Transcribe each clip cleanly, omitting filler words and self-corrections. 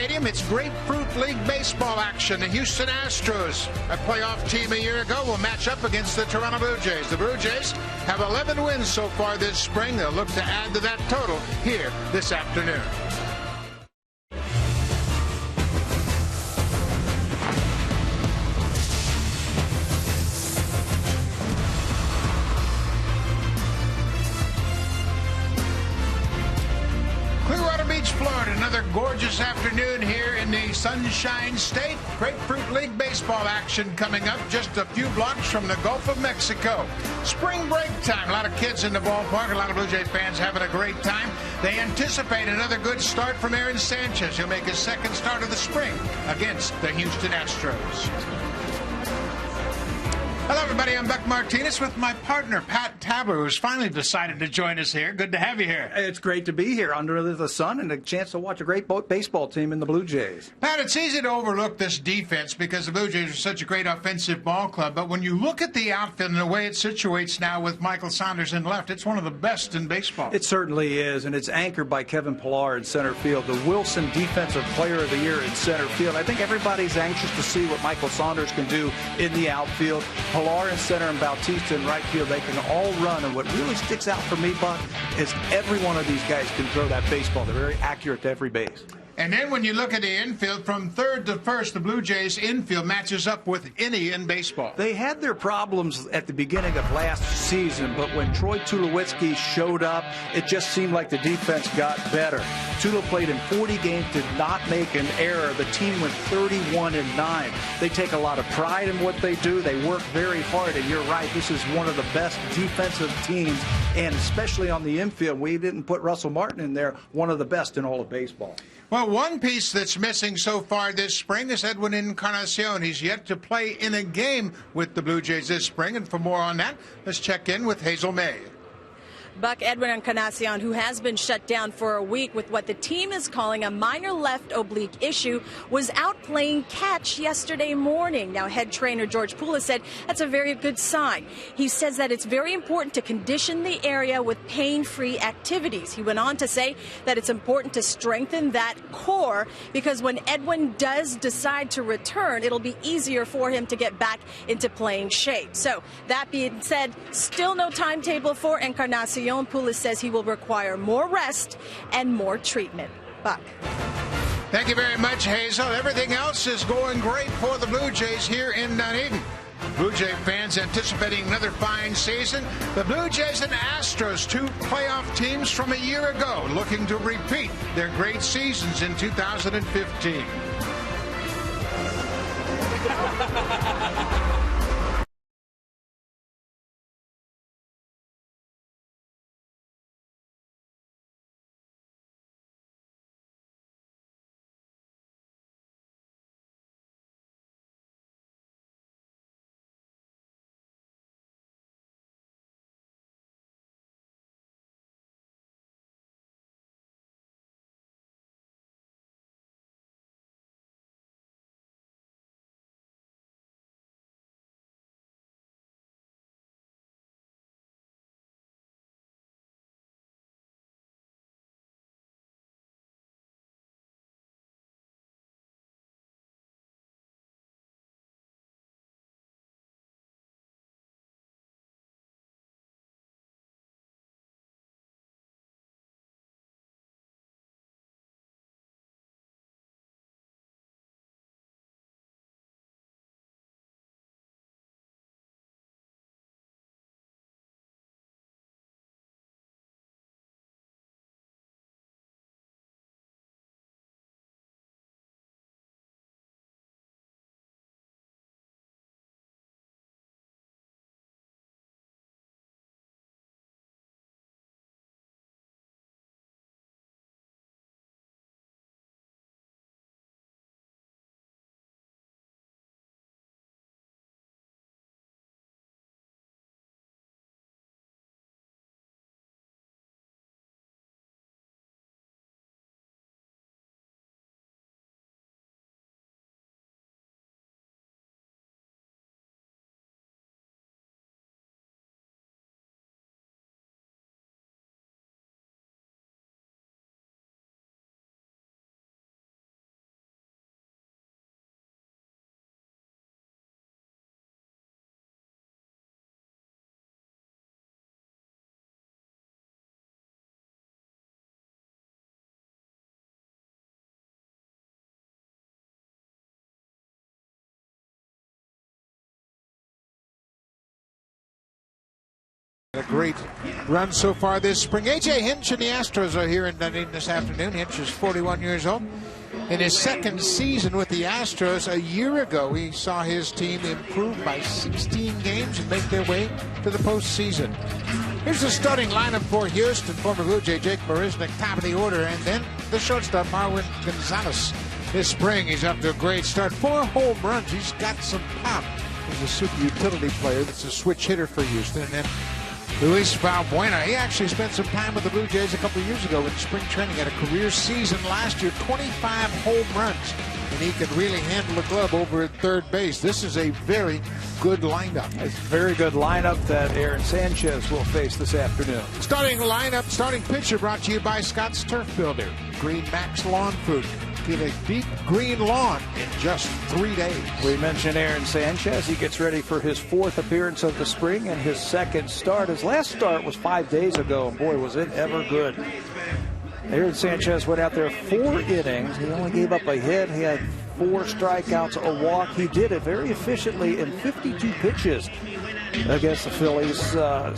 Stadium, it's Grapefruit League baseball action. The Houston Astros, a playoff team a year ago, will match up against the Toronto Blue Jays. The Blue Jays have 11 wins so far this spring. They'll look to add to that total here this afternoon. Florida, another gorgeous afternoon here in the Sunshine State. Grapefruit League baseball action coming up just a few blocks from the Gulf of Mexico. Spring break time. A lot of kids in the ballpark. A lot of Blue Jays fans having a great time. They anticipate another good start from Aaron Sanchez. He'll make his second start of the spring against the Houston Astros. Hello, everybody. I'm Buck Martinez with my partner, Pat Tabler, who's finally decided to join us here. Good to have you here. It's great to be here under the sun and a chance to watch a great baseball team in the Blue Jays. Pat, it's easy to overlook this defense because the Blue Jays are such a great offensive ball club. But when you look at the outfield and the way it situates now with Michael Saunders in left, it's one of the best in baseball. It certainly is, and it's anchored by Kevin Pillar in center field, the Wilson Defensive Player of the Year in center field. I think everybody's anxious to see what Michael Saunders can do in the outfield. Pillar in center and Bautista in right field, they can all run. And what really sticks out for me, Buck, is every one of these guys can throw that baseball. They're very accurate to every base. And then when you look at the infield, from third to first, the Blue Jays infield matches up with any in baseball. They had their problems at the beginning of last season, but when Troy Tulowitzki showed up, it just seemed like the defense got better. Tulo played in 40 games, did not make an error. The team went 31-9. They take a lot of pride in what they do. They work very hard, and you're right, this is one of the best defensive teams, and especially on the infield. We didn't put Russell Martin in there, one of the best in all of baseball. Well, one piece that's missing so far this spring is Edwin Encarnacion. He's yet to play in a game with the Blue Jays this spring. And for more on that, let's check in with Hazel May. Buck, Edwin Encarnacion, who has been shut down for a week with what the team is calling a minor left oblique issue, was out playing catch yesterday morning. Now, head trainer George Pula said that's a very good sign. He says that it's very important to condition the area with pain-free activities. He went on to say that it's important to strengthen that core because when Edwin does decide to return, it'll be easier for him to get back into playing shape. So, that being said, still no timetable for Encarnacion. Poulos says he will require more rest and more treatment. Buck. Thank you very much, Hazel. Everything else is going great for the Blue Jays here in Dunedin. Blue Jay fans anticipating another fine season. The Blue Jays and Astros, two playoff teams from a year ago, looking to repeat their great seasons in 2015. A great run so far this spring. A.J. Hinch and the Astros are here in Dunedin this afternoon. Hinch is 41 years old. In his second season with the Astros, a year ago, he saw his team improve by 16 games and make their way to the postseason. Here's the starting lineup for Houston. Former Blue Jay Jake Marisnick, top of the order, and then the shortstop Marwin Gonzalez. This spring, he's up to a great start. 4 home runs. He's got some pop. He's a super utility player that's a switch hitter for Houston. And then Luis Valbuena, he actually spent some time with the Blue Jays a couple of years ago in spring training. Had a career season last year, 25 home runs, and he could really handle the glove over at third base. This is a very good lineup. It's a very good lineup that Aaron Sanchez will face this afternoon. Starting lineup, starting pitcher brought to you by Scott's Turf Builder. Green Max Lawn Food. Get a deep green lawn in just 3 days. We mentioned Aaron Sanchez. He gets ready for his 4th appearance of the spring and his 2nd start. His last start was 5 days ago, and boy, was it ever good. Aaron Sanchez went out there 4 innings. He only gave up a hit. He had 4 strikeouts, a walk. He did it very efficiently in 52 pitches against the Phillies.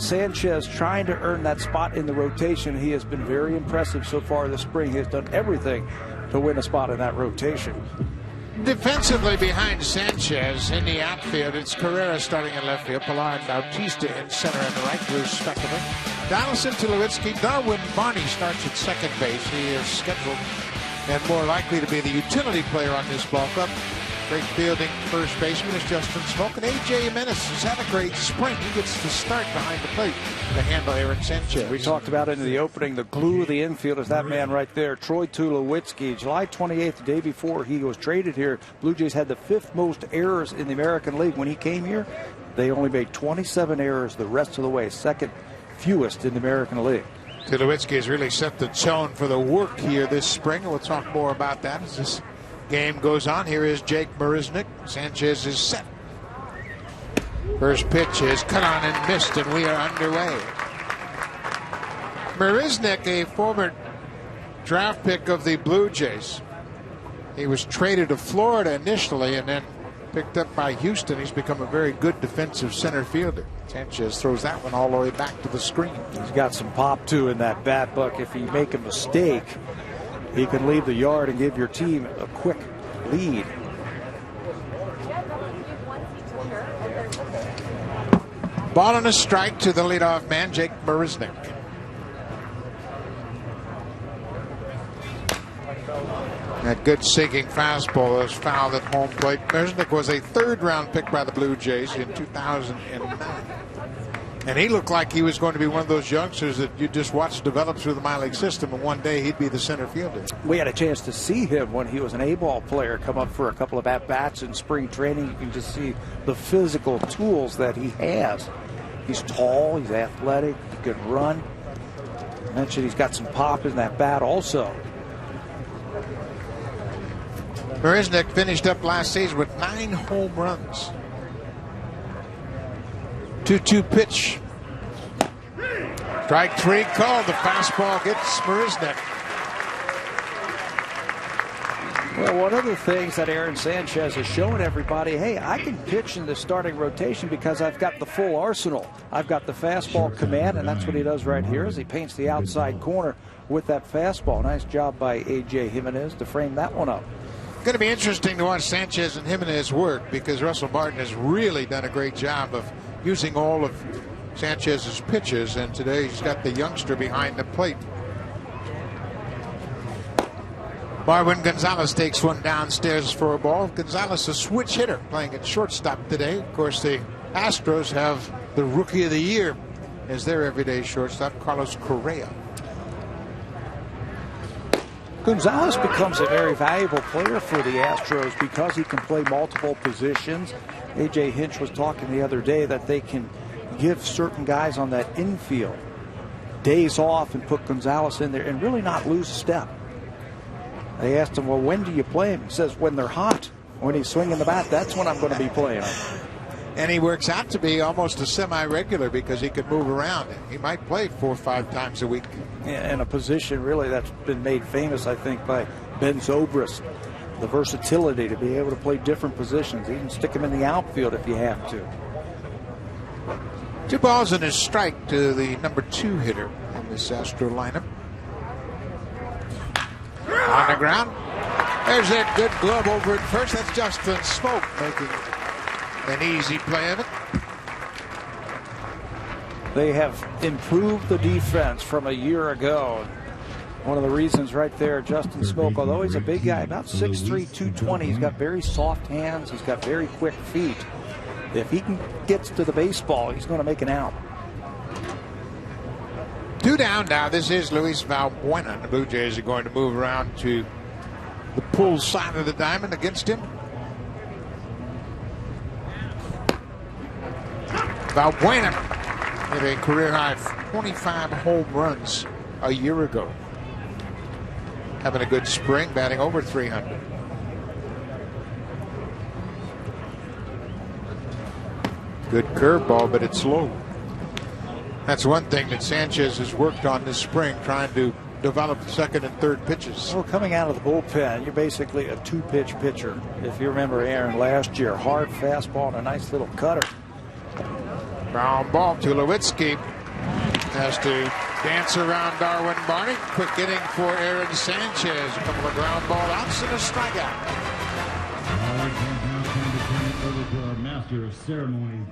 Sanchez trying to earn that spot in the rotation. He has been very impressive so far this spring. He has done everything to win a spot in that rotation. Defensively behind Sanchez in the outfield, it's Carrera starting in left field, Pilar and Bautista in center and right, respectively. Donaldson, Tulowitzki, Darwin Barney starts at second base. He is scheduled and more likely to be the utility player on this ball club. Great fielding first baseman is Justin Smoke, and A.J. Jimenez has had a great spring. He gets to start behind the plate to handle Aaron Sanchez. We talked about it in the opening. The glue of the infield is that man right there, Troy Tulowitzki. July 28th, the day before he was traded here, Blue Jays had the 5th most errors in the American League. When he came here, they only made 27 errors the rest of the way, 2nd fewest in the American League. Tulowitzki has really set the tone for the work here this spring, and we'll talk more about that as this game goes on. Here is Jake Marisnick. Sanchez is set. First pitch is cut on and missed, and we are underway. Marisnick, a former draft pick of the Blue Jays. He was traded to Florida initially and then picked up by Houston. He's become a very good defensive center fielder. Sanchez throws that one all the way back to the screen. He's got some pop, too, in that bat, Buck. If you make a mistake, he can leave the yard and give your team a quick lead. Ball and a strike to the leadoff man, Jake Marisnick. That good sinking fastball was fouled at home plate. Marisnick was a 3rd-round pick by the Blue Jays in 2009. And he looked like he was going to be one of those youngsters that you just watch develop through the minor league system, and one day he'd be the center fielder. We had a chance to see him when he was an A-ball player come up for a couple of at-bats in spring training. You can just see the physical tools that he has. He's tall, he's athletic, he can run. I mentioned he's got some pop in that bat also. Marisnick finished up last season with 9 home runs. 2-2 pitch. Strike 3 called. The fastball gets Marisnick. Well, one of the things that Aaron Sanchez is showing everybody, hey, I can pitch in the starting rotation because I've got the full arsenal. I've got the fastball command, and that's what he does right here as he paints the outside corner with that fastball. Nice job by A.J. Jimenez to frame that one up. Going to be interesting to watch Sanchez and Jimenez work because Russell Martin has really done a great job of using all of Sanchez's pitches, and today he's got the youngster behind the plate. Marwin Gonzalez takes one downstairs for a ball. Gonzalez, a switch hitter, playing at shortstop today. Of course, the Astros have the Rookie of the Year as their everyday shortstop, Carlos Correa. Gonzalez becomes a very valuable player for the Astros because he can play multiple positions. A.J. Hinch was talking the other day that they can give certain guys on that infield days off and put Gonzalez in there and really not lose a step. They asked him, well, when do you play him? He says, when they're hot. When he's swinging the bat, that's when I'm going to be playing him. And he works out to be almost a semi-regular because he can move around. He might play 4 or 5 times a week. In a position really that's been made famous, I think, by Ben Zobrist. The versatility to be able to play different positions. You can stick him in the outfield if you have to. 2 balls and a strike to the number 2 hitter in this Astro lineup. On the ground. There's that good glove over at first. That's Justin Smoke making an easy play of it. They have improved the defense from a year ago. One of the reasons right there, Justin Smoke, although he's a big guy, about 6'3", 220, he's got very soft hands. He's got very quick feet. If he gets to the baseball, he's going to make an out. 2 down now. This is Luis Valbuena. The Blue Jays are going to move around to the pull side of the diamond against him. Valbuena hit a career high 25 home runs a year ago. Having a good spring, batting over 300. Good curveball, but it's low. That's one thing that Sanchez has worked on this spring, trying to develop second and third pitches. Well, coming out of the bullpen, you're basically a 2-pitch pitcher. If you remember Aaron last year, hard fastball and a nice little cutter. Ground ball. Tulowitzki has to dance around Darwin Barney. Quick inning for Aaron Sanchez. A couple of ground ball outs and a strikeout. All right, now time to turn it over to our master of ceremonies.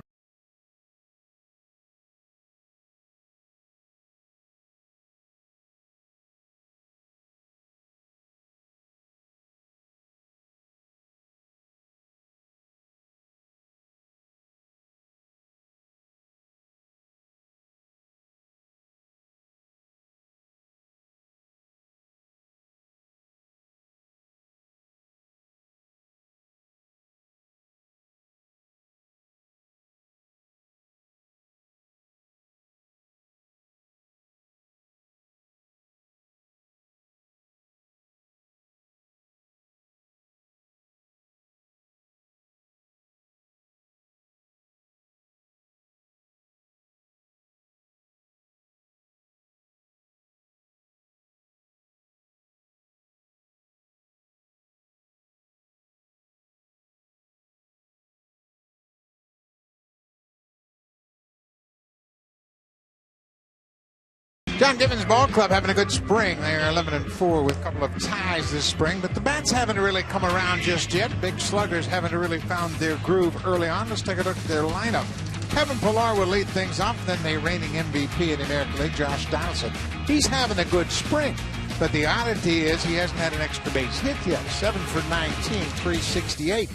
John Givens Ball Club having a good spring. They're 11-4 with a couple of ties this spring, but the bats haven't really come around just yet. Big sluggers haven't really found their groove early on. Let's take a look at their lineup. Kevin Pillar will lead things off. Then the reigning MVP in the American League, Josh Donaldson. He's having a good spring, but the oddity is he hasn't had an extra base hit yet. 7 for 19, 368.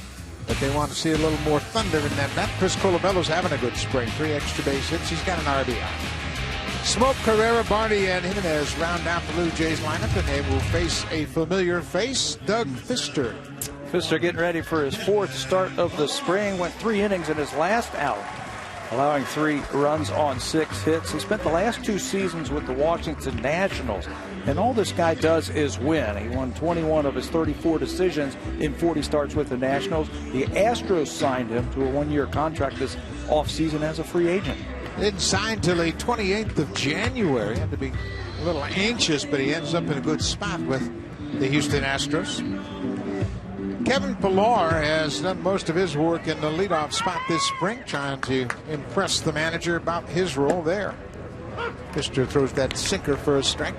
But they want to see a little more thunder in that bat. Chris Colabello's having a good spring. 3 extra base hits. He's got an RBI. Smoke, Carrera, Barney, and Jimenez round out the Blue Jays lineup, and they will face a familiar face, Doug Fister. Fister getting ready for his 4th start of the spring. Went 3 innings in his last out, allowing 3 runs on 6 hits. He spent the last 2 seasons with the Washington Nationals, and all this guy does is win. He won 21 of his 34 decisions in 40 starts with the Nationals. The Astros signed him to a 1-year contract this offseason as a free agent. Didn't sign till the 28th of January. Had to be a little anxious, but he ends up in a good spot with the Houston Astros. Kevin Pillar has done most of his work in the leadoff spot this spring, trying to impress the manager about his role there. Fister throws that sinker for a strike.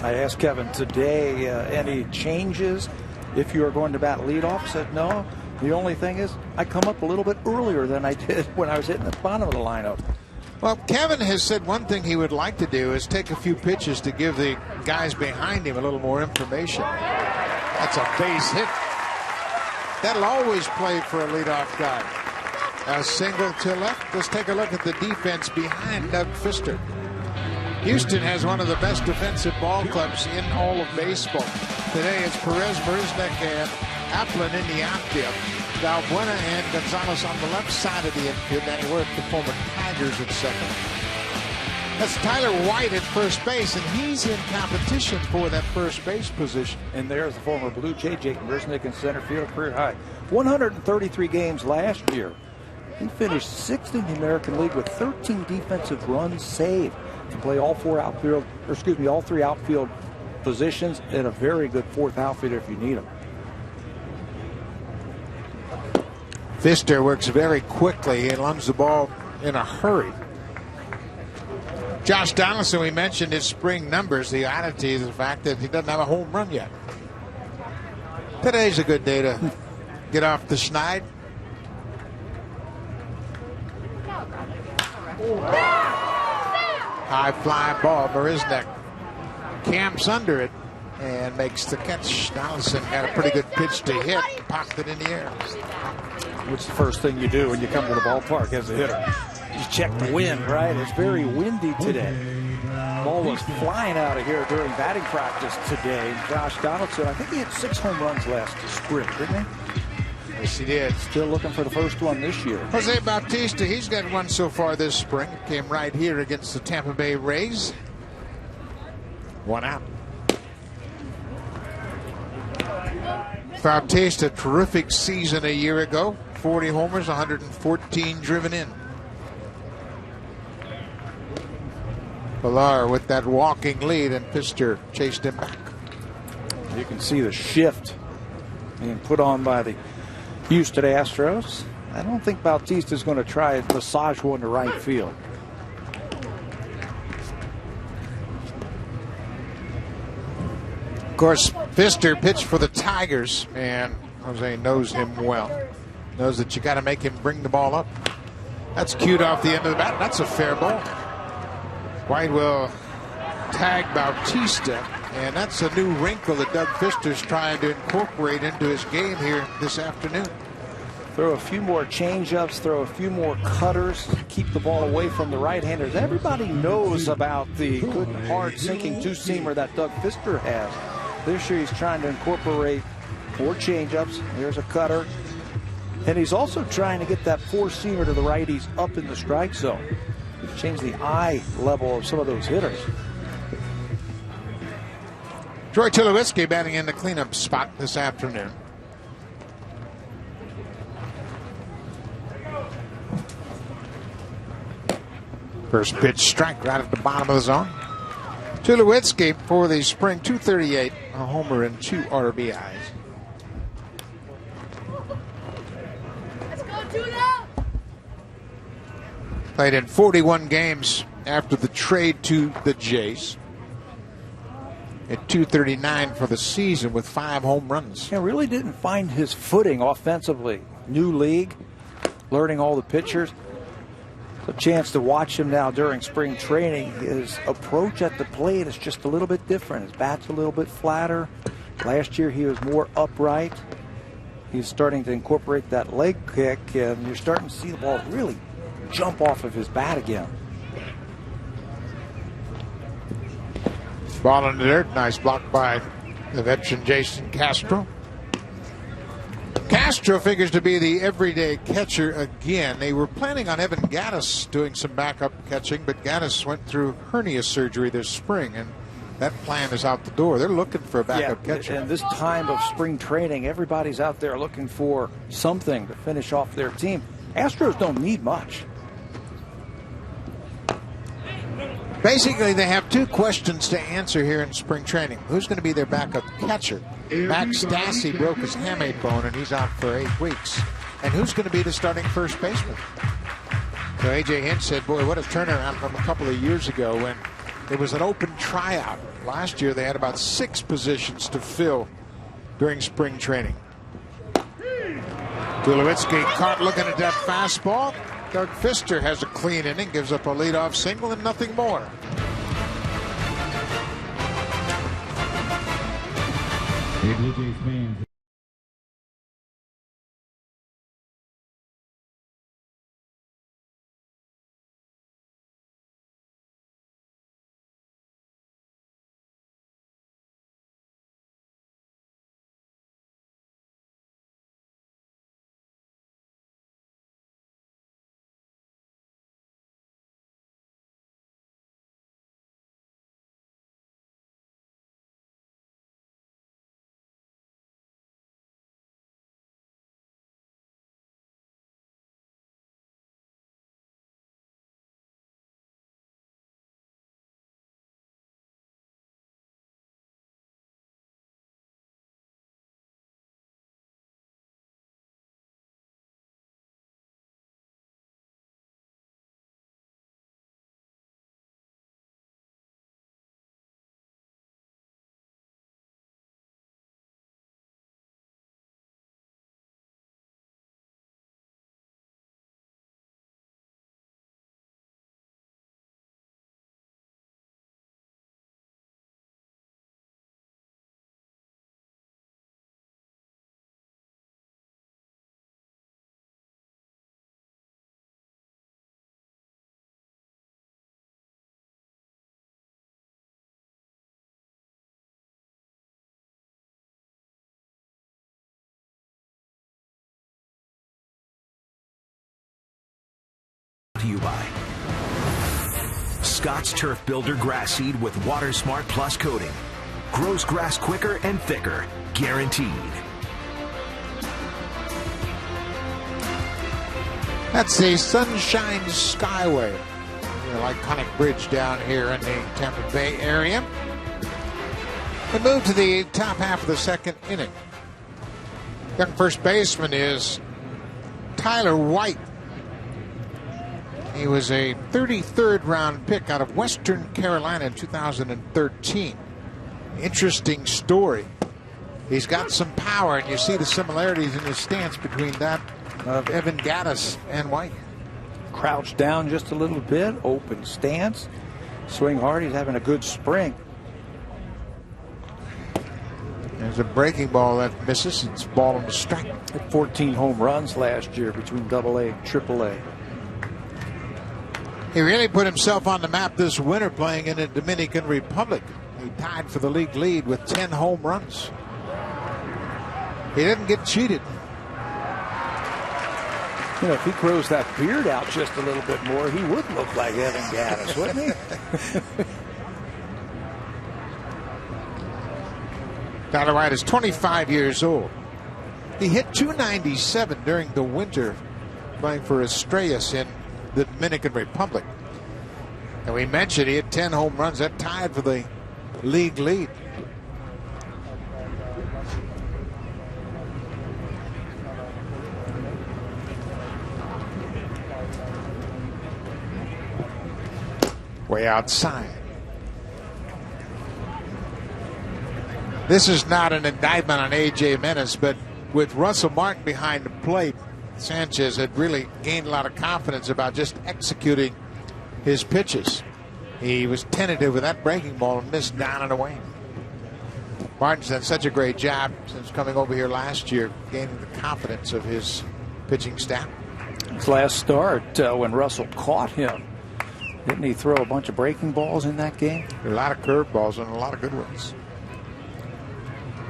I asked Kevin today, any changes if you are going to bat leadoff? He said no. The only thing is I come up a little bit earlier than I did when I was hitting the bottom of the lineup. Well, Kevin has said one thing he would like to do is take a few pitches to give the guys behind him a little more information. That's a base hit. That'll always play for a leadoff guy. A single to left. Let's take a look at the defense behind Doug Fister. Houston has one of the best defensive ball clubs in all of baseball. Today it's Perez, Marisnik, and Applin in the outfield. Valbuena and Gonzalez on the left side of the infield. Danny Worth, the former Tigers, at second. That's Tyler White at first base, and he's in competition for that first base position. And there's the former Blue Jay, Jake Marisnik, in center field, career high. 133 games last year. He finished 6th in the American League with 13 defensive runs saved. To play all 3 outfield positions, and a very good 4th outfielder if you need him. Fister works very quickly and lungs the ball in a hurry. Josh Donaldson, we mentioned his spring numbers. The oddity is the fact that he doesn't have a home run yet. Today's a good day to get off the schneid. High fly ball. Marisnik camps under it and makes the catch. Donaldson got a pretty good pitch to hit. Popped it in the air. What's the first thing you do when you come to the ballpark as a hitter? You check the wind, right? It's very windy today. Ball was flying out of here during batting practice today. Josh Donaldson, I think he hit 6 home runs last spring, didn't he? Yes, he did. Still looking for the first one this year. Jose Bautista, he's got one so far this spring. Came right here against the Tampa Bay Rays. 1 out. Bautista, terrific season a year ago. 40 homers, 114 driven in. Villar with that walking lead, and Pfister chased him back. You can see the shift being put on by the Houston Astros. I don't think Bautista is going to try and massage one to right field. Of course, Pfister pitched for the Tigers, and Jose knows him well. Knows that you got to make him bring the ball up. That's cued off the end of the bat. That's a fair ball. White will tag Bautista, and that's a new wrinkle that Doug Pfister's trying to incorporate into his game here this afternoon. Throw a few more changeups, throw a few more cutters, keep the ball away from the right-handers. Everybody knows about the good, hard, sinking two-seamer that Doug Pfister has. This year he's trying to incorporate 4 changeups. Here's a cutter. And he's also trying to get that 4-seamer to the righties up in the strike zone. Change the eye level of some of those hitters. Troy Tulowitzki batting in the cleanup spot this afternoon. First pitch strike right at the bottom of the zone. Tulowitzki for the spring, 238, a homer and 2 RBIs. Played in 41 games after the trade to the Jays. At 239 for the season with 5 home runs. He really didn't find his footing offensively. New league, learning all the pitchers. A chance to watch him now during spring training. His approach at the plate is just a little bit different. His bat's a little bit flatter. Last year he was more upright. He's starting to incorporate that leg kick, and you're starting to see the ball really jump off of his bat again. Ball in the dirt. Nice block by the veteran Jason Castro. Castro figures to be the everyday catcher again. They were planning on Evan Gattis doing some backup catching, but Gattis went through hernia surgery this spring, and that plan is out the door. They're looking for a backup catcher. And this time of spring training, everybody's out there looking for something to finish off their team. Astros don't need much. Basically, they have 2 questions to answer here in spring training. Who's going to be their backup catcher? Max Stassi broke his hamate bone, and he's out for 8 weeks. And who's going to be the starting first baseman? So A.J. Hinch said, boy, what a turnaround from a couple of years ago when it was an open tryout. Last year, they had about 6 positions to fill during spring training. Tulowitzki caught looking at that fastball. Doug Pfister has a clean inning, gives up a leadoff single and nothing more. Hey, Blue Jays fans. by Scott's Turf Builder Grass Seed with Water Smart Plus coating. Grows grass quicker and thicker, guaranteed. That's the Sunshine Skyway, the iconic bridge down here in the Tampa Bay area. We move to the top half of the second inning. Young first baseman is Tyler White. He was a 33rd round pick out of Western Carolina in 2013. Interesting story. He's got some power, and you see the similarities in his stance between that of Evan Gattis and White. Crouched down just a little bit, open stance, swing hard. He's having a good spring. There's a breaking ball that misses. It's ball on the strike. Had 14 home runs last year between AA and AAA. He really put himself on the map this winter playing in the Dominican Republic. He tied for the league lead with 10 home runs. He didn't get cheated. You know, if he grows that beard out just a little bit more, he would look like Evan Gattis, wouldn't he? Tyler White is 25 years old. He hit .297 during the winter playing for Estrellas in the Dominican Republic. And we mentioned he had 10 home runs. That tied for the league lead. Way outside. This is not an indictment on A.J. Menace, but with Russell Martin behind the plate, Sanchez had really gained a lot of confidence about just executing his pitches. He was tentative with that breaking ball and missed down and away. Martin's done such a great job since coming over here last year, gaining the confidence of his pitching staff. His last start, when Russell caught him, didn't he throw a bunch of breaking balls in that game? A lot of curveballs and a lot of good ones.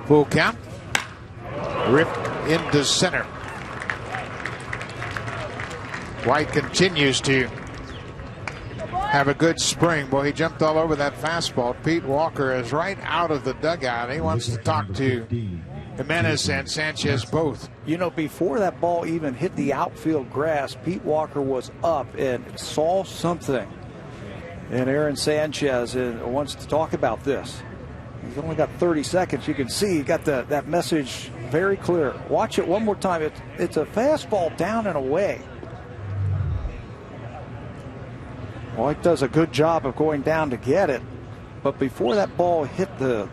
Full count. Ripped into center. White continues to have a good spring. Boy, he jumped all over that fastball. Pete Walker is right out of the dugout. He wants to talk to Jimenez and Sanchez both. You know, before that ball even hit the outfield grass, Pete Walker was up and saw something. And Aaron Sanchez wants to talk about this. He's only got 30 seconds. You can see he got that message very clear. Watch it one more time. It's a fastball down and away. White does a good job of going down to get it. But before that ball hit the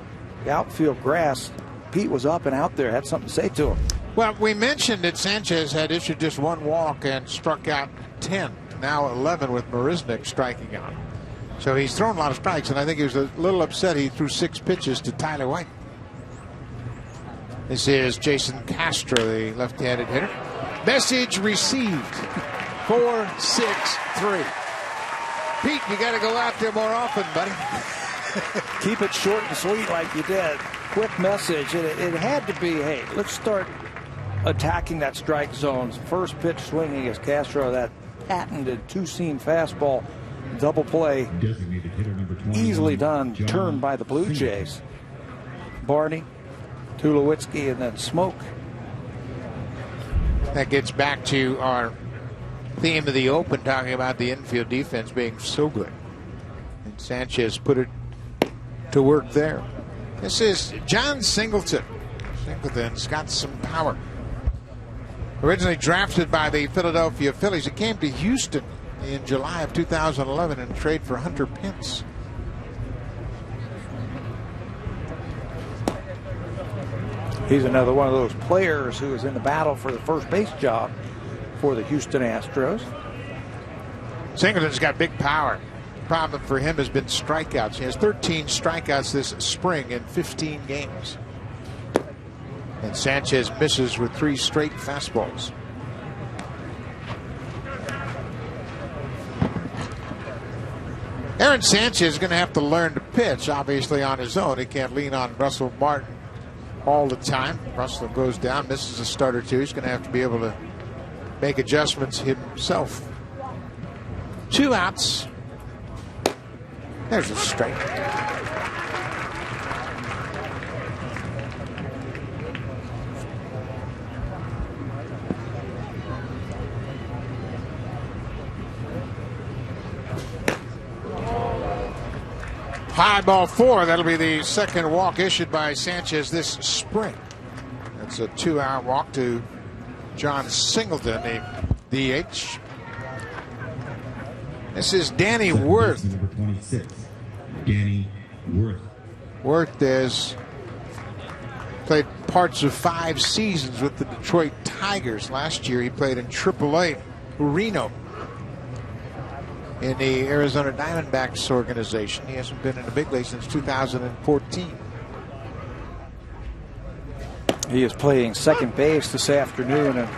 outfield grass, Pete was up and out there, had something to say to him. Well, we mentioned that Sanchez had issued just one walk and struck out 10. Now 11 with Marisnick striking out. So he's thrown a lot of strikes, and I think he was a little upset he threw 6 pitches to Tyler White. This is Jason Castro, the left-handed hitter. Message received. 4-6-3. Pete, you got to go out there more often, buddy. Keep it short and sweet like you did. Quick message. It had to be, hey, let's start attacking that strike zone. First pitch swinging as Castro, that patented two-seam fastball. Double play, easily done, turned by the Blue Jays. Barney, Tulowitzki, and then Smoke. That gets back to our theme of the open, talking about the infield defense being so good. And Sanchez put it to work there. This is John Singleton. Singleton's got some power. Originally drafted by the Philadelphia Phillies, he came to Houston in July of 2011 and trade for Hunter Pence. He's another one of those players who is in the battle for the first base job for the Houston Astros. Singleton's got big power. The problem for him has been strikeouts. He has 13 strikeouts this spring in 15 games. And Sanchez misses with 3 straight fastballs. Aaron Sanchez is going to have to learn to pitch, obviously, on his own. He can't lean on Russell Martin all the time. Russell goes down, misses a start or two. He's going to have to be able to make adjustments himself. 2 outs. There's a strike. High ball 4. That'll be the second walk issued by Sanchez this spring. That's a 2-out walk to John Singleton, the DH. This is Danny Worth. Number 26, Danny Worth. Worth has played parts of 5 seasons with the Detroit Tigers. Last year he played in AAA Reno in the Arizona Diamondbacks organization. He hasn't been in the big league since 2014. He is playing second base this afternoon, and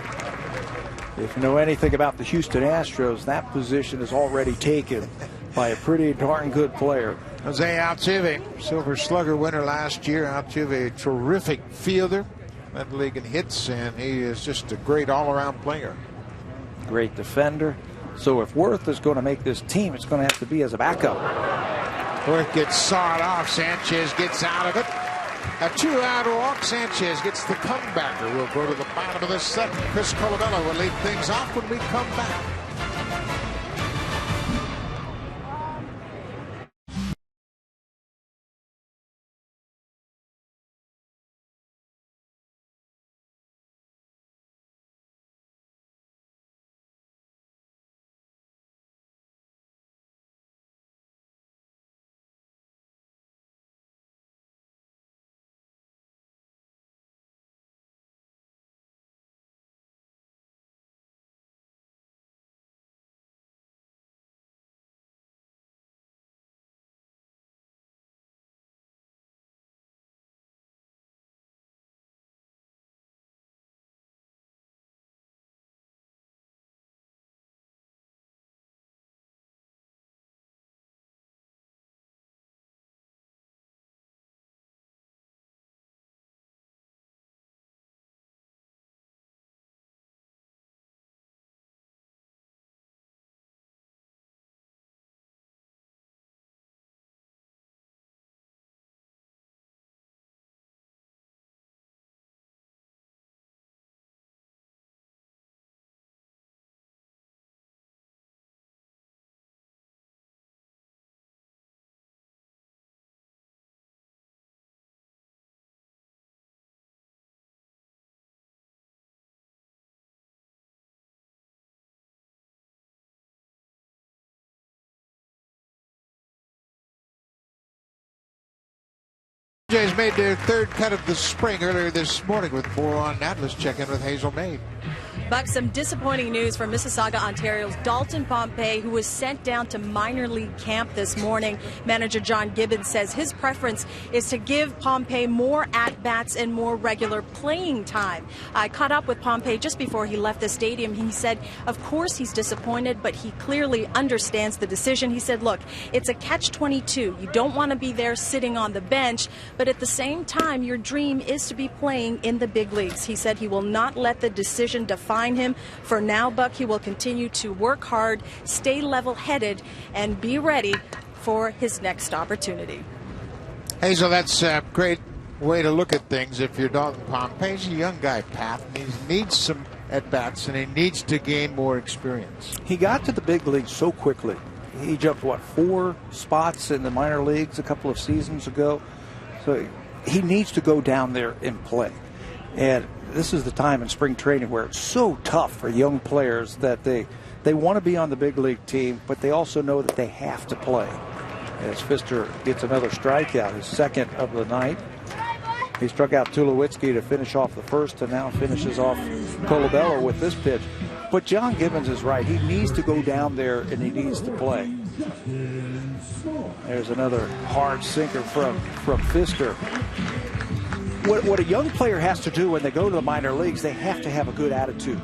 if you know anything about the Houston Astros, that position is already taken by a pretty darn good player. Jose Altuve, Silver Slugger winner last year. Altuve, a terrific fielder, led the league in hits, and he is just a great all-around player. Great defender. So if Worth is going to make this team, it's going to have to be as a backup. Worth gets sawed off. Sanchez gets out of it. A 2-out walk. Sanchez gets the comebacker. We'll go to the bottom of the 7th. Chris Colabello will lead things off when we come back. Jays made their 3rd cut of the spring earlier this morning. With more on that, let's check in with Hazel Maid. Buck, some disappointing news from Mississauga, Ontario's Dalton Pompei, who was sent down to minor league camp this morning. Manager John Gibbons says his preference is to give Pompei more at-bats and more regular playing time. I caught up with Pompei just before he left the stadium. He said, of course, he's disappointed, but he clearly understands the decision. He said, look, it's a catch-22. You don't want to be there sitting on the bench, but at the same time, your dream is to be playing in the big leagues. He said he will not let the decision define him. For now, Buck, he will continue to work hard, stay level-headed, and be ready for his next opportunity. Hazel, that's a great way to look at things. If you're Dalton Pompei, he's a young guy, Pat, and he needs some at-bats, and he needs to gain more experience. He got to the big leagues so quickly. He jumped, 4 spots in the minor leagues a couple of seasons ago. So he needs to go down there and play. And this is the time in spring training where it's so tough for young players that they want to be on the big league team, but they also know that they have to play. As Pfister gets another strikeout, his 2nd of the night. He struck out Tulowitzki to finish off the first, and now finishes off Colabello with this pitch. But John Gibbons is right. He needs to go down there and he needs to play. There's another hard sinker from Pfister. What a young player has to do when they go to the minor leagues, they have to have a good attitude.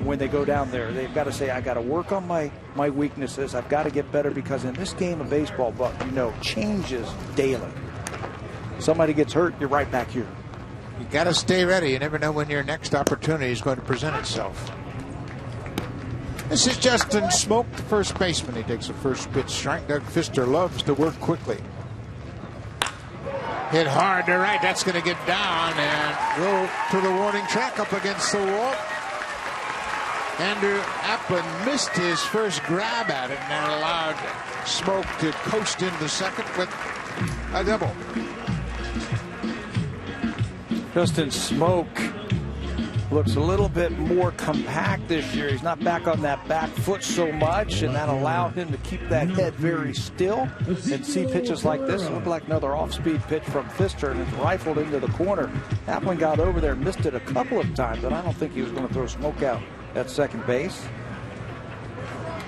When they go down there, they've got to say, I got to work on my weaknesses. I've got to get better, because in this game of baseball, Buck, changes daily. Somebody gets hurt, you're right back here. You got to stay ready. You never know when your next opportunity is going to present itself. This is Justin Smoak, the first baseman. He takes a first pitch strike. Doug Fister loves to work quickly. Hit hard to right. That's going to get down and go to the warning track up against the wall. Andrew Appin missed his first grab at it and that allowed Smoak to coast into second with a double. Justin Smoak looks a little bit more compact this year. He's not back on that back foot so much, and that allowed him to keep that head very still and see pitches like this. It looked like another off-speed pitch from Fister, and it's rifled into the corner. Appin got over there and missed it a couple of times, but I don't think he was going to throw Smoak out at second base.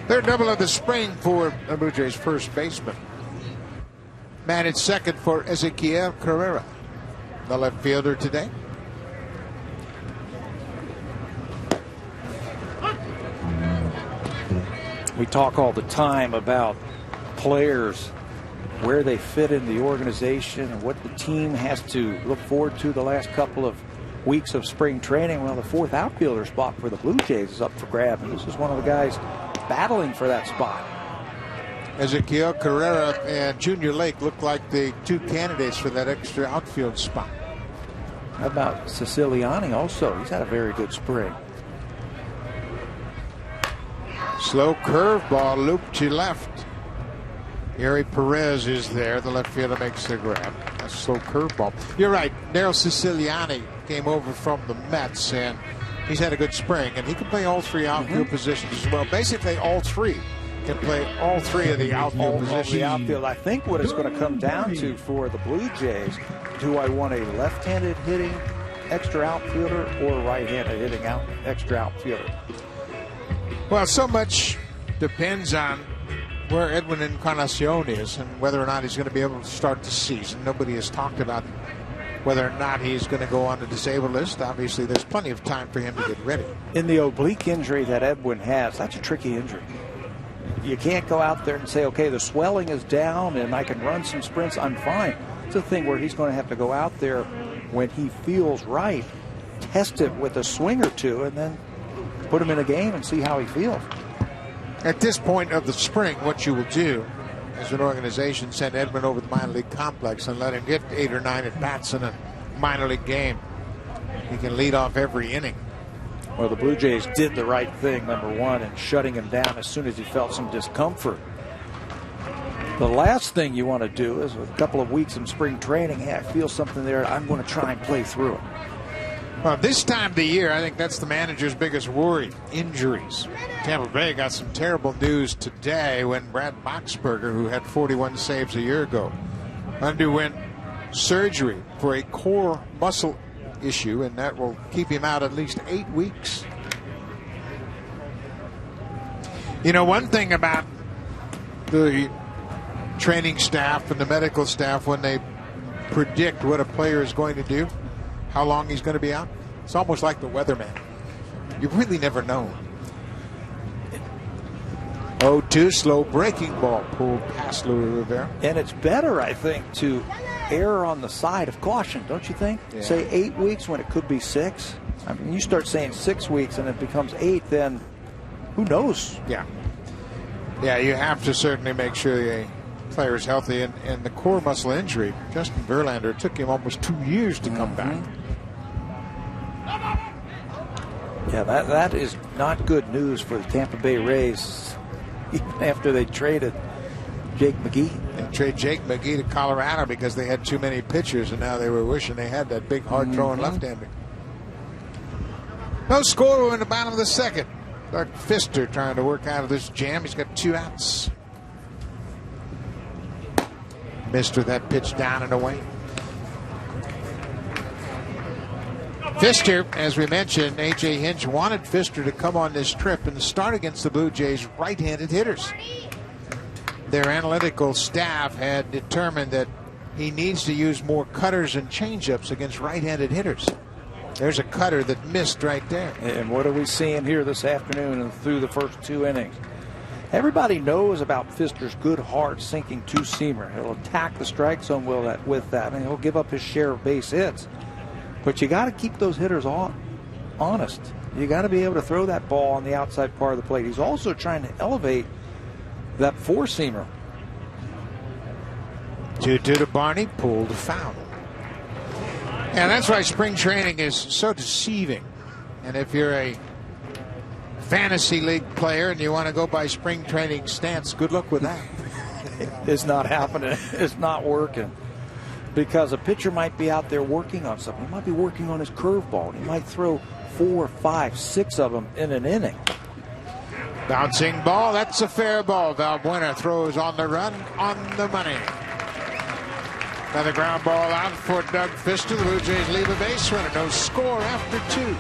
Third double of the spring for the Blue Jays' first baseman. Man at second for Ezequiel Carrera, the left fielder today. We talk all the time about players, where they fit in the organization, and what the team has to look forward to the last couple of weeks of spring training. Well, the fourth outfielder spot for the Blue Jays is up for grabs, and this is one of the guys battling for that spot. Ezequiel Carrera and Junior Lake look like the two candidates for that extra outfield spot. How about Siciliani also? He's had a very good spring. Slow curveball looped to left. Gary Perez is there. The left fielder makes the grab. A slow curveball. You're right. Daryl Siciliani came over from the Mets, and he's had a good spring. And he can play all three outfield positions as well. Basically, all three can play all three of the outfield positions. The outfield. I think what it's going to come down to for the Blue Jays, do I want a left-handed hitting extra outfielder or a right-handed hitting extra outfielder? Well, so much depends on where Edwin Encarnacion is and whether or not he's going to be able to start the season. Nobody has talked about whether or not he's going to go on the disabled list. Obviously, there's plenty of time for him to get ready. In the oblique injury that Edwin has, that's a tricky injury. You can't go out there and say, okay, the swelling is down and I can run some sprints, I'm fine. It's a thing where he's going to have to go out there when he feels right, test it with a swing or two, and then put him in a game and see how he feels. At this point of the spring, what you will do as an organization, send Edwin over to the minor league complex and let him get 8 or 9 at-bats in a minor league game. He can lead off every inning. Well, the Blue Jays did the right thing, number one, in shutting him down as soon as he felt some discomfort. The last thing you want to do is, with a couple of weeks in spring training, hey, I feel something there, I'm going to try and play through it. Well, this time of the year, I think that's the manager's biggest worry, injuries. Tampa Bay got some terrible news today when Brad Boxberger, who had 41 saves a year ago, underwent surgery for a core muscle issue, and that will keep him out at least 8 weeks. You know, one thing about the training staff and the medical staff, when they predict what a player is going to do, how long he's going to be out, it's almost like the weatherman. You really never know. 0-2, slow breaking ball pulled past Louis Rivera. And it's better, I think, to err on the side of caution, don't you think? Yeah. Say 8 weeks when it could be 6. I mean, you start saying 6 weeks and it becomes 8, then who knows? Yeah. Yeah, you have to certainly make sure the player is healthy. And the core muscle injury, Justin Verlander, it took him almost 2 years to come back. Yeah, that is not good news for the Tampa Bay Rays, even after they traded Jake McGee. They traded Jake McGee to Colorado because they had too many pitchers, and now they were wishing they had that big, hard-throwing left-hander. No score in the bottom of the second. Doug Fister trying to work out of this jam. He's got 2 outs. Missed with that pitch down and away. Fister, as we mentioned, A.J. Hinch wanted Fister to come on this trip and start against the Blue Jays' right-handed hitters. Their analytical staff had determined that he needs to use more cutters and changeups against right-handed hitters. There's a cutter that missed right there. And what are we seeing here this afternoon and through the first 2 innings? Everybody knows about Fister's good, hard, sinking two-seamer. He'll attack the strike zone with that, and he'll give up his share of base hits. But you got to keep those hitters honest. You got to be able to throw that ball on the outside part of the plate. He's also trying to elevate that four-seamer. 2-2 to Barney, pulled foul. And that's why spring training is so deceiving. And if you're a fantasy league player and you want to go by spring training stance, good luck with that. It's not happening. It's not working. Because a pitcher might be out there working on something. He might be working on his curveball. He might throw 4, 5, 6 of them in an inning. Bouncing ball. That's a fair ball. Valbuena throws on the run, on the money. Another ground ball out for Doug Fister. The Blue Jays leave a base runner. No score after 2.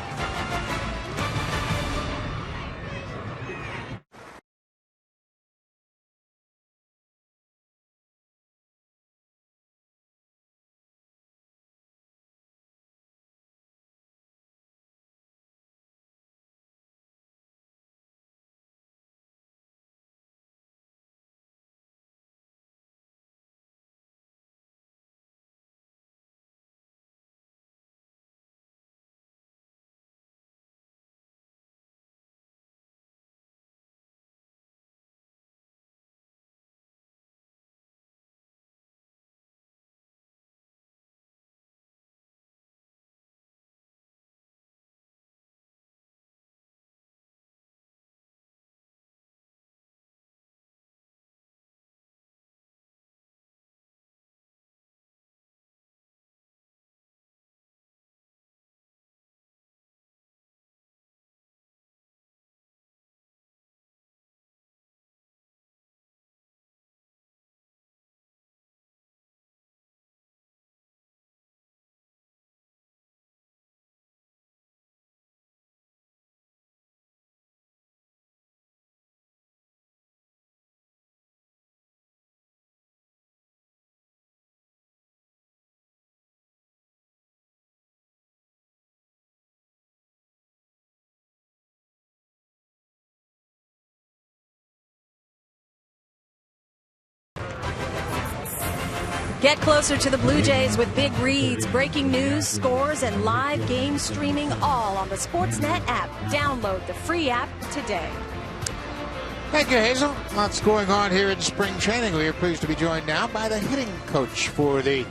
Get closer to the Blue Jays with big reads, breaking news, scores, and live game streaming, all on the Sportsnet app. Download the free app today. Thank you, Hazel. Lots going on here in spring training. We are pleased to be joined now by the hitting coach for the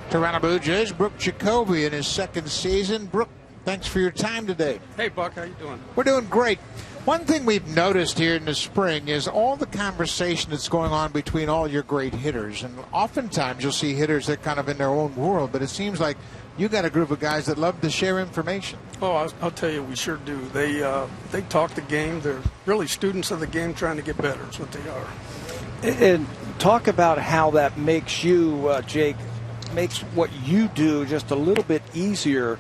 Toronto Blue Jays, Brooke Jacobi, in his second season. Brooke, thanks for your time today. Hey, Buck, how you doing? We're doing great. One thing we've noticed here in the spring is all the conversation that's going on between all your great hitters. And oftentimes you'll see hitters that kind of in their own world, but it seems like you got a group of guys that love to share information. Oh, I'll tell you, we sure do. They talk the game. They're really students of the game trying to get better is what they are. And talk about how that makes you, Jake, makes what you do just a little bit easier,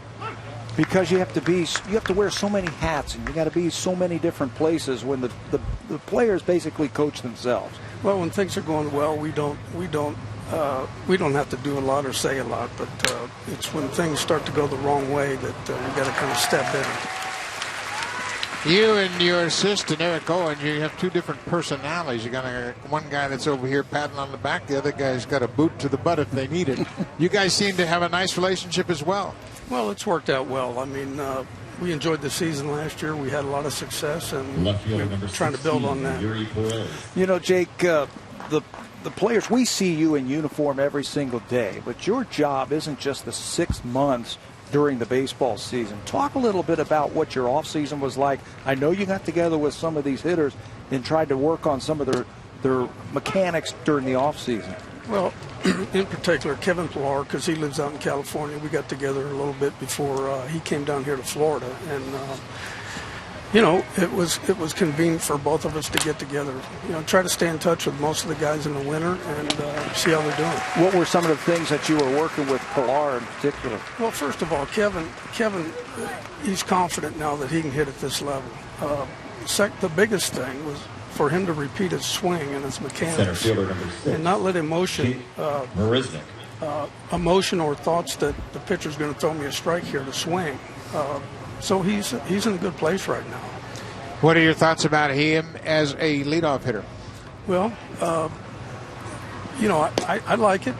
because you have to wear so many hats and you got to be so many different places when the players basically coach themselves. Well, when things are going well, we don't have to do a lot or say a lot, but it's when things start to go the wrong way that we got to kind of step in. You and your assistant Eric Owen, you have two different personalities. You got one guy that's over here patting on the back, the other guy's got a boot to the butt if they need it. You guys seem to have a nice relationship as well. Well, it's worked out well. I mean, we enjoyed the season last year. We had a lot of success, and we're trying to build on that. You know, Jake, the players, we see you in uniform every single day, but your job isn't just the 6 months during the baseball season. Talk a little bit about what your offseason was like. I know you got together with some of these hitters and tried to work on some of their mechanics during the offseason. Well, in particular, Kevin Pillar, because he lives out in California, we got together a little bit before he came down here to Florida, and you know, it was convenient for both of us to get together. You know, try to stay in touch with most of the guys in the winter and see how they're doing. What were some of the things that you were working with Pillar in particular? Well, first of all, Kevin, he's confident now that he can hit at this level. The biggest thing was for him to repeat his swing and his mechanics and not let emotion or thoughts that the pitcher's going to throw me a strike here to swing. So he's in a good place right now. What are your thoughts about him as a leadoff hitter? Well, you know, I like it.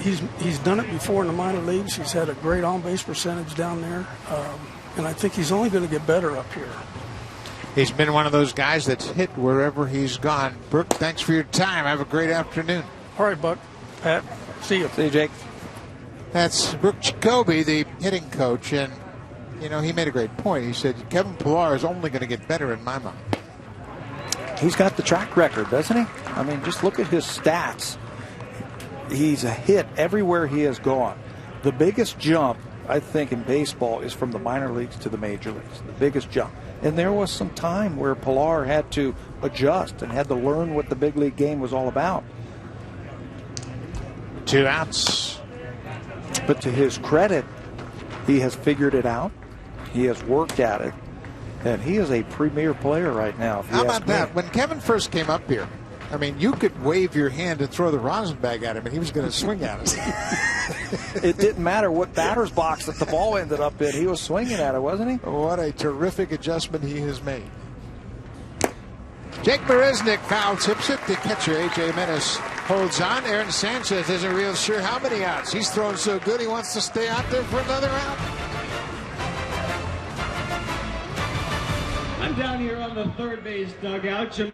He's done it before in the minor leagues. He's had a great on-base percentage down there. and I think he's only going to get better up here. He's been one of those guys that's hit wherever he's gone. Brooke, thanks for your time. Have a great afternoon. All right, Buck. Pat, see you. See you, Jake. That's Brooke Jacobi, the hitting coach, and he made a great point. He said Kevin Pillar is only going to get better in my mind. He's got the track record, doesn't he? I mean, just look at his stats. He's a hit everywhere he has gone. The biggest jump, I think, in baseball is from the minor leagues to the major leagues. The biggest jump. And there was some time where Pillar had to adjust and had to learn what the big league game was all about. 2 outs. But to his credit, he has figured it out. He has worked at it. And he is a premier player right now. How about that? When Kevin first came up here, I mean, you could wave your hand and throw the rosin bag at him, and he was going to swing at it. It didn't matter what batter's box that the ball ended up in. He was swinging at it, wasn't he? What a terrific adjustment he has made. Jake Marisnick fouls Sipp. The catcher, A.J. Menace, holds on. Aaron Sanchez isn't real sure how many outs. He's thrown so good he wants to stay out there for another out. I'm down here on the third base dugout.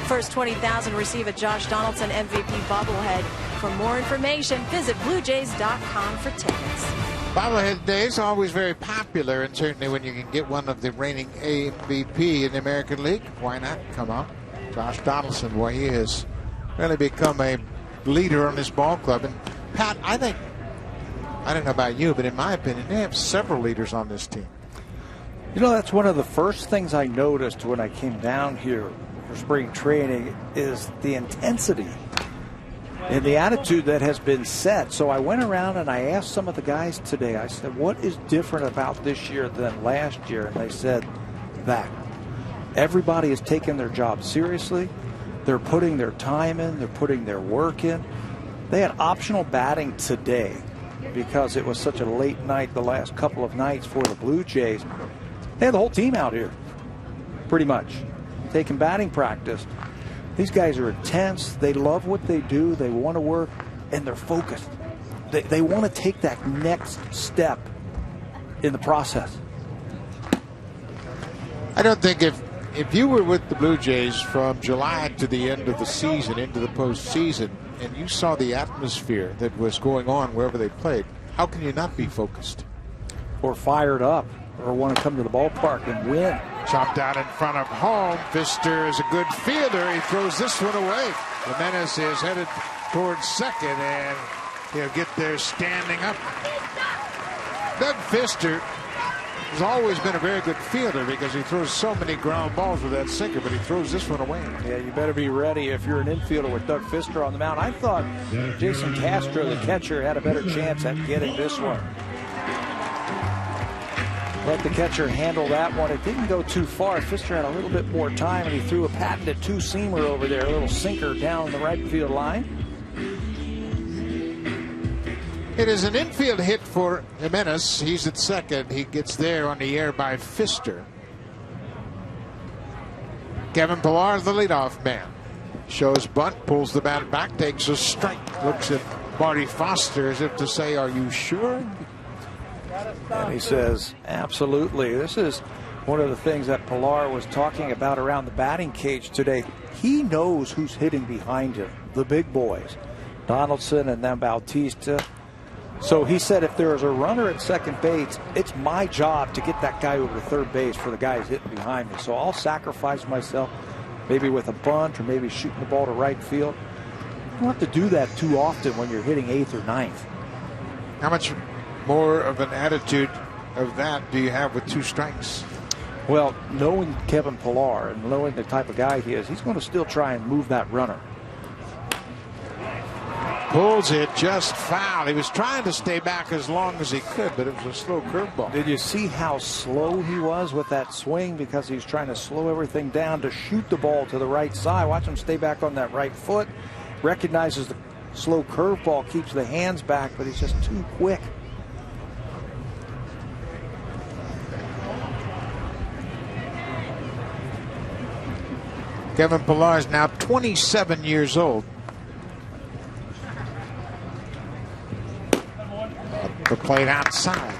First 20,000 receive a Josh Donaldson MVP bobblehead. For more information, visit BlueJays.com for tickets. Bobblehead days are always very popular, and certainly when you can get one of the reigning MVP in the American League, why not come on? Josh Donaldson, boy, he has really become a leader on this ball club. And Pat, I think, I don't know about you, but in my opinion, they have several leaders on this team. You know, that's one of the first things I noticed when I came down here for spring training is the intensity and the attitude that has been set. So I went around and I asked some of the guys today, I said, what is different about this year than last year? And they said that everybody is taking their job seriously. They're putting their time in. They're putting their work in. They had optional batting today because it was such a late night the last couple of nights for the Blue Jays. They had the whole team out here, pretty much, taking batting practice. These guys are intense. They love what they do. They want to work, and they're focused. They want to take that next step in the process. I don't think if you were with the Blue Jays from July to the end of the season, into the postseason, and you saw the atmosphere that was going on wherever they played, how can you not be focused? Or fired up, or want to come to the ballpark and win. Chopped out in front of home. Pfister is a good fielder. He throws this one away. Jimenez is headed towards second, and he'll get there standing up. Doug Pfister has always been a very good fielder because he throws so many ground balls with that sinker, but he throws this one away. Yeah, you better be ready if you're an infielder with Doug Pfister on the mound. I thought Jason Castro, the catcher, had a better chance at getting this one. Let the catcher handle that one. It didn't go too far. Pfister had a little bit more time, and he threw a patented two-seamer over there, a little sinker down the right field line. It is an infield hit for Jimenez. He's at second. He gets there on the air by Pfister. Kevin Pillar, the leadoff man. Shows bunt, pulls the bat back, takes a strike. Looks at Marty Foster as if to say, "Are you sure?" And he says, absolutely. This is one of the things that Pillar was talking about around the batting cage today. He knows who's hitting behind him, the big boys, Donaldson and then Bautista. So he said, if there is a runner at second base, it's my job to get that guy over to third base for the guys hitting behind me. So I'll sacrifice myself, maybe with a bunt or maybe shooting the ball to right field. You don't have to do that too often when you're hitting 8th or 9th. How much more of an attitude of that do you have with 2 strikes? Well, knowing Kevin Pillar and knowing the type of guy he is, he's going to still try and move that runner. Pulls it just foul. He was trying to stay back as long as he could, but it was a slow curveball. Did you see how slow he was with that swing? Because he was trying to slow everything down to shoot the ball to the right side. Watch him stay back on that right foot. Recognizes the slow curveball, keeps the hands back, but he's just too quick. Kevin Pillar is now 27 years old. The plate outside.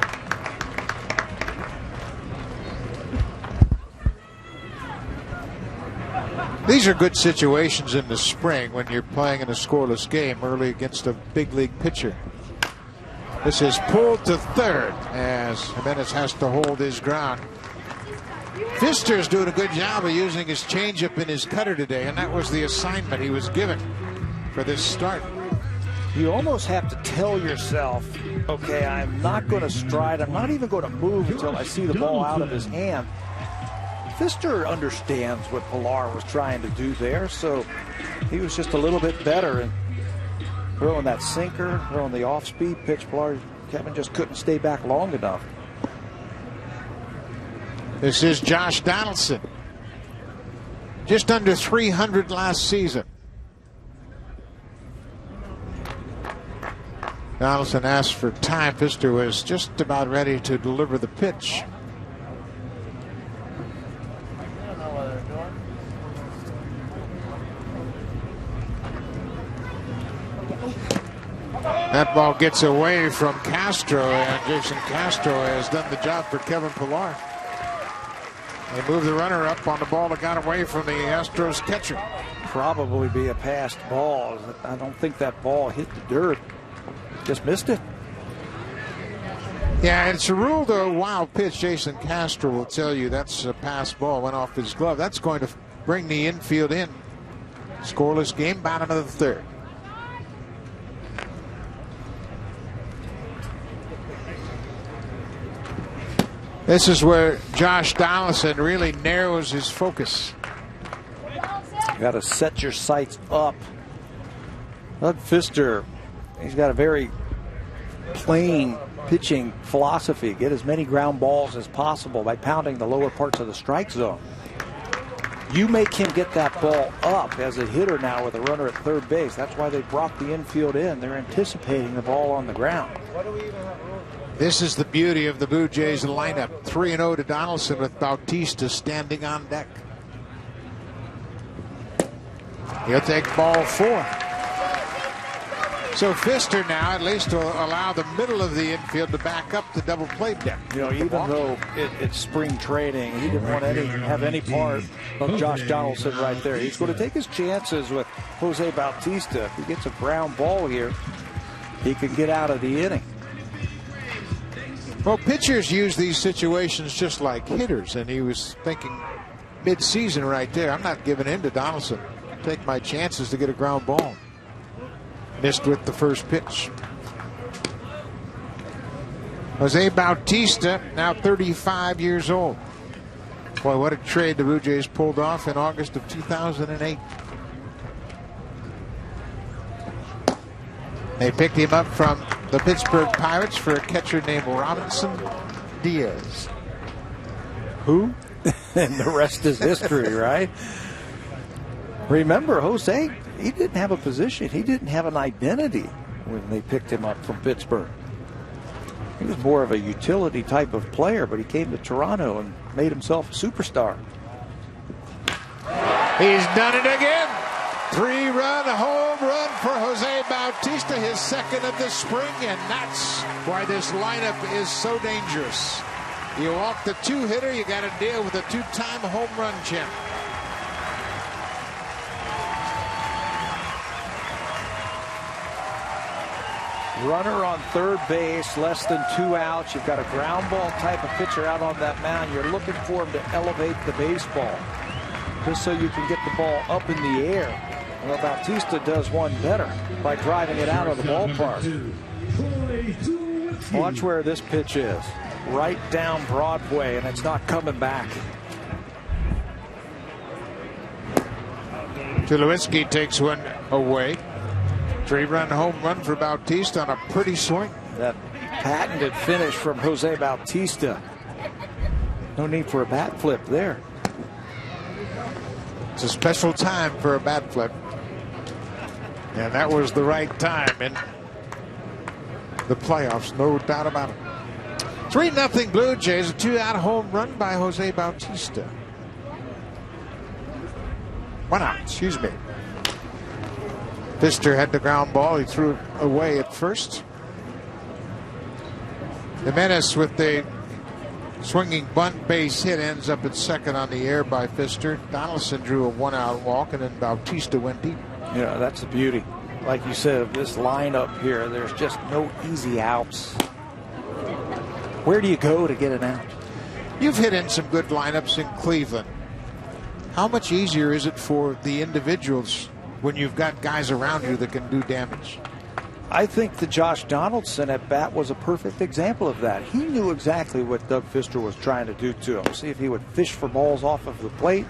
These are good situations in the spring when you're playing in a scoreless game early against a big league pitcher. This is pulled to third as Jimenez has to hold his ground. Pfister's doing a good job of using his changeup and his cutter today, and that was the assignment he was given for this start. You almost have to tell yourself, okay, I'm not going to stride. I'm not even going to move until I see the ball out of his hand. Pfister understands what Pillar was trying to do there, so he was just a little bit better in throwing that sinker, throwing the off-speed pitch. Kevin just couldn't stay back long enough. This is Josh Donaldson. Just under 300 last season. Donaldson asked for time. Pfister was just about ready to deliver the pitch. That ball gets away from Castro, and Jason Castro has done the job for Kevin Pillar. They moved the runner up on the ball that got away from the Astros catcher. Probably be a passed ball. I don't think that ball hit the dirt. Just missed it. Yeah, it's a rule though. Wild pitch. Jason Castro will tell you that's a pass ball. Went off his glove. That's going to bring the infield in. Scoreless game. Bottom of the third. This is where Josh Donaldson really narrows his focus. You got to set your sights up. Doug Pfister, he's got a very plain pitching philosophy. Get as many ground balls as possible by pounding the lower parts of the strike zone. You make him get that ball up as a hitter now with a runner at third base. That's why they brought the infield in. They're anticipating the ball on the ground. This is the beauty of the Blue Jays lineup. 3-0 to Donaldson with Bautista standing on deck. He'll take ball 4. So Pfister now at least will allow the middle of the infield to back up the double play deck. You know, even though it's spring training, he didn't want to have any part of Josh Donaldson right there. He's going to take his chances with Jose Bautista. If he gets a ground ball here, he can get out of the inning. Well, pitchers use these situations just like hitters, and he was thinking mid-season right there. I'm not giving in to Donaldson. Take my chances to get a ground ball. Missed with the first pitch. Jose Bautista, now 35 years old. Boy, what a trade the Blue Jays pulled off in August of 2008. They picked him up from the Pittsburgh Pirates for a catcher named Robinson Diaz. Who? And the rest is history, right? Remember, Jose, he didn't have a position. He didn't have an identity when they picked him up from Pittsburgh. He was more of a utility type of player, but he came to Toronto and made himself a superstar. He's done it again. 3-run home run for Jose Bautista, his second of the spring, and that's why this lineup is so dangerous. You walk the two-hitter, you got to deal with a two-time home run champ. Runner on third base, less than 2 outs. You've got a ground ball type of pitcher out on that mound. You're looking for him to elevate the baseball, just so you can get the ball up in the air. Well, Bautista does one better by driving it out of the ballpark. Watch where this pitch is. Right down Broadway, and it's not coming back. Tulowitzki takes one away. 3-run home run for Bautista on a pretty swing. That patented finish from Jose Bautista. No need for a bat flip there. It's a special time for a bat flip. And that was the right time in the playoffs, no doubt about it. 3-0 Blue Jays, a 2-out home run by Jose Bautista. 1 out, excuse me. Pfister had the ground ball. He threw it away at first. Jimenez with the swinging bunt base hit ends up at second on the air by Pfister. Donaldson drew a 1-out walk, and then Bautista went deep. Yeah, that's the beauty. Like you said, of this lineup here, there's just no easy outs. Where do you go to get an out? You've hit in some good lineups in Cleveland. How much easier is it for the individuals when you've got guys around you that can do damage? I think the Josh Donaldson at bat was a perfect example of that. He knew exactly what Doug Pfister was trying to do to him. See if he would fish for balls off of the plate.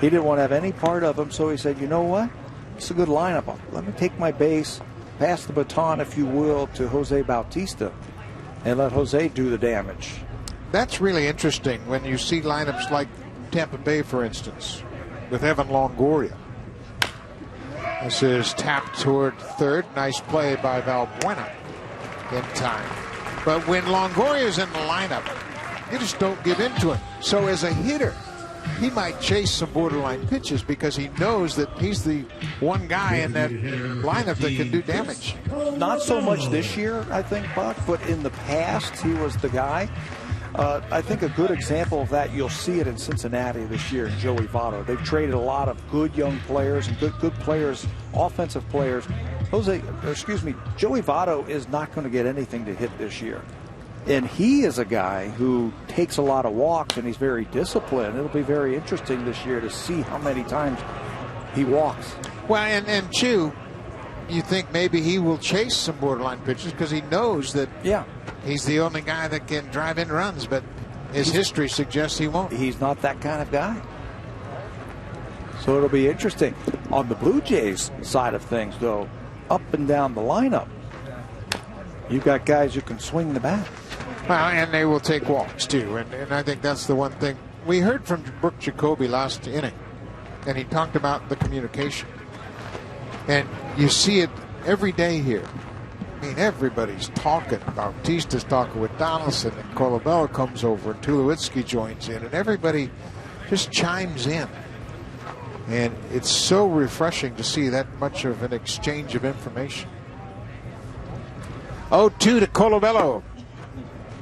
He didn't want to have any part of him, so he said, you know what? It's a good lineup. Let me take my base, pass the baton, if you will, to Jose Bautista, and let Jose do the damage. That's really interesting when you see lineups like Tampa Bay, for instance, with Evan Longoria. This is tapped toward third. Nice play by Valbuena in time. But when Longoria's in the lineup, you just don't give in to him. So as a hitter, he might chase some borderline pitches because he knows that he's the one guy in that lineup that can do damage. Not so much this year, I think, Buck, but in the past, he was the guy. I think a good example of that, you'll see it in Cincinnati this year in Joey Votto. They've traded a lot of good young players and good players, offensive players. Joey Votto is not going to get anything to hit this year. And he is a guy who takes a lot of walks, and he's very disciplined. It'll be very interesting this year to see how many times he walks. Well, and Chu, you think maybe he will chase some borderline pitches because he knows that he's the only guy that can drive in runs, but his history suggests he won't. He's not that kind of guy. So it'll be interesting. On the Blue Jays side of things, though, up and down the lineup, you've got guys who can swing the bat. Well, and they will take walks, too. And I think that's the one thing. We heard from Brooke Jacobi last inning, and he talked about the communication. And you see it every day here. I mean, everybody's talking. Bautista's talking with Donaldson, and Colabello comes over, and Tulowitzki joins in, and everybody just chimes in. And it's so refreshing to see that much of an exchange of information. 0-2 to Colabello.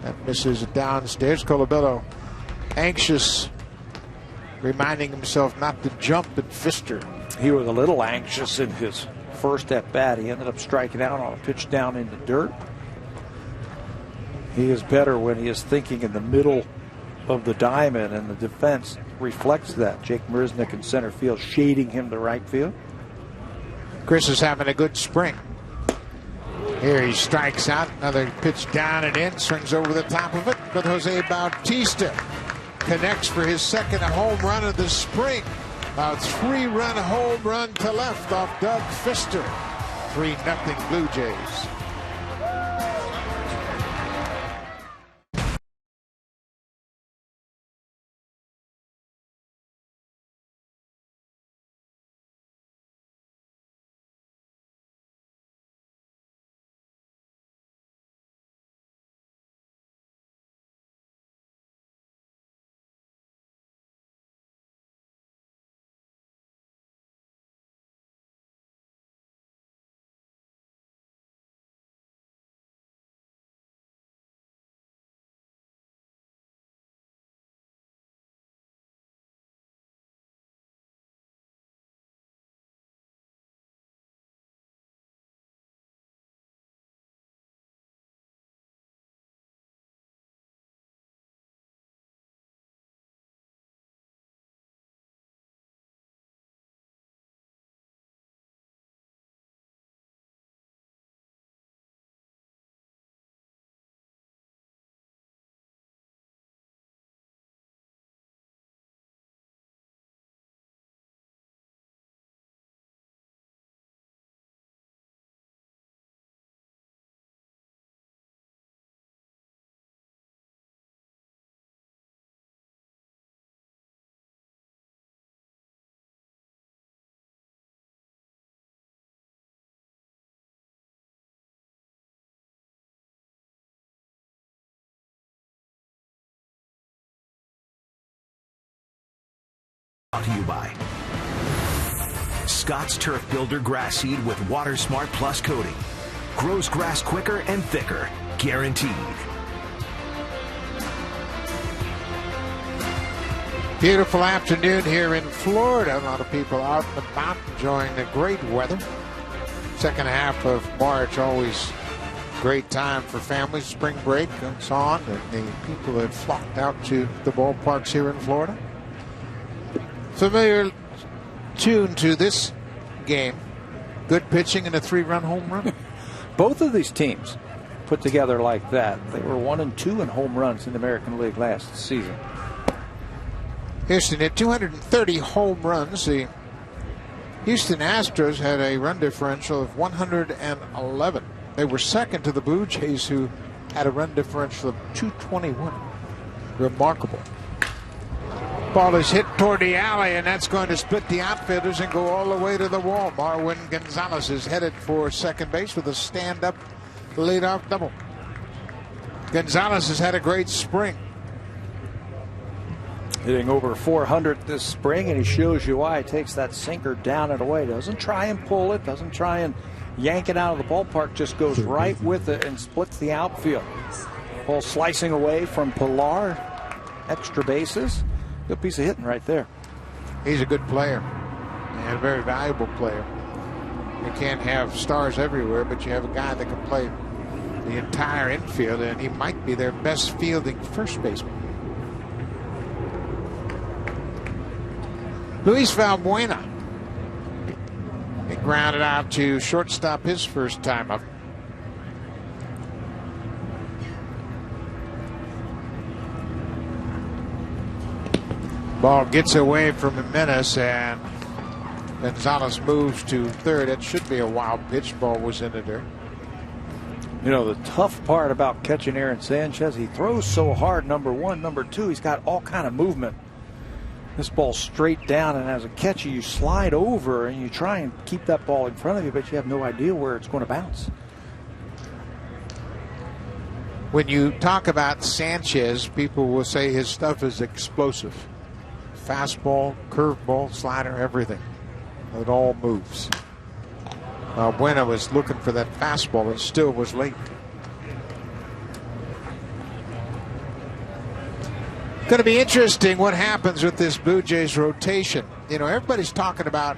That misses downstairs. Colabello anxious, reminding himself not to jump at Pfister. He was a little anxious in his first at bat. He ended up striking out on a pitch down in the dirt. He is better when he is thinking in the middle of the diamond, and the defense reflects that. Jake Marisnick in center field, shading him to right field. Chris is having a good spring. Here he strikes out. Another pitch down and in. Swings over the top of it. But Jose Bautista connects for his second home run of the spring. A 3-run home run to left off Doug Pfister. 3-0 Blue Jays. Brought to you by Scott's Turf Builder Grass Seed with Water Smart Plus coating. Grows grass quicker and thicker, guaranteed. Beautiful afternoon here in Florida. A lot of people out and about enjoying the great weather. Second half of March, always great time for families. Spring break comes on, and the people that flocked out to the ballparks here in Florida. Familiar tune to this game. Good pitching and a 3-run home run. Both of these teams put together like that. They were 1-2 in home runs in the American League last season. Houston had 230 home runs. The Houston Astros had a run differential of 111. They were second to the Blue Jays, who had a run differential of 221. Remarkable. Ball is hit toward the alley, and that's going to split the outfielders and go all the way to the wall. Marwin Gonzalez is headed for second base with a stand-up leadoff double. Gonzalez has had a great spring. Hitting over 400 this spring, and he shows you why. He takes that sinker down and away. Doesn't try and pull it. Doesn't try and yank it out of the ballpark. Just goes right with it and splits the outfield. Ball slicing away from Pilar. Extra bases. Good piece of hitting right there. He's a good player and a very valuable player. You can't have stars everywhere, but you have a guy that can play the entire infield, and he might be their best fielding first baseman. Luis Valbuena. He grounded out to shortstop his first time up. Ball gets away from Jimenez, and Gonzalez moves to third. It should be a wild pitch. Ball was into there. You know, the tough part about catching Aaron Sanchez, he throws so hard, number one. Number two, he's got all kind of movement. This ball's straight down, and as a catcher, you slide over and you try and keep that ball in front of you, but you have no idea where it's going to bounce. When you talk about Sanchez, people will say his stuff is explosive. Fastball, curveball, slider, everything. It all moves. Buena was looking for that fastball and still was late. Going to be interesting what happens with this Blue Jays rotation. You know, everybody's talking about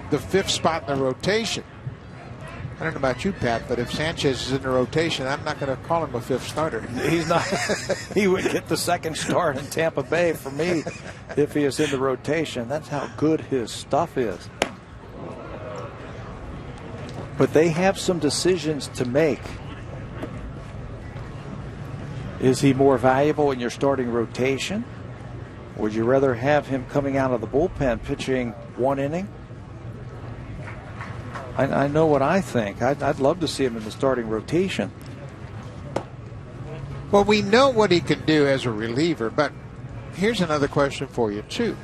the fifth spot in the rotation. I don't know about you, Pat, but if Sanchez is in the rotation, I'm not going to call him a fifth starter. He's not. He would get the second start in Tampa Bay for me if he is in the rotation. That's how good his stuff is. But they have some decisions to make. Is he more valuable in your starting rotation? Would you rather have him coming out of the bullpen pitching one inning? I know what I think. I'd love to see him in the starting rotation. Well, we know what he can do as a reliever, but here's another question for you, too.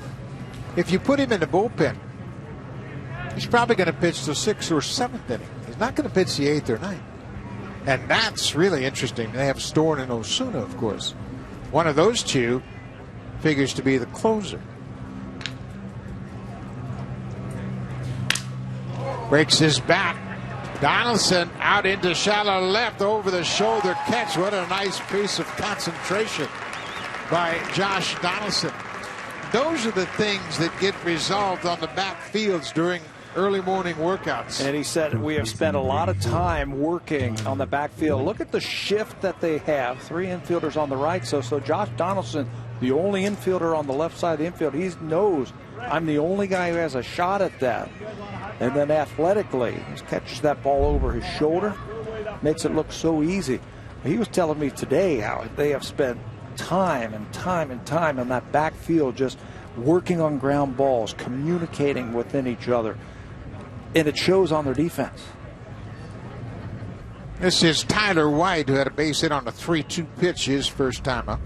If you put him in the bullpen, he's probably going to pitch the 6th or 7th inning. He's not going to pitch the 8th or 9th. And that's really interesting. They have Storen and Osuna, of course. One of those two figures to be the closer. Breaks his bat. Donaldson out into shallow left, over the shoulder catch. What a nice piece of concentration by Josh Donaldson. Those are the things that get resolved on the backfields during early morning workouts. And he said, we have spent a lot of time working on the backfield. Look at the shift that they have. 3 infielders on the right. So Josh Donaldson, the only infielder on the left side of the infield, he knows I'm the only guy who has a shot at that. And then athletically, he catches that ball over his shoulder, makes it look so easy. He was telling me today how they have spent time and time and time on that backfield, just working on ground balls, communicating within each other. And it shows on their defense. This is Tyler White, who had a base hit on a 3-2 pitch his first time up.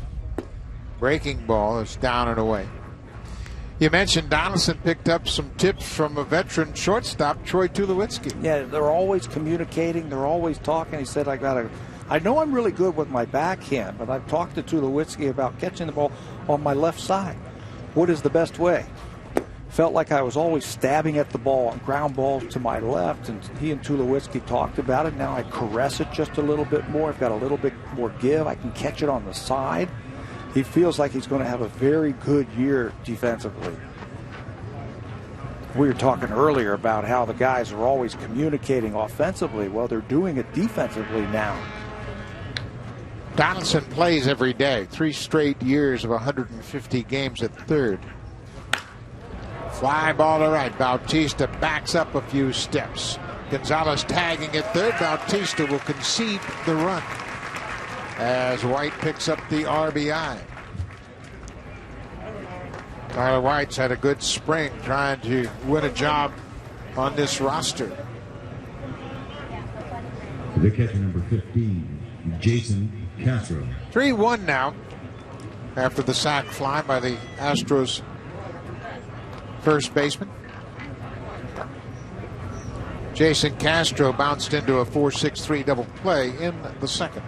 Breaking ball is down and away. You mentioned Donaldson picked up some tips from a veteran shortstop, Troy Tulowitzki. Yeah, they're always communicating. They're always talking. He said, I know I'm really good with my backhand, but I've talked to Tulowitzki about catching the ball on my left side. What is the best way? felt like I was always stabbing at the ball on ground balls to my left, and he and Tulowitzki talked about it. Now I caress it just a little bit more. I've got a little bit more give. I can catch it on the side. He feels like he's going to have a very good year defensively. We were talking earlier about how the guys are always communicating offensively. Well, they're doing it defensively now. Donaldson plays every day. 3 straight years of 150 games at third. Fly ball to right. Bautista backs up a few steps. Gonzalez tagging at third. Bautista will concede the run as White picks up the RBI. Tyler White's had a good spring trying to win a job on this roster. The catcher, number 15, Jason Castro. 3-1 now after the sac fly by the Astros first baseman. Jason Castro bounced into a 4-6-3 double play in the second.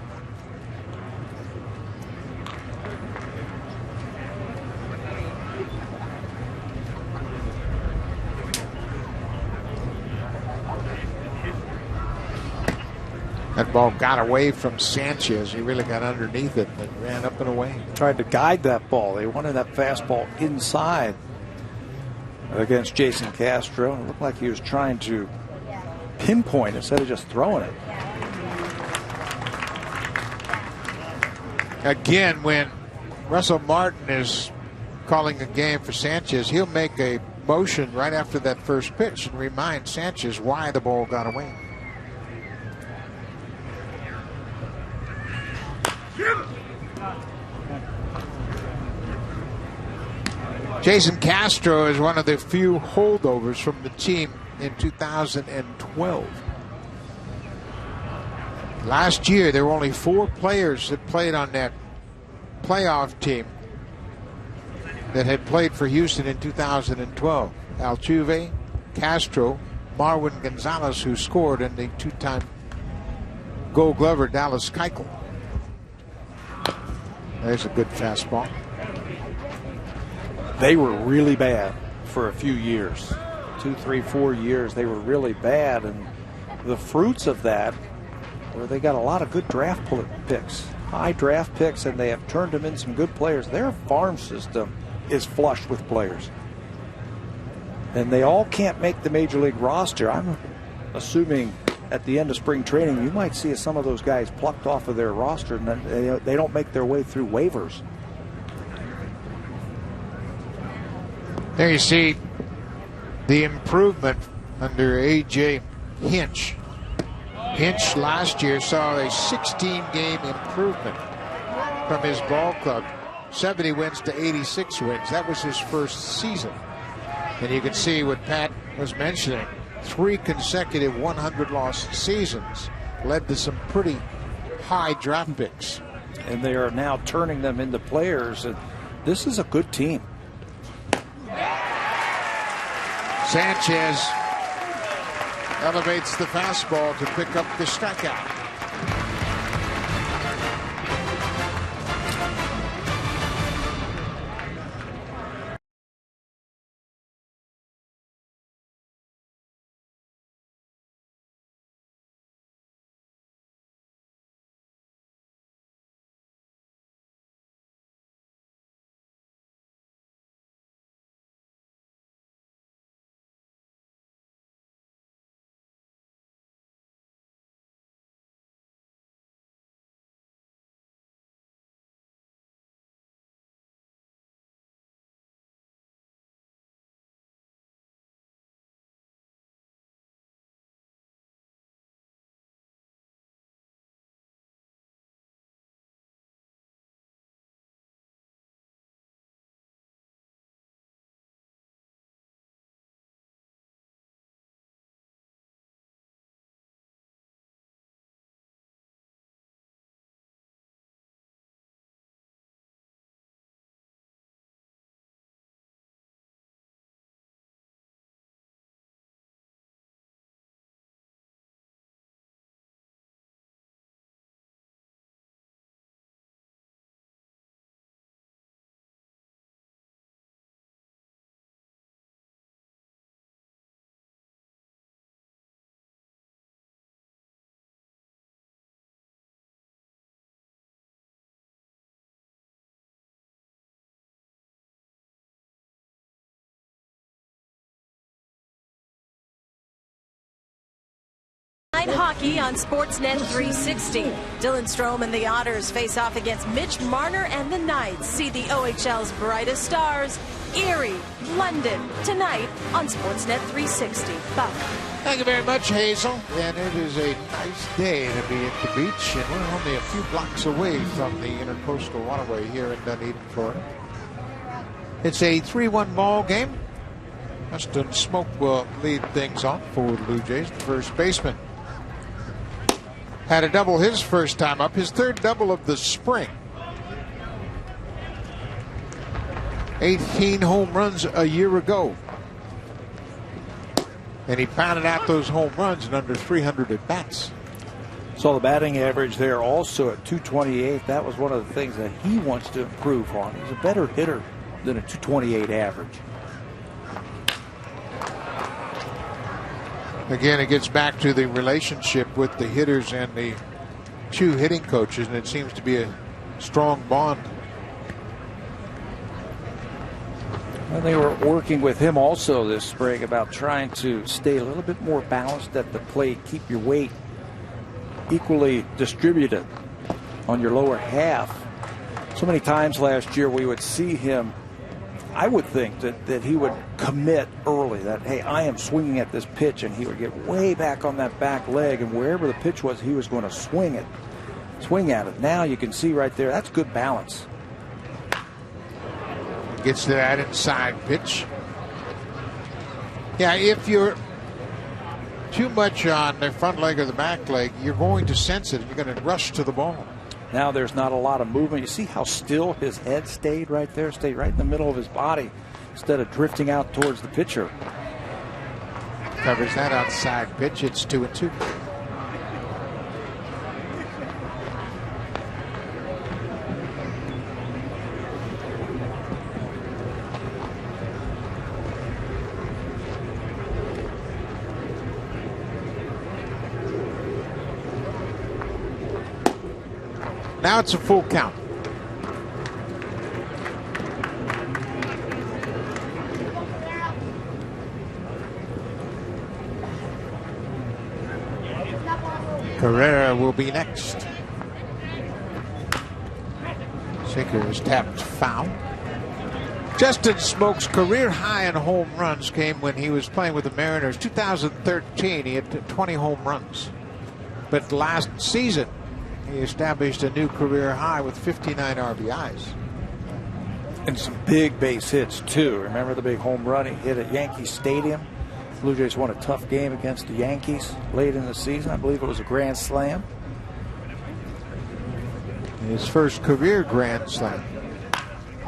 That ball got away from Sanchez. He really got underneath it and ran up and away. Tried to guide that ball. They wanted that fastball inside against Jason Castro. It looked like he was trying to pinpoint instead of just throwing it. Again, when Russell Martin is calling a game for Sanchez, he'll make a motion right after that first pitch and remind Sanchez why the ball got away. Jason Castro is one of the few holdovers from the team in 2012. Last year, there were only 4 players that played on that playoff team that had played for Houston in 2012. Altuve, Castro, Marwin Gonzalez, who scored, and the 2-time Gold Glover Dallas Keuchel. There's a good fastball. They were really bad for a few years. 2, 3, 4 years. They were really bad. And the fruits of that, where they got a lot of good draft picks, high draft picks, and they have turned them into some good players. Their farm system is flush with players. And they all can't make the major league roster. I'm assuming at the end of spring training, you might see some of those guys plucked off of their roster, and then they don't make their way through waivers. There you see the improvement under A.J. Hinch. Hinch last year saw a 16-game improvement from his ball club. 70 wins to 86 wins. That was his first season. And you can see what Pat was mentioning. 3 consecutive 100-loss seasons led to some pretty high draft picks. And they are now turning them into players. And this is a good team. Sanchez elevates the fastball to pick up the strikeout. Night Hockey on Sportsnet 360. Dylan Strome and the Otters face off against Mitch Marner and the Knights. See the OHL's brightest stars, Erie, London, tonight on Sportsnet 360. Buck. Thank you very much, Hazel. And it is a nice day to be at the beach, and we're only a few blocks away from the Intercoastal Waterway here in Dunedin, Florida. It's a 3-1 ball game. Justin Smoke will lead things off for the Blue Jays, the first baseman. Had a double his first time up, his third double of the spring. 18 home runs a year ago. And he pounded out those home runs in under 300 at-bats. So the batting average there also at 228. That was one of the things that he wants to improve on. He's a better hitter than a 228 average. Again, it gets back to the relationship with the hitters and the two hitting coaches, and it seems to be a strong bond. Well, they were working with him also this spring about trying to stay a little bit more balanced at the plate, keep your weight equally distributed on your lower half. So many times last year we would see him, I would think that he would commit early that, hey, I am swinging at this pitch, and he would get way back on that back leg, and wherever the pitch was, he was going to swing at it. Now you can see right there, that's good balance. Gets to that inside pitch. Yeah, if you're too much on the front leg or the back leg, you're going to sense it, and you're going to rush to the ball. Now there's not a lot of movement. You see how still his head stayed right there? Stayed right in the middle of his body instead of drifting out towards the pitcher. Covers that outside pitch. It's 2-2. Now it's a full count. Carrera will be next. Sinker is tapped foul. Justin Smoke's career high in home runs came when he was playing with the Mariners. 2013, he had 20 home runs. But last season, he established a new career high with 59 RBIs. And some big base hits, too. Remember the big home run he hit at Yankee Stadium? Blue Jays won a tough game against the Yankees late in the season. I believe it was a grand slam. His first career grand slam.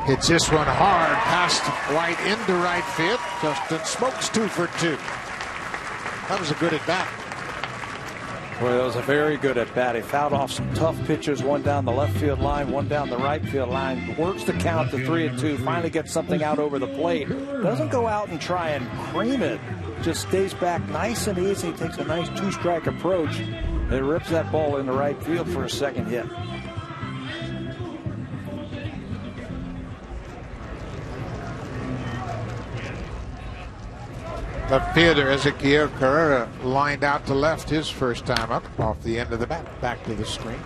Hits this one hard past White into right field. Justin Smoke's 2 for 2. That was a good at bat. Boy, that was a very good at bat. He fouled off some tough pitches, one down the left field line, one down the right field line. Works the count to 3-2. Finally gets something out over the plate. Doesn't go out and try and cream it. Just stays back nice and easy. Takes a nice 2-strike approach. And rips that ball into right field for a second hit. Left fielder Ezequiel Carrera lined out to left his first time up off the end of the bat. Back to the screen.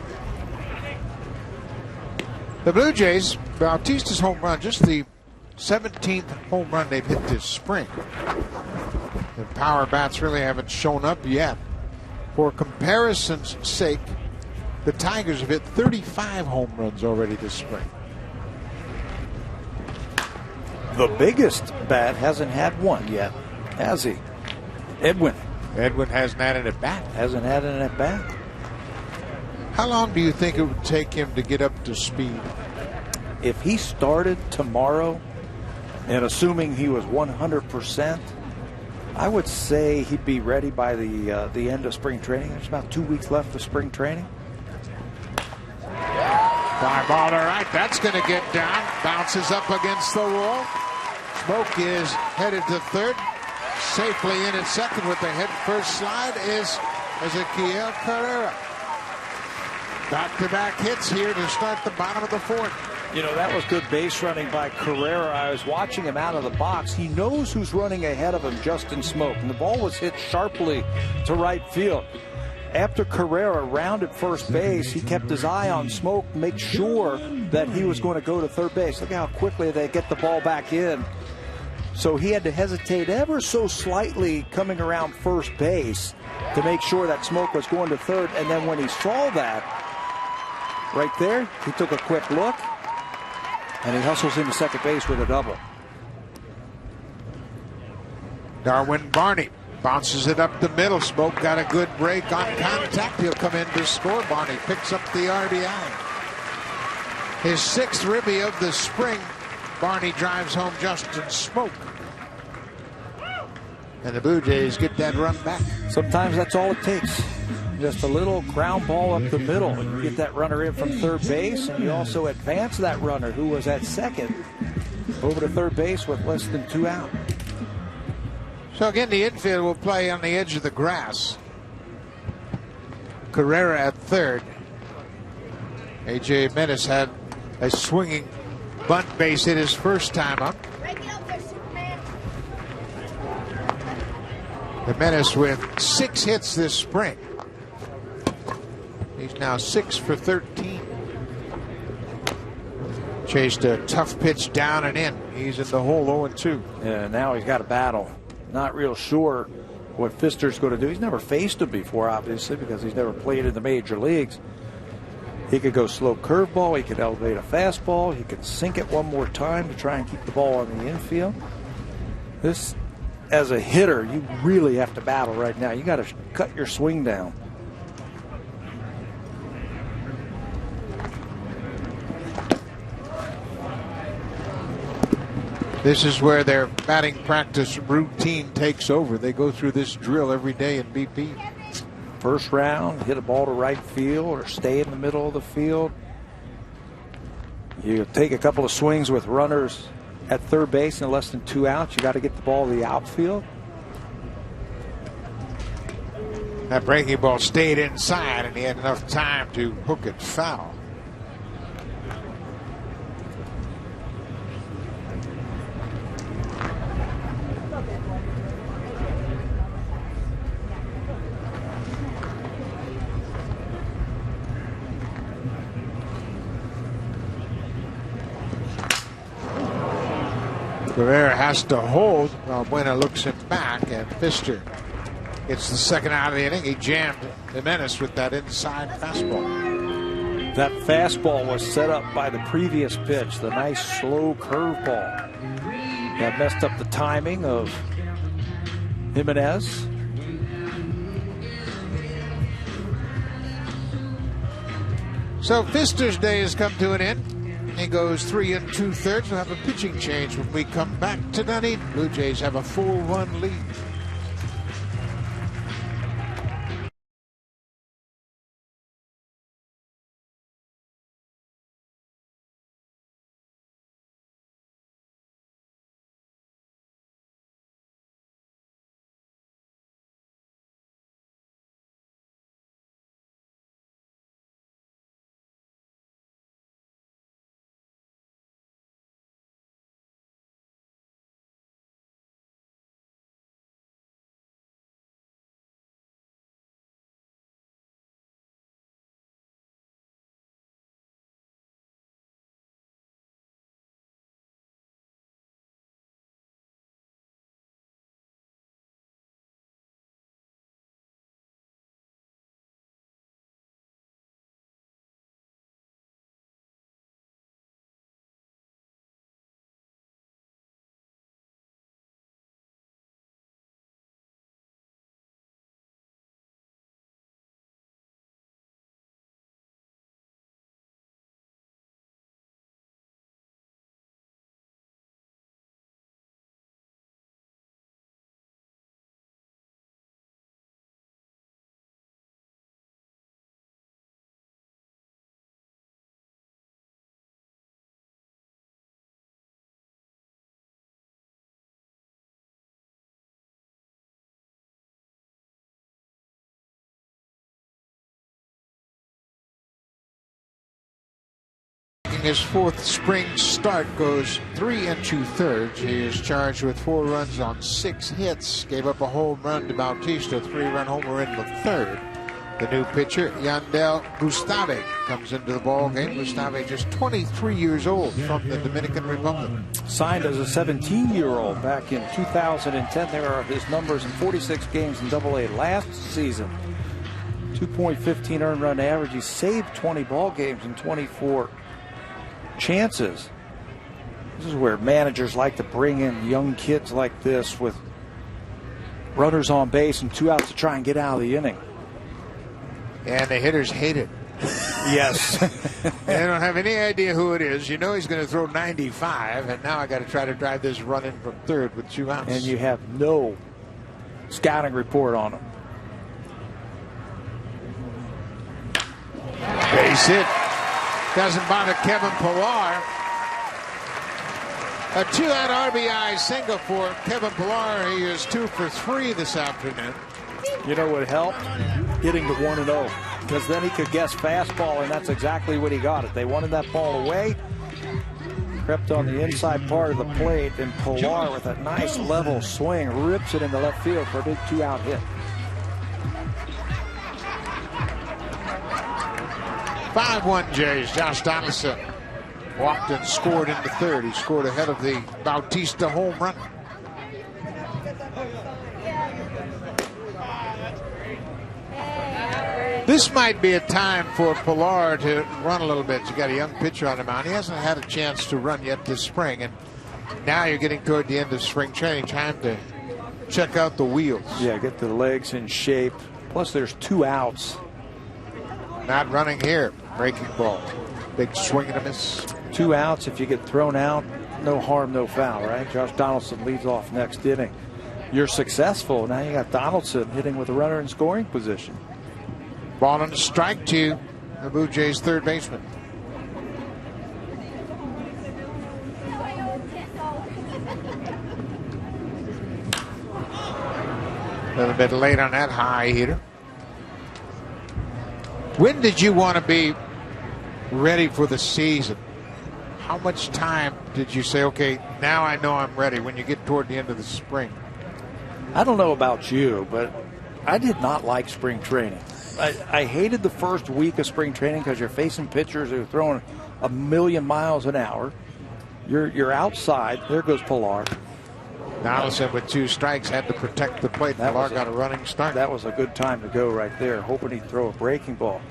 The Blue Jays, Bautista's home run, just the 17th home run they've hit this spring. The power bats really haven't shown up yet. For comparison's sake, the Tigers have hit 35 home runs already this spring. The biggest bat hasn't had one yet, has he? Edwin. Edwin hasn't had an at-bat. Hasn't had an at-bat. How long do you think it would take him to get up to speed? If he started tomorrow, and assuming he was 100%, I would say he'd be ready by the end of spring training. There's about 2 weeks left of spring training. Fly ball to right. That's going to get down. Bounces up against the wall. Smoke is headed to third. Safely in at second with the head first slide is Ezequiel Carrera. Back-to-back hits here to start the bottom of the fourth. You know, that was good base running by Carrera. I was watching him out of the box. He knows who's running ahead of him, Justin Smoke. And the ball was hit sharply to right field. after Carrera rounded first base, he kept his eye on Smoke, make sure that he was going to go to third base. Look how quickly they get the ball back in. So he had to hesitate ever so slightly coming around first base to make sure that Smoke was going to third. And then when he saw that right there, he took a quick look, and he hustles into second base with a double. Darwin Barney bounces it up the middle. Smoke got a good break on contact. He'll come in to score. Barney picks up the RBI. His 6th ribby of the spring. Barney drives home Justin Smoke. And the Blue Jays get that run back. Sometimes that's all it takes. Just a little ground ball up the middle, and you get that runner in from third base, and you also advance that runner who was at second over to third base with less than 2 out. So again, the infield will play on the edge of the grass. Carrera at third. A.J. Menace had a swinging bunt base hit his first time up. The Menace with 6 hits this spring. He's now 6 for 13. Chased a tough pitch down and in. He's in the hole 0-2. Yeah, now he's got a battle. Not real sure what Fister's going to do. He's never faced him before, obviously, because he's never played in the major leagues. He could go slow curveball. He could elevate a fastball. He could sink it one more time to try and keep the ball on the infield. This, as a hitter, you really have to battle right now. You got to cut your swing down. This is where their batting practice routine takes over. They go through this drill every day in BP. First round, hit a ball to right field or stay in the middle of the field. You take a couple of swings with runners at third base and less than 2 outs. You got to get the ball to the outfield. That breaking ball stayed inside, and he had enough time to hook it foul. Rivera has to hold while Buena looks him back, and Fister gets the 2nd out of the inning. He jammed the Menace with that inside fastball. That fastball was set up by the previous pitch, the nice slow curveball. That messed up the timing of Jimenez. So Fister's day has come to an end. He goes 3 2/3. We'll have a pitching change when we come back to Dunedin. Blue Jays have a 4-1 lead. His 4th spring start, goes 3 2/3. He is charged with 4 runs on 6 hits. Gave up a home run to Bautista, 3-run homer in the 3rd. The new pitcher, Yandel Gustave, comes into the ball game. Gustave just 23 years old from the Dominican Republic. Signed as a 17-year-old back in 2010. There are his numbers in 46 games in Double-A last season. 2.15 earned run average. He saved 20 ball games in 24 chances. This is where managers like to bring in young kids like this with runners on base and 2 outs to try and get out of the inning. And the hitters hate it. Yes. They don't have any idea who it is. You know he's going to throw 95, and now I got to try to drive this run in from third with 2 outs. And you have no scouting report on him. Base hit. Doesn't bother Kevin Pillar. A 2-out RBI single for Kevin Pillar. He is 2 for 3 this afternoon. You know what helped? Getting to 1-0. Because then he could guess fastball, and that's exactly what he got. If they wanted that ball away, crept on the inside part of the plate, and Pillar with a nice level swing rips it into left field for a big 2-out hit. 5-1 Jays. Josh Donaldson walked and scored into third. He scored ahead of the Bautista home run. This might be a time for Pillar to run a little bit. You got a young pitcher on the mound. He hasn't had a chance to run yet this spring, and now you're getting toward the end of spring training. Time to check out the wheels. Yeah, get the legs in shape. Plus, there's 2 outs. Not running here. Breaking ball. Big swing and a miss. 2 outs. If you get thrown out, no harm, no foul, right? Josh Donaldson leads off next inning. You're successful. Now you got Donaldson hitting with a runner in scoring position. Ball on a strike to the Blue Jays third baseman. A little bit late on that high hitter. When did you want to be ready for the season? How much time did you say, okay, now I know I'm ready, when you get toward the end of the spring? I don't know about you, but I did not like spring training. I hated the first week of spring training because you're facing pitchers who are throwing a million miles an hour. You're outside. There goes Pillar. Donaldson with 2 strikes had to protect the plate. Pillar got a running start. That was a good time to go right there, hoping he'd throw a breaking ball.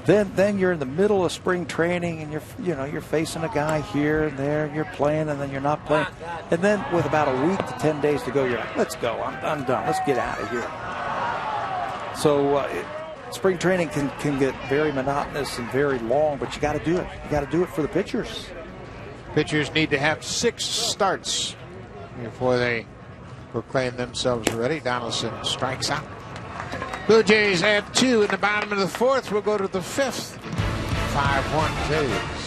Then you're in the middle of spring training, and you're facing a guy here and there. You're playing, and then you're not playing. And then with about a week to 10 days to go, you're like, let's go. I'm done. Let's get out of here. So spring training can get very monotonous and very long, but you got to do it. You got to do it for the pitchers. Pitchers need to have 6 starts before they proclaim themselves ready. Donaldson strikes out. Blue Jays have 2 in the bottom of the 4th. We'll go to the 5th. 5-1 Jays.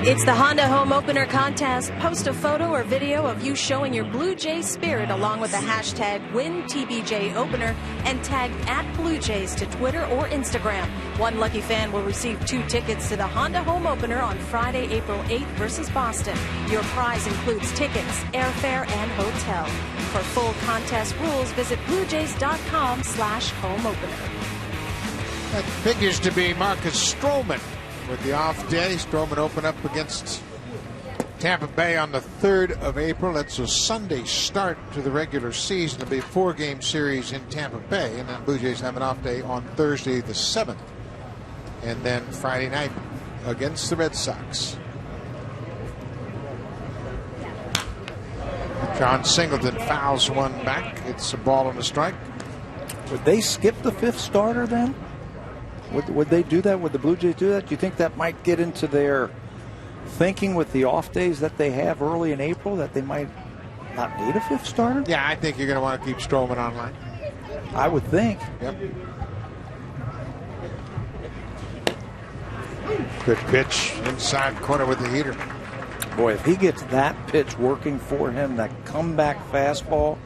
It's the Honda Home Opener Contest. Post a photo or video of you showing your Blue Jays spirit along with the hashtag WinTBJOpener and tag @BlueJays to Twitter or Instagram. One lucky fan will receive 2 tickets to the Honda Home Opener on Friday, April 8th versus Boston. Your prize includes tickets, airfare, and hotel. For full contest rules, visit BlueJays.com/homeopener. That figures to be Marcus Stroman. With the off day, Stroman opened up against Tampa Bay on the 3rd of April. That's a Sunday start to the regular season. It'll be a 4-game series in Tampa Bay, and then Blue Jays have an off day on Thursday the 7th. And then Friday night against the Red Sox. John Singleton fouls one back. It's a ball and a strike. Would they skip the 5th starter then? Would they do that? Would the Blue Jays do that? Do you think that might get into their thinking with the off days that they have early in April, that they might not need a 5th starter? Yeah, I think you're going to want to keep Stroman online. I would think. Yep. Good pitch inside corner with the heater. Boy, if he gets that pitch working for him, that comeback fastball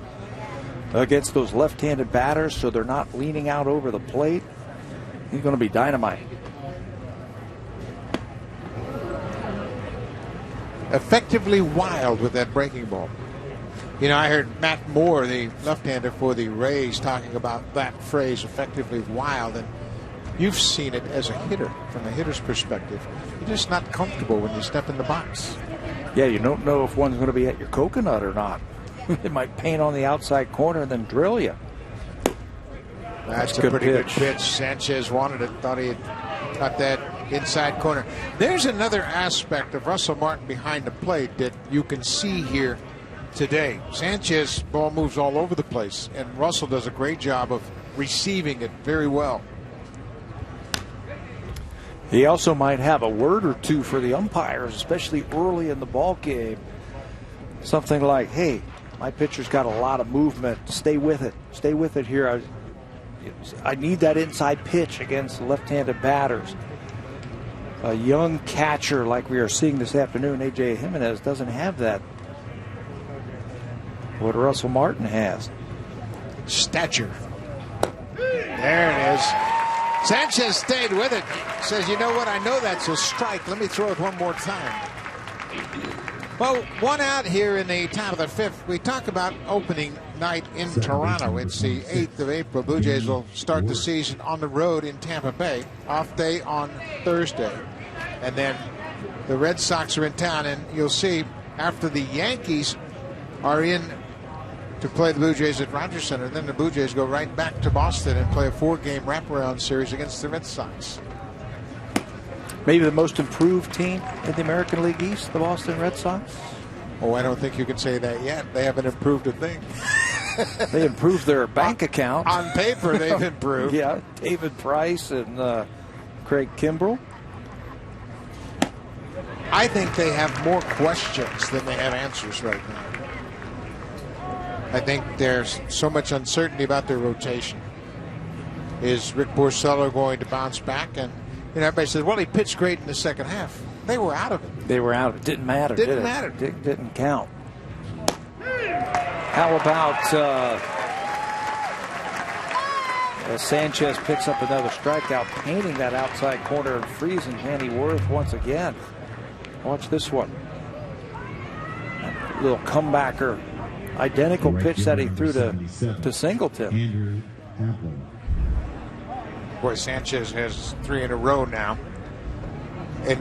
against those left-handed batters so they're not leaning out over the plate, he's going to be dynamite. Effectively wild with that breaking ball. You know, I heard Matt Moore, the left-hander for the Rays, talking about that phrase, effectively wild, and you've seen it as a hitter from a hitter's perspective. You're just not comfortable when you step in the box. Yeah, you don't know if one's going to be at your coconut or not. It might paint on the outside corner and then drill you. That's a pretty good pitch. Sanchez wanted it, thought he had got that inside corner. There's another aspect of Russell Martin behind the plate that you can see here today. Sanchez ball moves all over the place, and Russell does a great job of receiving it very well. He also might have a word or two for the umpires, especially early in the ball game. Something like, hey, my pitcher's got a lot of movement. Stay with it. Stay with it here. I need that inside pitch against left-handed batters. A young catcher like we are seeing this afternoon, A.J. Jimenez, doesn't have that. What Russell Martin has. Stature. There it is. Sanchez stayed with it. Says, you know what? I know that's a strike. Let me throw it one more time. Well, 1 out here in the top of the 5th. We talk about opening night in Toronto. It's the 8th of April. Blue Jays will start the season on the road in Tampa Bay. Off day on Thursday. And then the Red Sox are in town. And you'll see after the Yankees are in to play the Blue Jays at Rogers Center, then the Blue Jays go right back to Boston and play a 4-game wraparound series against the Red Sox. Maybe the most improved team in the American League East, the Boston Red Sox? Oh, I don't think you can say that yet. They haven't improved a thing. They improved their bank account. On paper, they've improved. Yeah, David Price and Craig Kimbrell. I think they have more questions than they have answers right now. I think there's so much uncertainty about their rotation. Is Rick Porcello going to bounce back? And everybody says, well, he pitched great in the second half. They were out of it. They were out of it. Didn't matter. Didn't matter. Didn't count. How about Sanchez picks up another strikeout, painting that outside corner and freezing Danny Worth once again. Watch this one. That little comebacker. Identical pitch that he threw to Singleton. Boy, Sanchez has 3 in a row now. And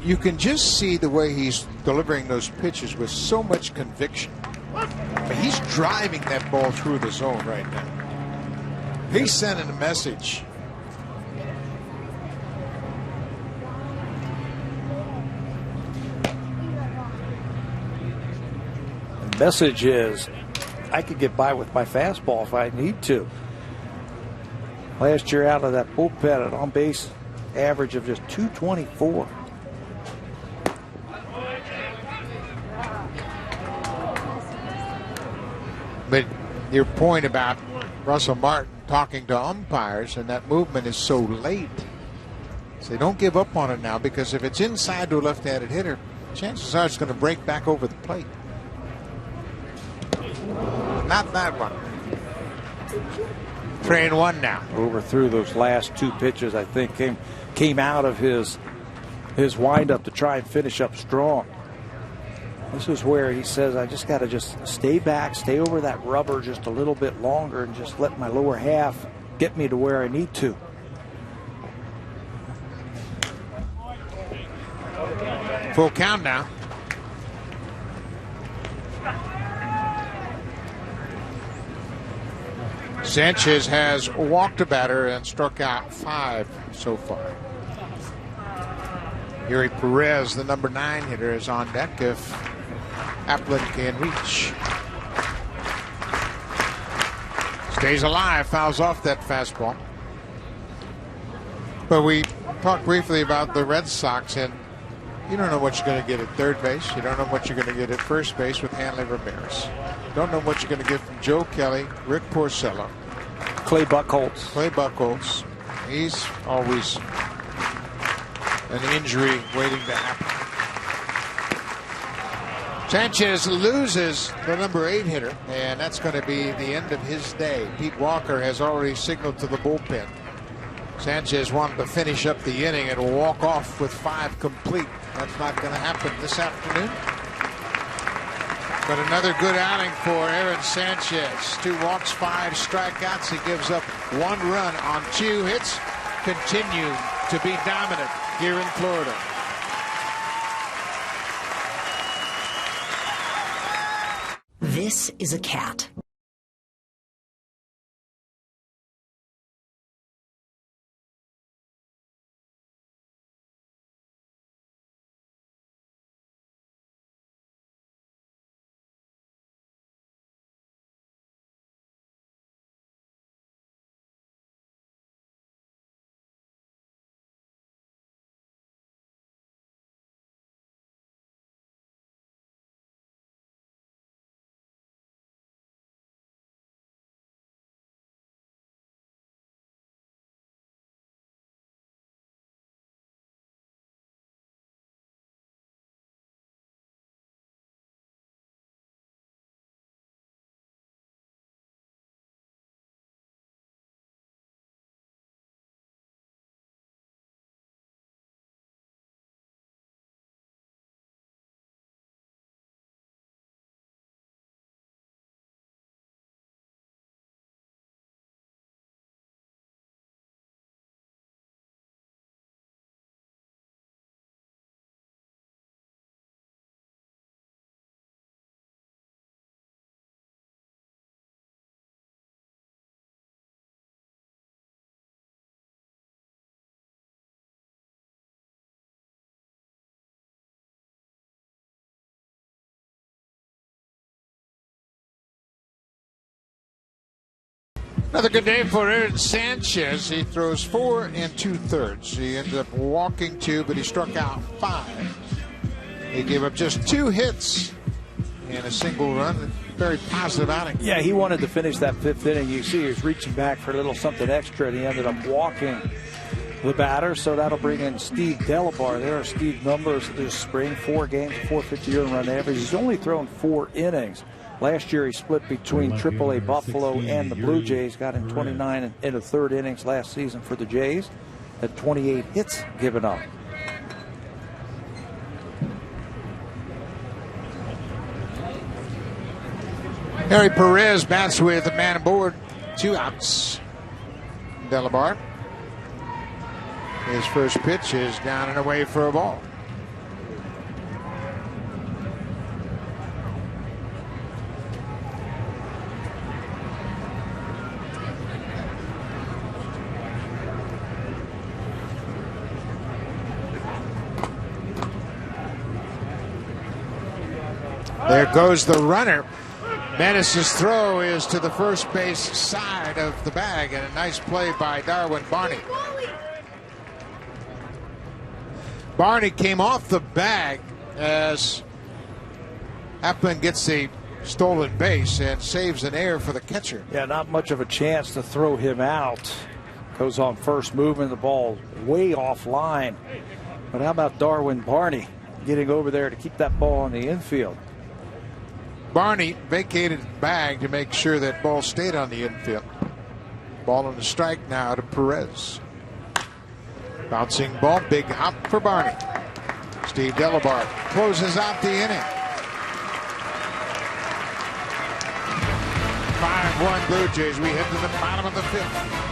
you can just see the way he's delivering those pitches with so much conviction. I mean, he's driving that ball through the zone right now. He's sending a message. Message is, I could get by with my fastball if I need to. Last year out of that bullpen, an on-base average of just 224. But your point about Russell Martin talking to umpires and that movement is so late. So don't give up on it now, because if it's inside to a left-handed hitter, chances are it's going to break back over the plate. Not that one. 3-1 now. Overthrew those last two pitches, I think, came out of his windup to try and finish up strong. This is where he says, I just got to stay back, stay over that rubber just a little bit longer, and just let my lower half get me to where I need to. Full count now. Sanchez has walked a batter and struck out 5 so far. Yuri Perez, the number 9 hitter, is on deck if Appleton can reach. Stays alive, fouls off that fastball. But we talked briefly about the Red Sox, and you don't know what you're going to get at third base. You don't know what you're going to get at first base with Hanley Ramirez. Don't know what you're going to get from Joe Kelly, Rick Porcello, Clay Buchholz. Clay Buchholz. He's always an injury waiting to happen. Sanchez loses the number 8 hitter, and that's going to be the end of his day. Pete Walker has already signaled to the bullpen. Sanchez wanted to finish up the inning and walk off with 5 complete. That's not going to happen this afternoon. But another good outing for Aaron Sanchez. 2 walks, 5 strikeouts. He gives up 1 run on 2 hits. Continue to be dominant here in Florida. This is a cat. Another good day for Aaron Sanchez. He throws 4 2/3. He ended up walking 2, but he struck out 5. He gave up just 2 hits and a single run. Very positive outing. Yeah, he wanted to finish that 5th inning. You see he was reaching back for a little something extra, and he ended up walking the batter. So that'll bring in Steve Delabar. There are Steve's numbers this spring. 4 games, 450 earned run average. He's only thrown 4 innings. Last year he split between AAA Buffalo and the Blue Jays. Got in 29 in the 3rd innings last season for the Jays. Had 28 hits given up. Harry Perez bats with a man aboard. 2 outs. Delabar. His first pitch is down and away for a ball. There goes the runner. Menace's throw is to the first base side of the bag, and a nice play by Darwin Barney. Barney came off the bag as Appleton gets the stolen base and saves an error for the catcher. Yeah, not much of a chance to throw him out. Goes on first, moving the ball way offline. But how about Darwin Barney getting over there to keep that ball on the infield? Barney vacated bag to make sure that ball stayed on the infield. Ball on the strike now to Perez. Bouncing ball, big hop for Barney. Steve Delabar closes out the inning. 5-1 Blue Jays. We head to the bottom of the 5th.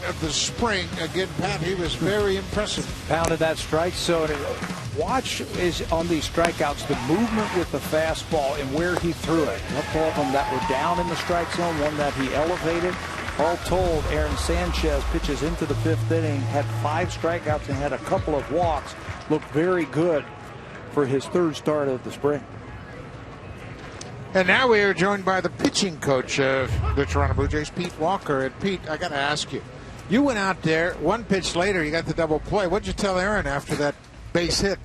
Of the spring again, Pat, he was very impressive. Pounded that strike zone. Watch is on these strikeouts the movement with the fastball and where he threw it. A couple of them that were down in the strike zone, one that he elevated. All told, Aaron Sanchez pitches into the 5th inning, had 5 strikeouts and had a couple of walks. Looked very good for his 3rd start of the spring. And now we are joined by the pitching coach of the Toronto Blue Jays, Pete Walker. And Pete, I got to ask you, you went out there, 1 pitch later, you got the double play. What'd you tell Aaron after that base hit?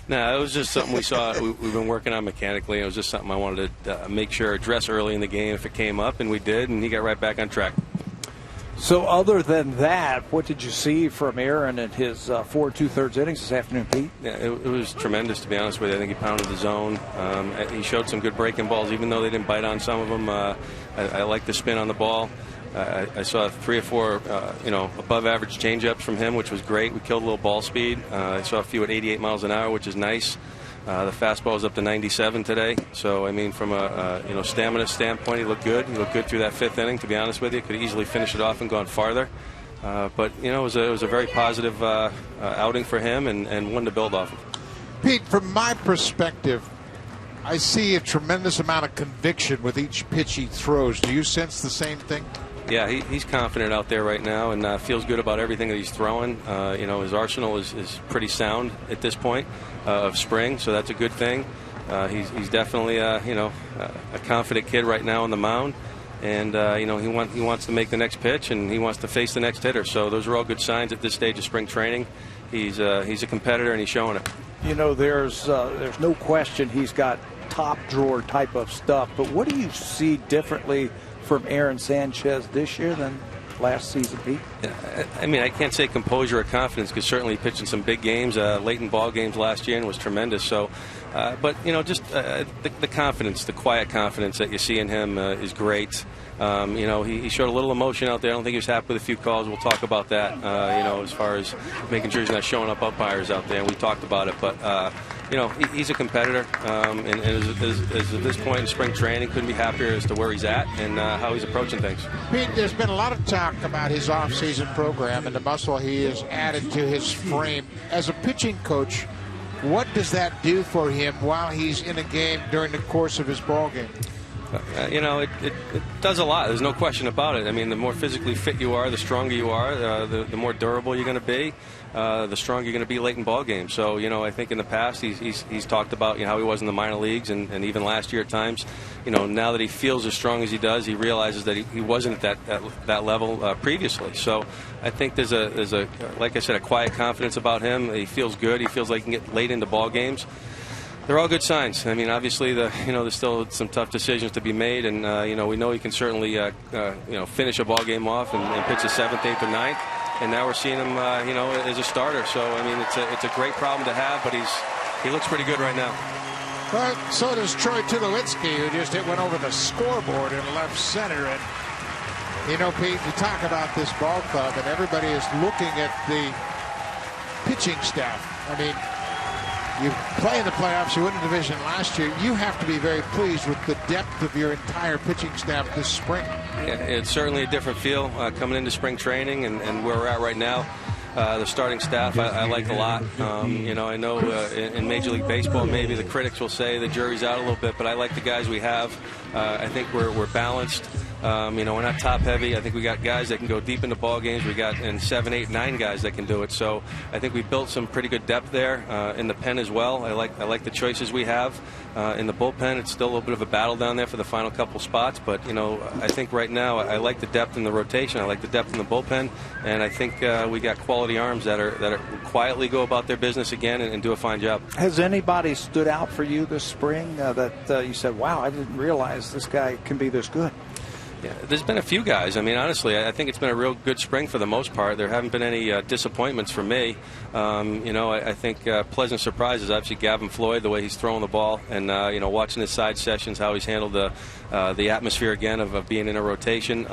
No, it was just something we saw. We've been working on mechanically. It was just something I wanted to make sure address early in the game if it came up, and we did, and he got right back on track. So other than that, what did you see from Aaron in his 4 2/3 innings this afternoon, Pete? Yeah, it was tremendous, to be honest with you. I think he pounded the zone. He showed some good breaking balls, even though they didn't bite on some of them. I like the spin on the ball. I saw 3 or 4, above average changeups from him, which was great. We killed a little ball speed. I saw a few at 88 miles an hour, which is nice. The fastball was up to 97 today. So, I mean, from a stamina standpoint, he looked good. He looked good through that 5th inning, to be honest with you. Could easily finish it off and gone farther. But, it was a very positive outing for him and one to build off of. Pete, from my perspective, I see a tremendous amount of conviction with each pitch he throws. Do you sense the same thing? Yeah, he's confident out there right now and feels good about everything that he's throwing. His arsenal is pretty sound at this point of spring, so that's a good thing. He's definitely a confident kid right now on the mound, and he wants to make the next pitch and he wants to face the next hitter. So those are all good signs at this stage of spring training. He's a competitor and he's showing it. There's no question he's got top drawer type of stuff, but what do you see differently from Aaron Sanchez this year than last season, Pete? I mean, I can't say composure or confidence because certainly he pitched in some big games, late in ball games last year, and was tremendous. So, but just the confidence, the quiet confidence that you see in him is great. He showed a little emotion out there. I don't think he was happy with a few calls. We'll talk about that. As far as making sure he's not showing up umpires out there, and we talked about it. But he's a competitor, and as at this point in spring training, couldn't be happier as to where he's at and how he's approaching things. Pete, there's been a lot of talk about his off-season program and the muscle he has added to his frame. As a pitching coach, what does that do for him while he's in a game during the course of his ball game? You know, it does a lot. There's no question about it. I mean, the more physically fit you are, the stronger you are, the more durable you're going to be, the stronger you're going to be late in ball games. So, you know, I think in the past he's talked about, you know, how he was in the minor leagues and even last year at times. You know, now that he feels as strong as he does, he realizes that he wasn't at that level previously. So I think there's a like I said, a quiet confidence about him. He feels good. He feels like he can get late into ball games. They're all good signs. I mean, obviously, there's still some tough decisions to be made, and you know, we know he can certainly finish a ball game off and pitch a 7th, 8th, or 9th. And now we're seeing him, you know, as a starter. So I mean, it's a great problem to have, but he looks pretty good right now. Well, so does Troy Tulowitzki, who just hit one over the scoreboard in left center. And you know, Pete, you talk about this ball club, and everybody is looking at the pitching staff. I mean, you play in the playoffs, you win the division last year. You have to be very pleased with the depth of your entire pitching staff this spring. Yeah, it's certainly a different feel coming into spring training and where we're at right now. The starting staff I like a lot. You know, I know in Major League Baseball maybe the critics will say the jury's out a little bit, but I like the guys we have. I think we're balanced. You know, we're not top heavy. I think we got guys that can go deep into ball games. We got 7, 8, 9 guys that can do it. So I think we built some pretty good depth there in the pen as well. I like the choices we have in the bullpen. It's still a little bit of a battle down there for the final couple spots, but you know, I think right now I like the depth in the rotation. I like the depth in the bullpen, and I think we got quality arms that are quietly go about their business again and do a fine job. Has anybody stood out for you this spring that you said, "Wow, I didn't realize this guy can be this good"? Yeah, there's been a few guys. I mean, honestly, I think it's been a real good spring for the most part. There haven't been any disappointments for me. You know, I think pleasant surprises. Obviously, Gavin Floyd, the way he's throwing the ball, and you know, watching his side sessions, how he's handled the atmosphere again of being in a rotation.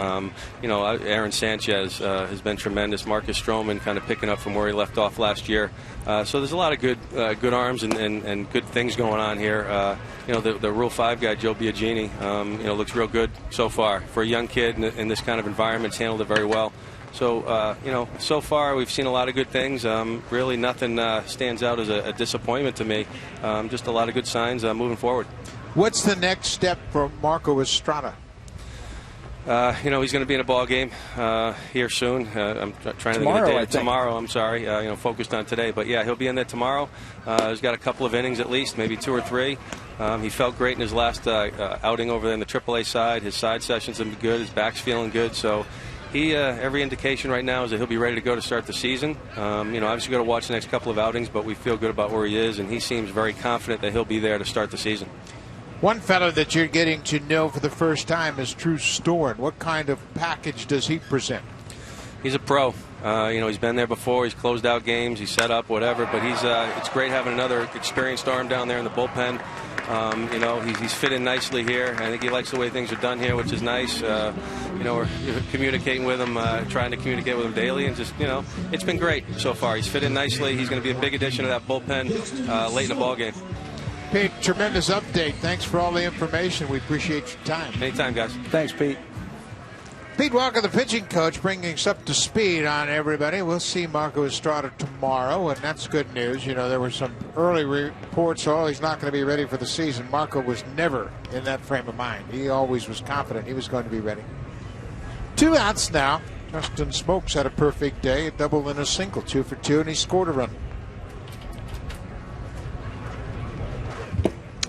You know, Aaron Sanchez has been tremendous. Marcus Stroman kind of picking up from where he left off last year. So there's a lot of good arms and good things going on here. You know, the Rule 5 guy, Joe Biagini, you know, looks real good so far. For a young kid in this kind of environment, he's handled it very well. So, you know, so far we've seen a lot of good things. Really nothing stands out as a disappointment to me. Just a lot of good signs moving forward. What's the next step for Marco Estrada? You know, he's going to be in a ball game here soon. I'm trying to think of the date. Tomorrow, I'm sorry. You know, focused on today. But, yeah, he'll be in there tomorrow. He's got a couple of innings at least, maybe 2 or 3. He felt great in his last outing over there in the AAA side. His side sessions have been good. His back's feeling good. So he, every indication right now is that he'll be ready to go to start the season. You know, obviously got to watch the next couple of outings, but we feel good about where he is, and he seems very confident that he'll be there to start the season. One fellow that you're getting to know for the first time is True Storen. What kind of package does he present? He's a pro. You know, he's been there before. He's closed out games. He's set up, whatever. But he's it's great having another experienced arm down there in the bullpen. You know, he's fit in nicely here. I think he likes the way things are done here, which is nice. You know, we're communicating with him, trying to communicate with him daily, and just, you know, it's been great so far. He's fit in nicely. He's going to be a big addition to that bullpen late in the ball game. Pete, tremendous update. Thanks for all the information. We appreciate your time. Anytime, guys. Thanks, Pete. Pete Walker, the pitching coach, bringing us up to speed on everybody. We'll see Marco Estrada tomorrow, and that's good news. You know, there were some early reports, he's not going to be ready for the season. Marco was never in that frame of mind. He always was confident he was going to be ready. 2 outs now. Justin Smoak's had a perfect day, a double and a single, 2 for 2, and he scored a run.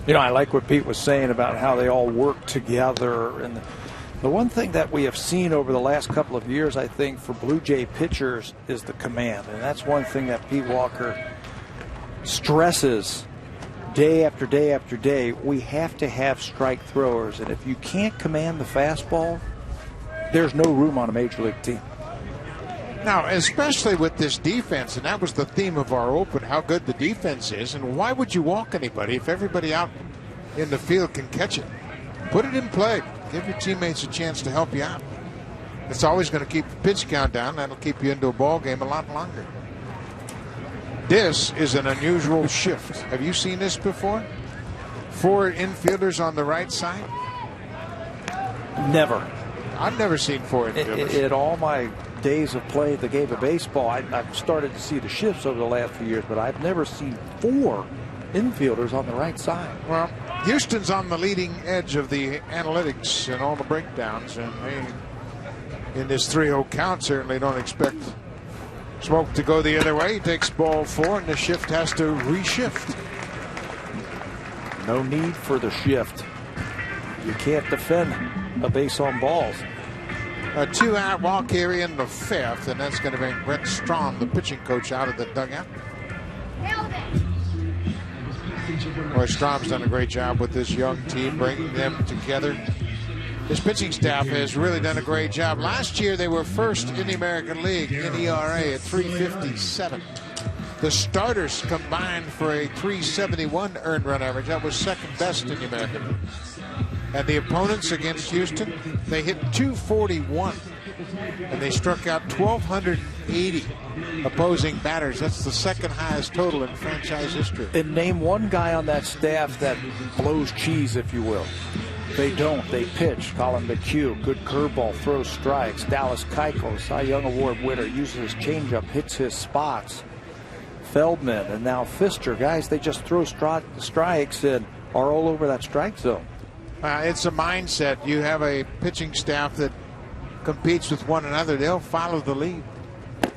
You know, I like what Pete was saying about how they all work together. And the one thing that we have seen over the last couple of years, I think, for Blue Jay pitchers is the command. And that's one thing that Pete Walker stresses day after day after day. We have to have strike throwers. And if you can't command the fastball, there's no room on a major league team. Now, especially with this defense, and that was the theme of our open, how good the defense is, and why would you walk anybody if everybody out in the field can catch it? Put it in play. Give your teammates a chance to help you out. It's always going to keep the pitch count down. That'll keep you into a ball game a lot longer. This is an unusual shift. Have you seen this before? 4 infielders on the right side? Never. I've never seen 4 infielders. In all my days of playing the game of baseball, I've started to see the shifts over the last few years, but I've never seen 4 infielders on the right side. Well, Houston's on the leading edge of the analytics and all the breakdowns, and they, in this 3-0 count, certainly don't expect Smoke to go the other way. He takes ball 4, and the shift has to reshift. No need for the shift. You can't defend a base on balls. A 2-out walk here in the 5th, and that's going to bring Brett Strom, the pitching coach, out of the dugout. Boy, Strom's done a great job with this young team, bringing them together. His pitching staff has really done a great job. Last year, they were first in the American League in ERA at 3.57. The starters combined for a 3.71 earned run average. That was second best in the American League. And the opponents against Houston, they hit 241. And they struck out 1,280 opposing batters. That's the second highest total in franchise history. And name one guy on that staff that blows cheese, if you will. They don't. They pitch. Colin McHugh, good curveball, throws strikes. Dallas Keuchel, Cy Young Award winner, uses his changeup, hits his spots. Feldman and now Pfister, guys, they just throw strikes and are all over that strike zone. It's a mindset. You have a pitching staff that competes with one another. They'll follow the lead.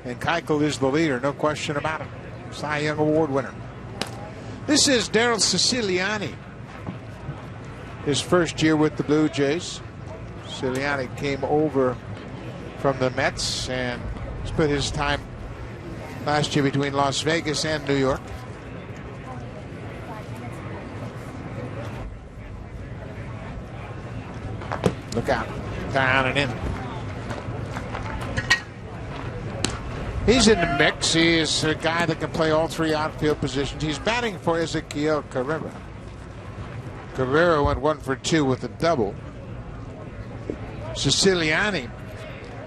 And Keuchel is the leader, no question about it. Cy Young Award winner. This is Daryl Siciliani. His first year with the Blue Jays. Siciliani came over from the Mets and spent his time last year between Las Vegas and New York. Look out. Down and in. He's in the mix. He is a guy that can play all 3 outfield positions. He's batting for Ezequiel Carrera. Carrera went 1 for 2 with a double. Siciliani,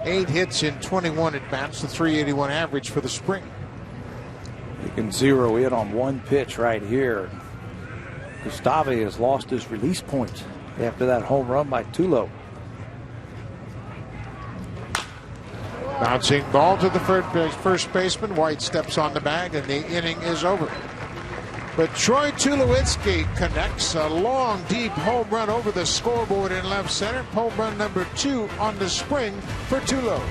8 hits in 21 at-bats, the 381 average for the spring. You can zero in on one pitch right here. Gustave has lost his release point after that home run by Tulo. Bouncing ball to the first baseman. White steps on the bag, and the inning is over. But Troy Tulowitzki connects a long, deep home run over the scoreboard in left center. Home run number 2 on the spring for Tulo.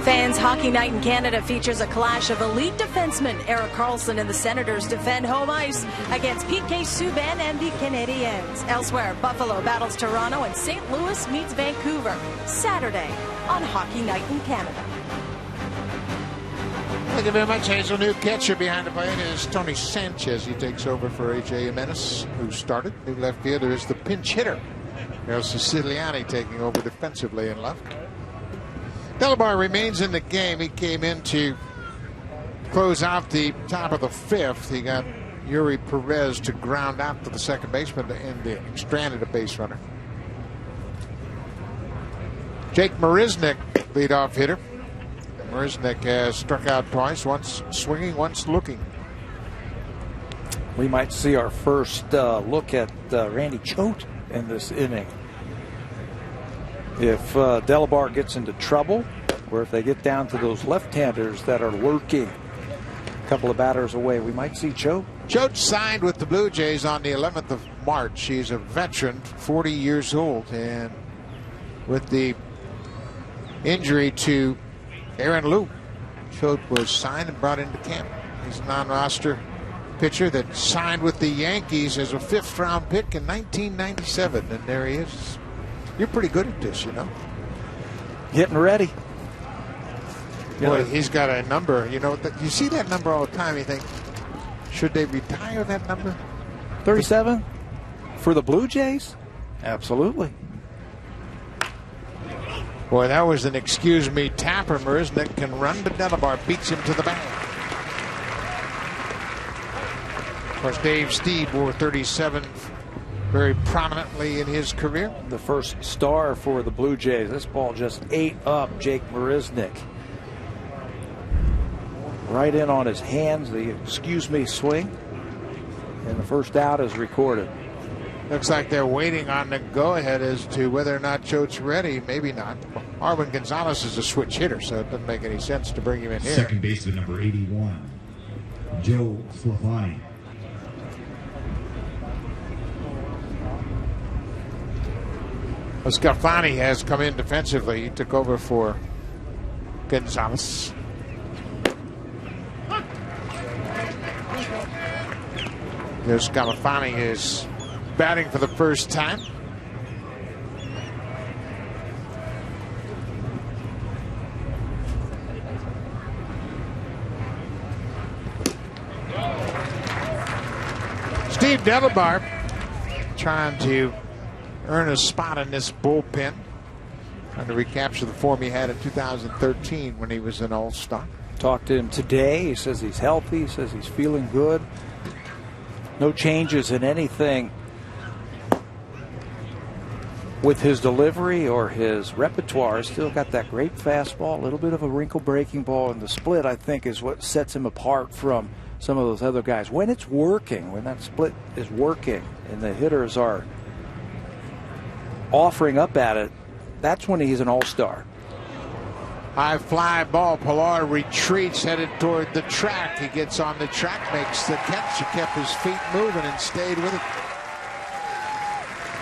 Fans Hockey Night in Canada features a clash of elite defensemen. Erik Karlsson and the Senators defend home ice against PK Subban and the Canadiens. Elsewhere, Buffalo battles Toronto and St. Louis meets Vancouver. Saturday on Hockey Night in Canada. Thank you very much, Hazel. New catcher behind the plate is Tony Sanchez. He takes over for A.J. Jimenez, who started. New left fielder is the pinch hitter. There's Siciliani taking over defensively in left. Delabar remains in the game. He came in to close out the top of the 5th. He got Yuri Perez to ground out to the second baseman and stranded a base runner. Jake Marisnick, leadoff hitter. Marisnick has struck out twice, once swinging, once looking. We might see our first look at Randy Choate in this inning. If Delabar gets into trouble, or if they get down to those left-handers that are lurking a couple of batters away, we might see Choate. Choate signed with the Blue Jays on the 11th of March. He's a veteran, 40 years old, and with the injury to Aaron Loop, Choate was signed and brought into camp. He's a non-roster pitcher that signed with the Yankees as a 5th-round pick in 1997, and there he is. You're pretty good at this, you know. Getting ready. Boy, he's got a number. You know, you see that number all the time. You think, should they retire that number? 37 for the Blue Jays? Absolutely. Boy, that was an excuse me tapper. Marisnick can run, but Delabar beats him to the bag. Of course, Dave Steed wore 37 very prominently in his career. The first star for the Blue Jays. This ball just ate up Jake Marisnick. Right in on his hands, the excuse me swing. And the first out is recorded. Looks like they're waiting on the go-ahead as to whether or not Choate's ready. Maybe not. Arwin Gonzalez is a switch hitter, so it doesn't make any sense to bring him in here. Second baseman number 81, Joe Sclafani. Sclafani has come in defensively. He took over for Gonzalez. There's Sclafani is batting for the first time. Steve Delabar trying to earn a spot in this bullpen, trying to recapture the form he had in 2013 when he was an all-star. Talked to him today. He says he's healthy. He says he's feeling good. No changes in anything with his delivery or his repertoire. Still got that great fastball, a little bit of a wrinkle breaking ball, and the split, I think, is what sets him apart from some of those other guys. When it's working, when that split is working and the hitters are offering up at it, that's when he's an all-star. High fly ball. Pilar retreats, headed toward the track. He gets on the track, makes the catch. He kept his feet moving and stayed with it.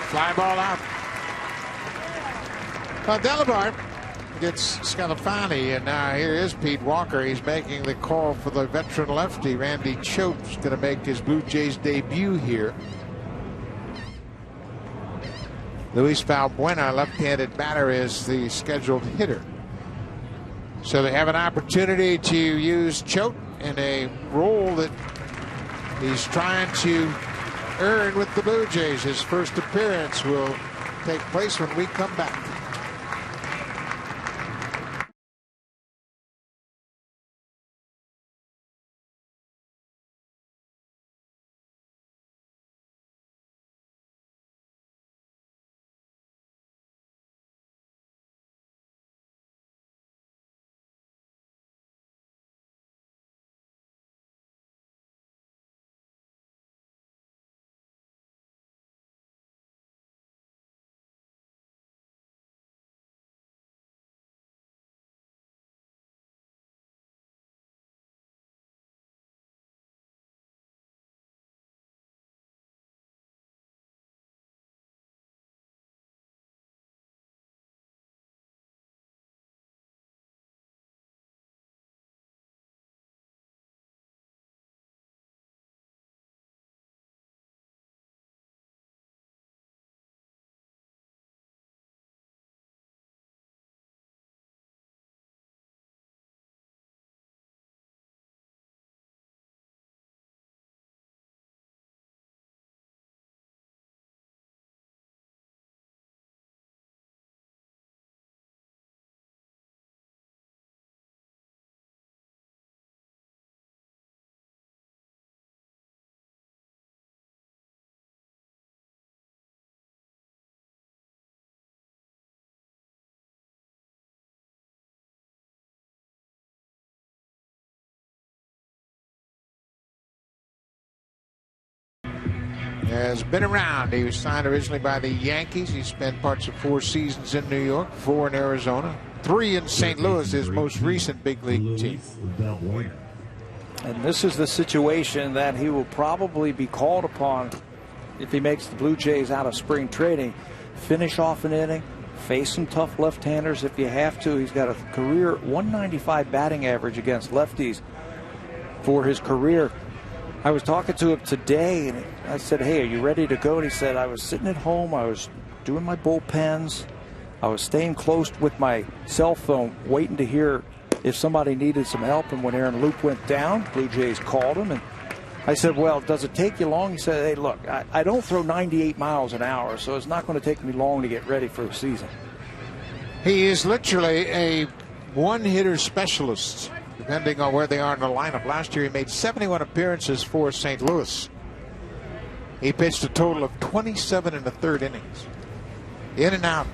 Fly ball out. Delabar gets Sclafani, and now here is Pete Walker. He's making the call for the veteran lefty. Randy Choate's going to make his Blue Jays debut here. Luis Valbuena, left-handed batter, is the scheduled hitter. So they have an opportunity to use Choate in a role that he's trying to earn with the Blue Jays. His first appearance will take place when we come back. has been around. He was signed originally by the Yankees. He spent parts of 4 seasons in New York, 4 in Arizona, 3 in St. Louis, his most recent big league team. And this is the situation that he will probably be called upon if he makes the Blue Jays out of spring training. Finish off an inning, face some tough left-handers if you have to. He's got a career 195 batting average against lefties for his career. I was talking to him today, and I said, hey, are you ready to go? And he said, I was sitting at home, I was doing my bullpens, I was staying close with my cell phone, waiting to hear if somebody needed some help. And when Aaron Loup went down, Blue Jays called him, and I said, well, does it take you long? He said, hey, look, I don't throw 98 miles an hour, so it's not going to take me long to get ready for the season. He is literally a one-hitter specialist, depending on where they are in the lineup. Last year, he made 71 appearances for St. Louis. He pitched a total of 27 1/3 innings. In and out.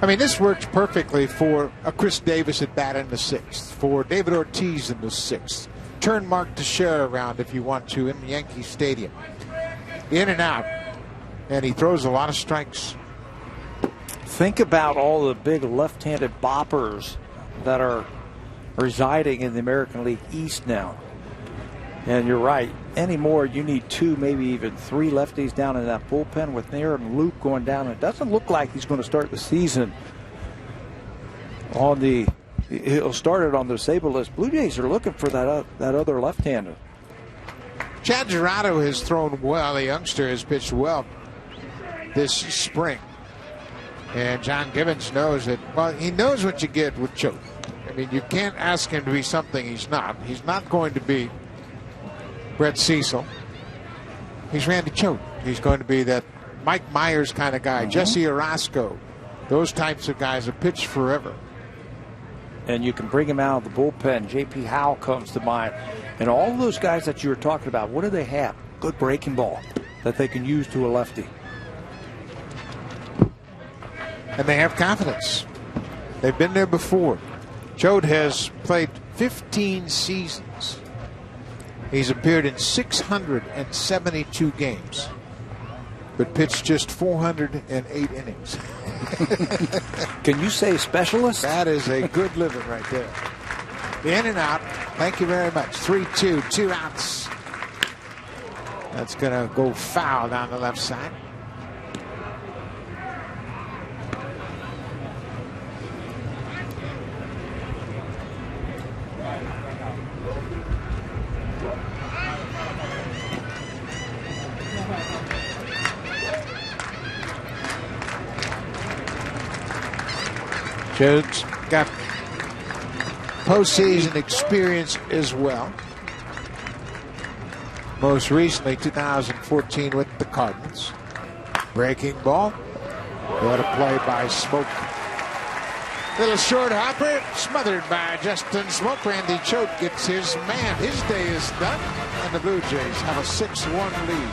I mean, this works perfectly for a Chris Davis at bat in the 6th, for David Ortiz in the 6th. Turn Mark Teixeira around if you want to in Yankee Stadium. In and out. And he throws a lot of strikes. Think about all the big left-handed boppers that are residing in the American League East now. And you're right. Anymore, you need 2, maybe even 3 lefties down in that bullpen. With Aaron Loup going down, it doesn't look like he's going to start the season on the. He'll start it on the disabled list. Blue Jays are looking for that other left-hander. Chad Gerardo has thrown well. The youngster has pitched well this spring. And John Gibbons knows that, well, he knows what you get with Choate. I mean, you can't ask him to be something he's not. He's not going to be Brett Cecil. He's Randy Choate. He's going to be that Mike Myers kind of guy, Jesse Orosco. Those types of guys have pitched forever. And you can bring him out of the bullpen. J.P. Howell comes to mind. And all of those guys that you were talking about, what do they have? Good breaking ball that they can use to a lefty. And they have confidence. They've been there before. Choate has played 15 seasons. He's appeared in 672 games, but pitched just 408 innings. Can you say specialist? That is a good living right there. In and out. Thank you very much. 3-2, 2 outs. That's going to go foul down the left side. Choate's got postseason experience as well. Most recently, 2014 with the Cardinals. Breaking ball. What a play by Smoke. Little short hopper, smothered by Justin Smoke. Randy Choate gets his man. His day is done, and the Blue Jays have a 6-1 lead.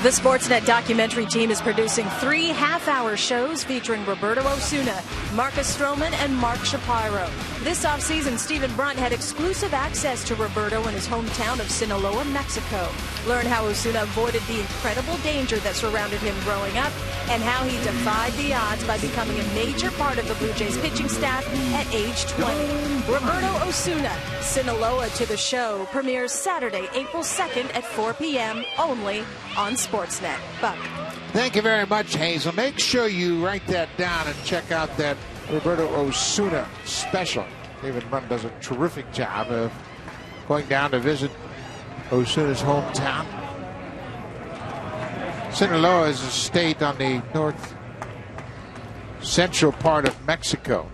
The Sportsnet documentary team is producing 3 half-hour shows featuring Roberto Osuna, Marcus Stroman, and Mark Shapiro. This offseason, Stephen Brunt had exclusive access to Roberto in his hometown of Sinaloa, Mexico. Learn how Osuna avoided the incredible danger that surrounded him growing up and how he defied the odds by becoming a major part of the Blue Jays pitching staff at age 20. Roberto Osuna, Sinaloa to the Show, premieres Saturday, April 2nd at 4 p.m. only on Sportsnet. Buck. Thank you very much, Hazel. Make sure you write that down and check out that Roberto Osuna special. David Brunt does a terrific job of going down to visit Osuna's hometown. Sinaloa is a state on the north central part of Mexico.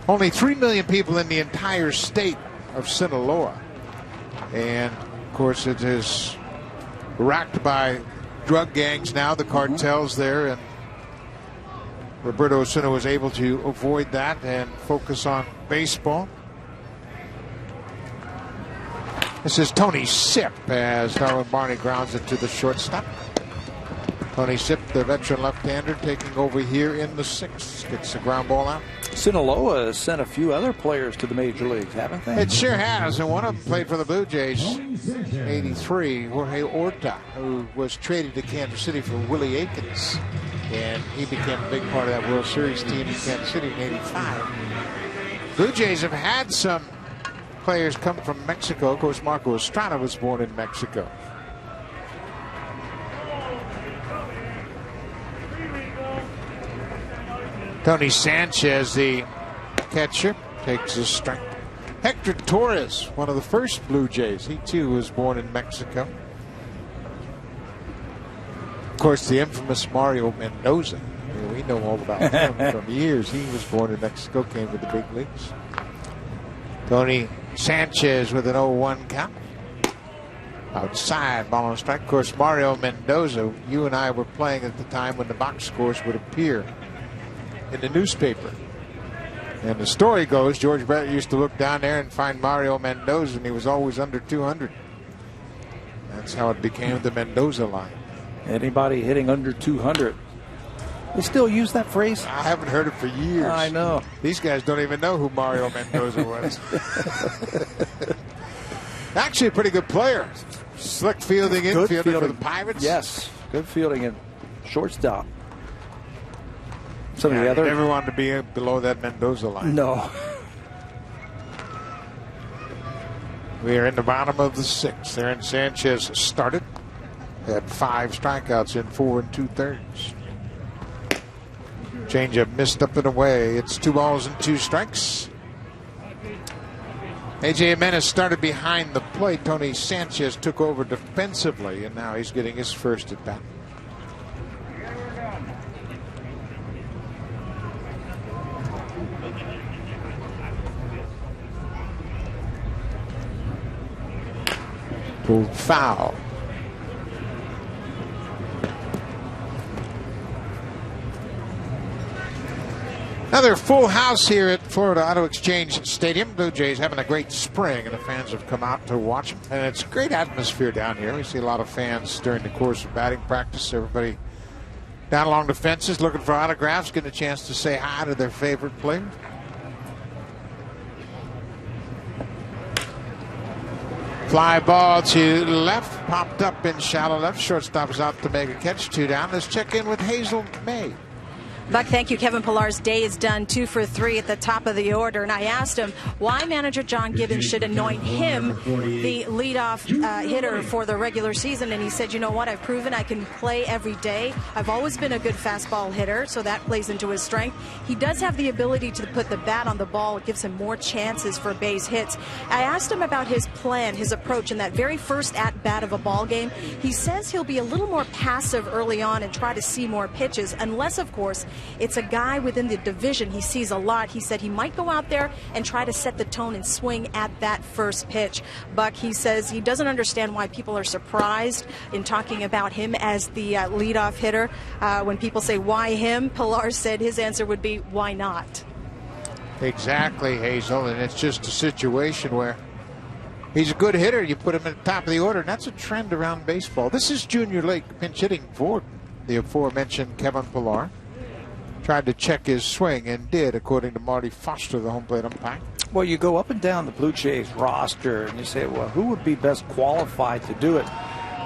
Only 3 million people in the entire state of Sinaloa. And, of course, it is racked by drug gangs now, the cartels there, and Roberto Osuna was able to avoid that and focus on baseball. This is Tony Sipp as Darwin Barney grounds it to the shortstop. Tony Sipp, the veteran left-hander, taking over here in the 6th. Gets the ground ball out. Sinaloa has sent a few other players to the major leagues, haven't they? It sure has, and one of them played for the Blue Jays in '83, Jorge Orta, who was traded to Kansas City for Willie Aikens, and he became a big part of that World Series team in Kansas City in '85. Blue Jays have had some players come from Mexico. Of course, Marco Estrada was born in Mexico. Tony Sanchez, the catcher, takes a strike. Hector Torres, one of the first Blue Jays. He, too, was born in Mexico. Of course, the infamous Mario Mendoza. We know all about him from years. He was born in Mexico, came to the big leagues. Tony Sanchez with an 0-1 count. Outside, ball on strike. Of course, Mario Mendoza, you and I were playing at the time when the box scores would appear in the newspaper. And the story goes, George Brett used to look down there and find Mario Mendoza, and he was always under 200. That's how it became the Mendoza line. Anybody hitting under 200. They still use that phrase? I haven't heard it for years. I know. These guys don't even know who Mario Mendoza was. Actually a pretty good player. Slick fielding infielder for the Pirates. Yes, good fielding and shortstop. Some of the other. Never wanted to be below that Mendoza line. No. We are in the bottom of the 6th. Aaron Sanchez started. Had 5 strikeouts in 4 2/3. Changeup missed up and away. It's 2 balls and 2 strikes. A.J. Jimenez started behind the plate. Tony Sanchez took over defensively, and now he's getting his first at bat. Pulled foul. Another full house here at Florida Auto Exchange Stadium. Blue Jays having a great spring, and the fans have come out to watch them. And it's a great atmosphere down here. We see a lot of fans during the course of batting practice. Everybody down along the fences looking for autographs, getting a chance to say hi to their favorite player. Fly ball to left, popped up in shallow left. Shortstop is out to make a catch. 2 down. Let's check in with Hazel May. Buck, thank you. Kevin Pillar's day is done, 2 for 3 at the top of the order. And I asked him why manager John Gibbons should anoint him the leadoff hitter for the regular season. And he said, you know what, I've proven I can play every day. I've always been a good fastball hitter, so that plays into his strength. He does have the ability to put the bat on the ball. It gives him more chances for base hits. I asked him about his plan, his approach in that very first at-bat of a ball game. He says he'll be a little more passive early on and try to see more pitches, unless, of course, it's a guy within the division he sees a lot. He said he might go out there and try to set the tone and swing at that first pitch. Buck, he says he doesn't understand why people are surprised in talking about him as the leadoff hitter. When people say, why him? Pillar said his answer would be, why not? Exactly, Hazel. And it's just a situation where he's a good hitter. You put him at the top of the order, and that's a trend around baseball. This is Junior Lake pinch hitting for the aforementioned Kevin Pillar. Tried to check his swing and did, according to Marty Foster, the home plate umpire. Well, you go up and down the Blue Jays roster, and you say, well, who would be best qualified to do it?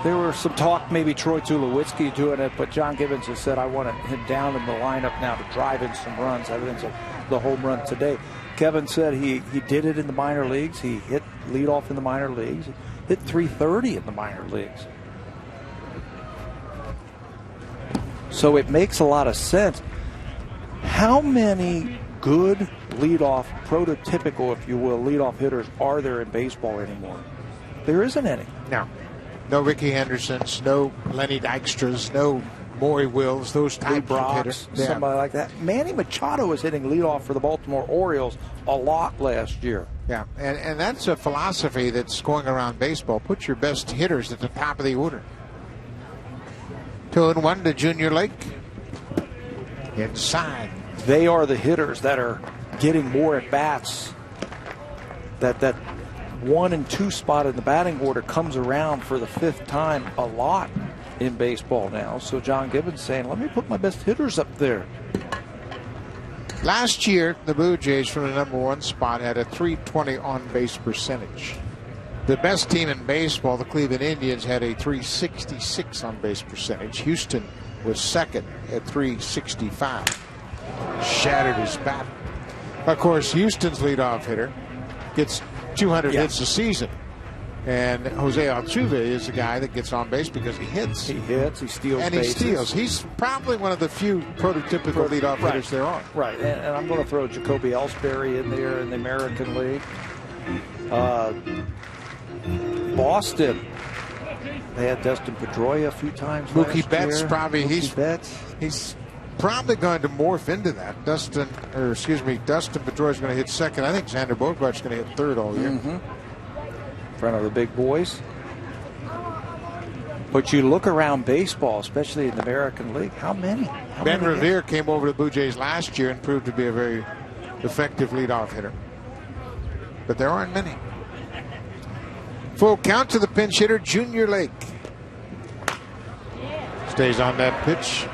There was some talk, maybe Troy Tulowitzki doing it, but John Gibbons has said, I want him down in the lineup now to drive in some runs, evidence of the home run today. Kevin said he did it in the minor leagues. He hit leadoff in the minor leagues. He hit .330 in the minor leagues. So it makes a lot of sense. How many good leadoff, prototypical, if you will, leadoff hitters are there in baseball anymore? There isn't any. No Ricky Hendersons, no Lenny Dykstras, no Maury Wills, those type of hitters. Somebody like that. Manny Machado was hitting leadoff for the Baltimore Orioles a lot last year. Yeah, and that's a philosophy that's going around baseball. Put your best hitters at the top of the order. 2-1 to Junior Lake. Inside. They are the hitters that are getting more at-bats. That 1 and 2 spot in the batting order comes around for the 5th time a lot in baseball now. So John Gibbons saying, let me put my best hitters up there. Last year, the Blue Jays from the number 1 spot had a .320 on-base percentage. The best team in baseball, the Cleveland Indians, had a .366 on-base percentage. Houston was second at .365. Shattered his bat. Of course, Houston's leadoff hitter gets 200 hits a season. And Jose Altuve is the guy that gets on base because he hits. He hits, he steals and bases. he steals. He's probably one of the few prototypical leadoff hitters there are. Right, and I'm going to throw Jacoby Ellsbury in there in the American League. Boston, they had Dustin Pedroia a few times. Mookie Betts year. probably. Betts. He's probably going to morph into that. Dustin Pedroia is going to hit second. I think Xander Bogaerts is going to hit third all year. In front of the big boys. But you look around baseball, especially in the American League, how many? Ben Revere came over to the Blue Jays last year and proved to be a very effective leadoff hitter. But there aren't many. Full count to the pinch hitter, Junior Lake. Stays on that pitch.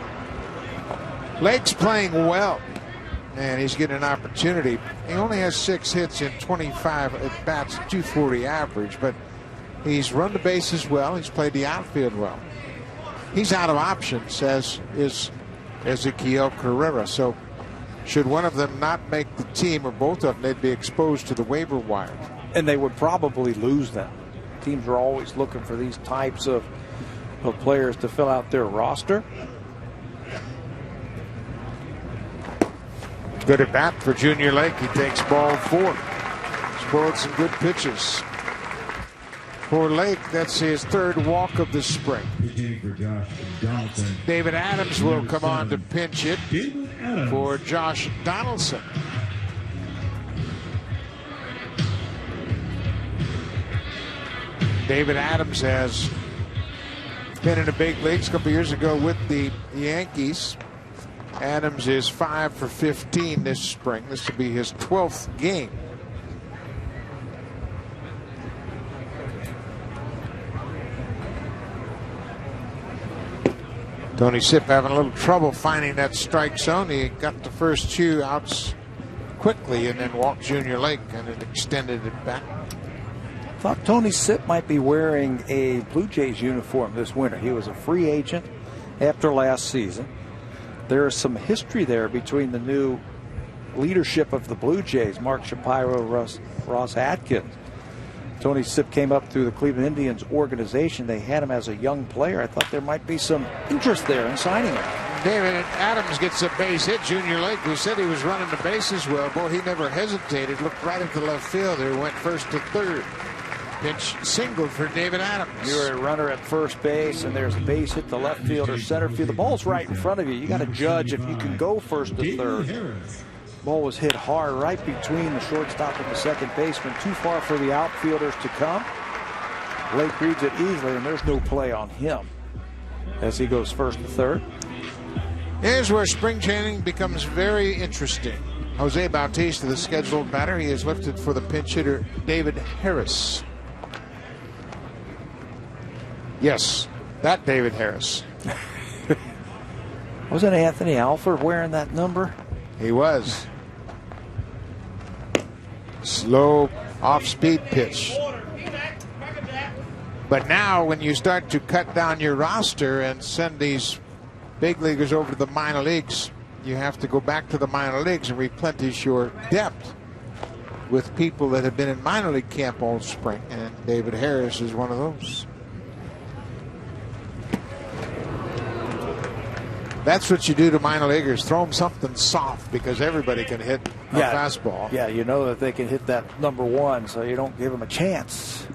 Lake's playing well, and he's getting an opportunity. He only has 6 hits in 25 at-bats, .240 average, but he's run the bases well. He's played the outfield well. He's out of options, as is Ezequiel Carrera. So should one of them not make the team, or both of them, they'd be exposed to the waiver wire. And they would probably lose them. Teams are always looking for these types of players to fill out their roster. Good at bat for Junior Lake. He takes ball 4. Spoiled some good pitches. For Lake, that's his 3rd walk of the spring. David Adams will come on to pinch hit for Josh Donaldson. David Adams has been in the big leagues a couple years ago with the Yankees. Adams is 5 for 15 this spring. This will be his 12th game. Tony Sipp having a little trouble finding that strike zone. He got the first 2 outs quickly and then walked Junior Lake and it extended it back. Thought Tony Sipp might be wearing a Blue Jays uniform this winter. He was a free agent after last season. There is some history there between the new leadership of the Blue Jays, Mark Shapiro, Ross Atkins. Tony Sipp came up through the Cleveland Indians organization. They had him as a young player. I thought there might be some interest there in signing him. David Adams gets a base hit. Junior Lake, who said he was running the bases well, boy, he never hesitated. Looked right at the left fielder, went first to third. Pitch single for David Adams. You're a runner at first base, and there's a base hit to left field or center field. The ball's right in front of you. You got to judge if you can go first to third. Ball was hit hard right between the shortstop and the second baseman. Too far for the outfielders to come. Lake reads it easily, and there's no play on him as he goes first to third. Here's where spring training becomes very interesting. Jose Bautista, the scheduled batter, he is lifted for the pinch hitter David Harris. Yes, that David Harris. Wasn't Anthony Alford wearing that number? He was. Slow off-speed pitch. But now when you start to cut down your roster and send these big leaguers over to the minor leagues, you have to go back to the minor leagues and replenish your depth with people that have been in minor league camp all spring. And David Harris is one of those. That's what you do to minor leaguers. Throw them something soft because everybody can hit a fastball. Yeah, you know that they can hit that number one, so you don't give them a chance.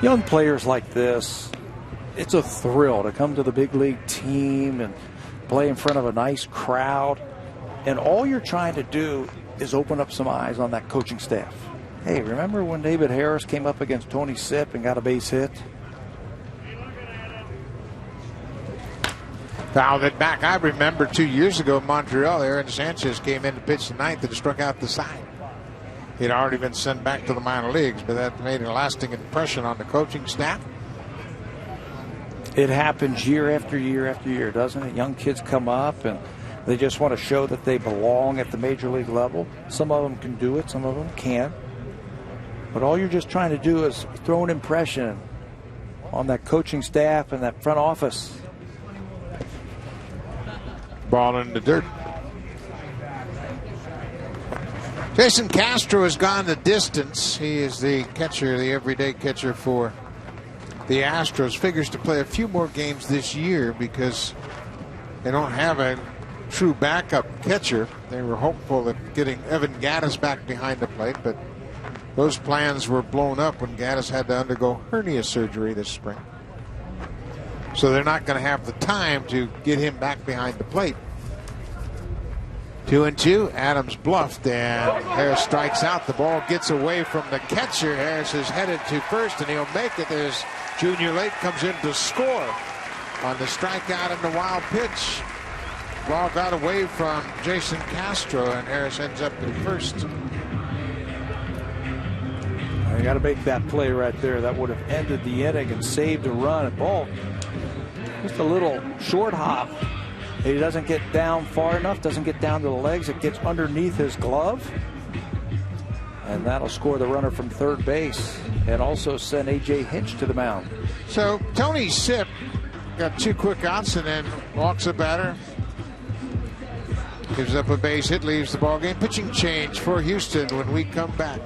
Young players like this, it's a thrill to come to the big league team and play in front of a nice crowd. And all you're trying to do is open up some eyes on that coaching staff. Hey, remember when David Harris came up against Tony Sipp and got a base hit? Fouled it back. I remember 2 years ago in Montreal, Aaron Sanchez came in to pitch the ninth and struck out the side. He'd already been sent back to the minor leagues, but that made a lasting impression on the coaching staff. It happens year after year after year, doesn't it? Young kids come up and they just want to show that they belong at the major league level. Some of them can do it, some of them can't. But all you're just trying to do is throw an impression on that coaching staff and that front office. Ball in the dirt. Jason Castro has gone the distance. He is the catcher, the everyday catcher for the Astros. Figures to play a few more games this year because they don't have a true backup catcher. They were hopeful of getting Evan Gattis back behind the plate, but those plans were blown up when Gattis had to undergo hernia surgery this spring. So they're not going to have the time to get him back behind the plate. 2-2. Adams bluffed, and Harris strikes out. The ball gets away from the catcher. Harris is headed to first, and he'll make it as Junior Late comes in to score on the strikeout and the wild pitch. Ball got away from Jason Castro, and Harris ends up at first. You got to make that play right there. That would have ended the inning and saved a run. And ball, just a little short hop. He doesn't get down far enough, doesn't get down to the legs. It gets underneath his glove. And that'll score the runner from third base and also send A.J. Hinch to the mound. So Tony Sipp got 2 quick outs and then walks a batter. Gives up a base hit, leaves the ball game. Pitching change for Houston when we come back.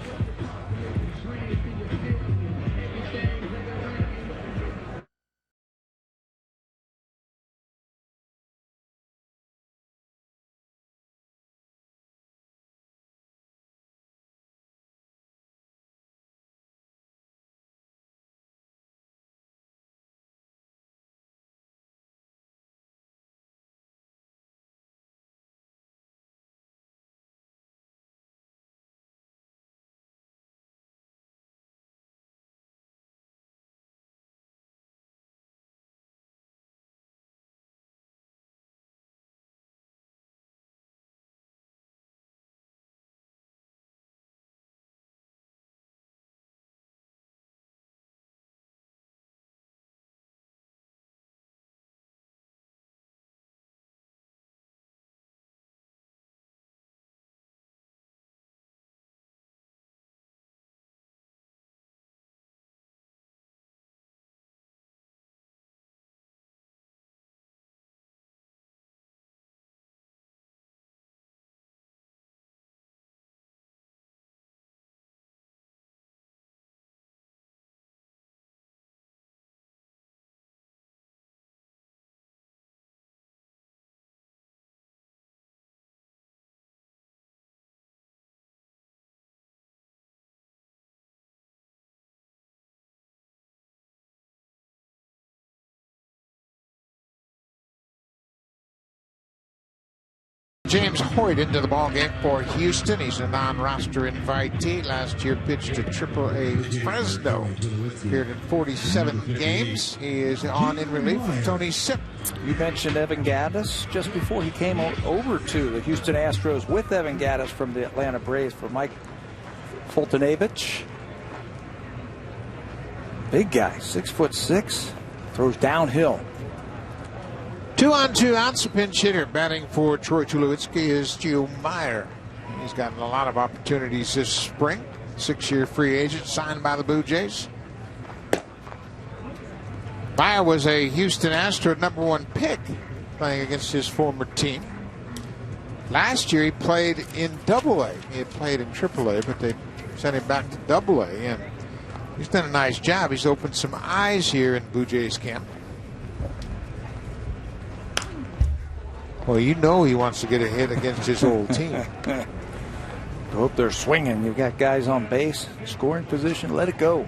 James Hoyt into the ballgame for Houston. He's a non-roster invitee. Last year pitched to AAA Fresno. Appeared in 47 games. He is on in relief of Tony Sipp. You mentioned Evan Gattis just before he came over to the Houston Astros with Evan Gattis from the Atlanta Braves for Mike Fultonavich. Big guy, 6'6", throws downhill. 2 on 2 outs. A pinch hitter batting for Troy Tulowitzki is Gio Meyer. He's gotten a lot of opportunities this spring. 6-year free agent signed by the Blue Jays. Meyer was a Houston Astro #1 pick playing against his former team. Last year he played in AA. He had played in AAA, but they sent him back to AA, and he's done a nice job. He's opened some eyes here in Blue Jays camp. Well, you know he wants to get a hit against his old team. Hope they're swinging. You've got guys on base, scoring position. Let it go.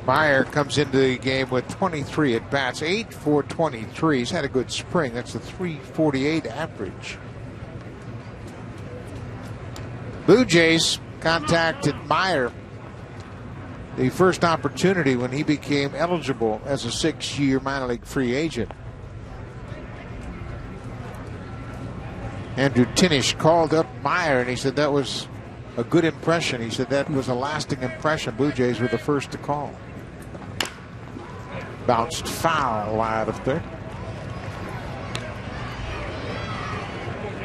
Meyer comes into the game with 23 at bats, 8 for 23. He's had a good spring. That's a .348 average. Blue Jays contacted Meyer the first opportunity when he became eligible as a 6-year minor league free agent. Andrew Tinish called up Meyer and he said that was a good impression. He said that was a lasting impression. Blue Jays were the first to call. Bounced foul out of third.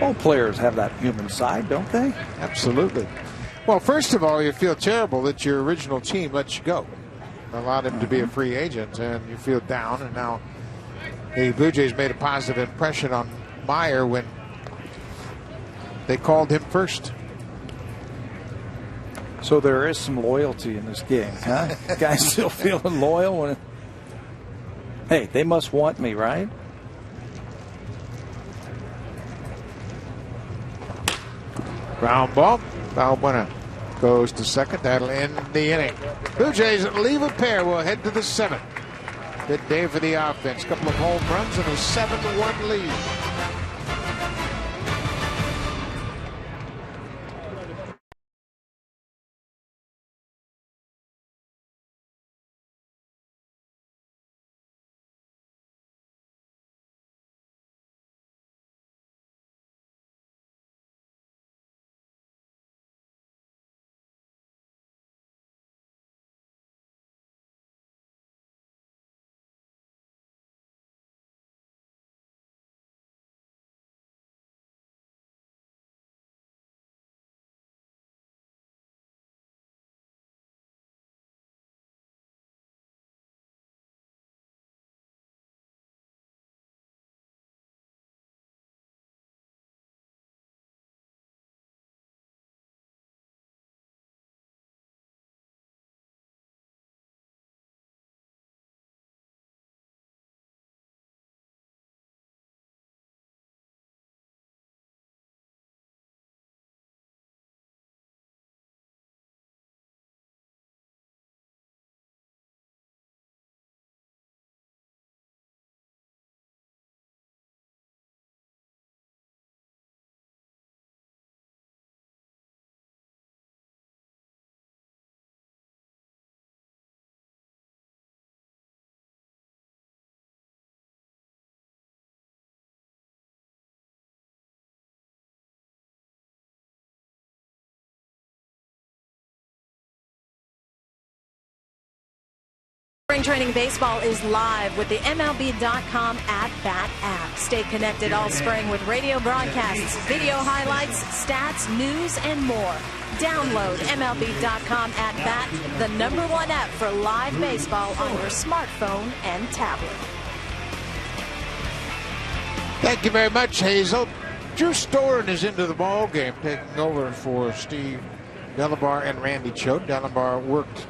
All players have that human side, don't they? Absolutely. Well, first of all, you feel terrible that your original team lets you go. Allowed him to be a free agent, and you feel down. And now the Blue Jays made a positive impression on Meyer when they called him first. So there is some loyalty in this game, huh? Guys still feeling loyal when... Hey, they must want me, right? Ground ball. Balbuena goes to second. That'll end the inning. Blue Jays leave a pair. We'll head to the 7th. Good day for the offense. Couple of home runs and a 7-1 lead. Spring training baseball is live with the MLB.com at-bat app. Stay connected all spring with radio broadcasts, video highlights, stats, news, and more. Download MLB.com at-bat, the #1 app for live baseball on your smartphone and tablet. Thank you very much, Hazel. Drew Storen is into the ball game, taking over for Steve Delabar and Randy Choate. Delabar worked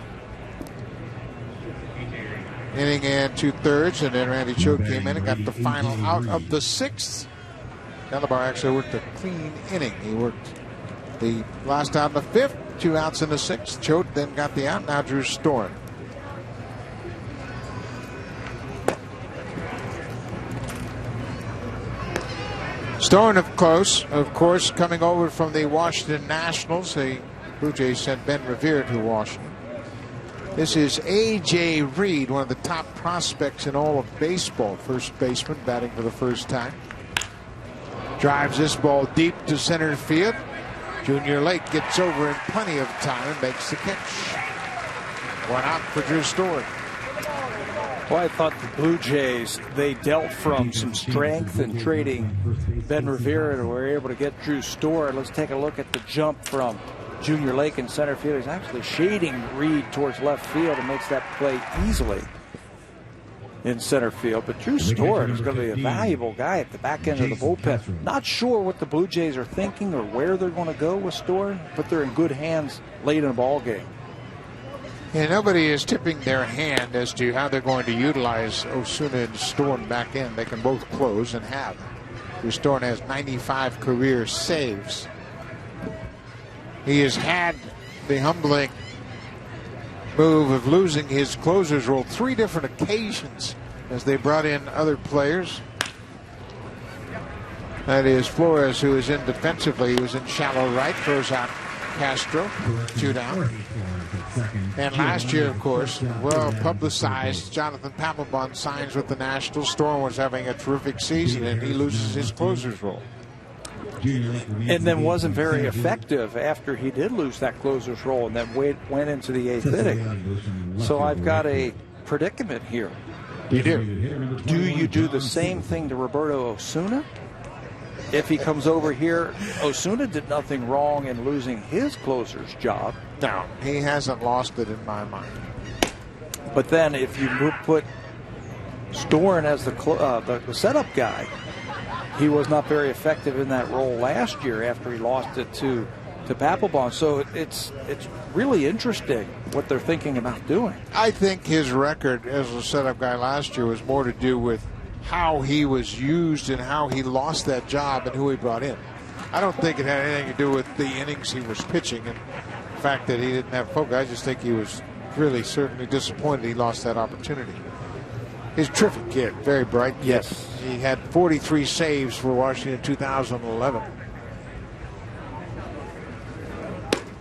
inning and 2/3, and then Randy Choate came in and got the final out of the 6th. Delabar actually worked a clean inning. He worked the last out in the 5th, 2 outs in the 6th. Choate then got the out. Now Drew Storen. Storen, of course, coming over from the Washington Nationals. The Blue Jays sent Ben Revere to Washington. This is A.J. Reed, one of the top prospects in all of baseball. First baseman, batting for the first time. Drives this ball deep to center field. Junior Lake gets over in plenty of time and makes the catch. One out for Drew Storen. Well, I thought the Blue Jays, they dealt from some strength in trading Ben Rivera and were able to get Drew Storen. Let's take a look at the jump from Junior Lake in center field. He's actually shading Reed towards left field and makes that play easily in center field. But Drew Storen is going to be a valuable guy at the back end of the bullpen. Not sure what the Blue Jays are thinking or where they're going to go with Storen, but they're in good hands late in the ball game. Yeah, nobody is tipping their hand as to how they're going to utilize Osuna and Storen back in. They can both close and have. Storen has 95 career saves. He has had the humbling move of losing his closer's role 3 different occasions as they brought in other players. That is Flores, who is in defensively. He was in shallow right, throws out Castro, 2 down. And last year, of course, well publicized, Jonathan Papelbon signs with the Nationals. Storen was having a terrific season, and he loses his closer's role. And then wasn't very effective after he did lose that closer's role and then went into the 8th inning. So I've got a predicament here. You do. Do you do the same thing to Roberto Osuna? If he comes over here, Osuna did nothing wrong in losing his closer's job. No, he hasn't lost it in my mind. But then if you put Storen as the setup guy, he was not very effective in that role last year after he lost it to Papelbon. So it's really interesting what they're thinking about doing. I think his record as a setup guy last year was more to do with how he was used and how he lost that job and who he brought in. I don't think it had anything to do with the innings he was pitching and the fact that he didn't have focus. I just think he was really certainly disappointed he lost that opportunity. He's a terrific kid, very bright kid. Yes. He had 43 saves for Washington in 2011.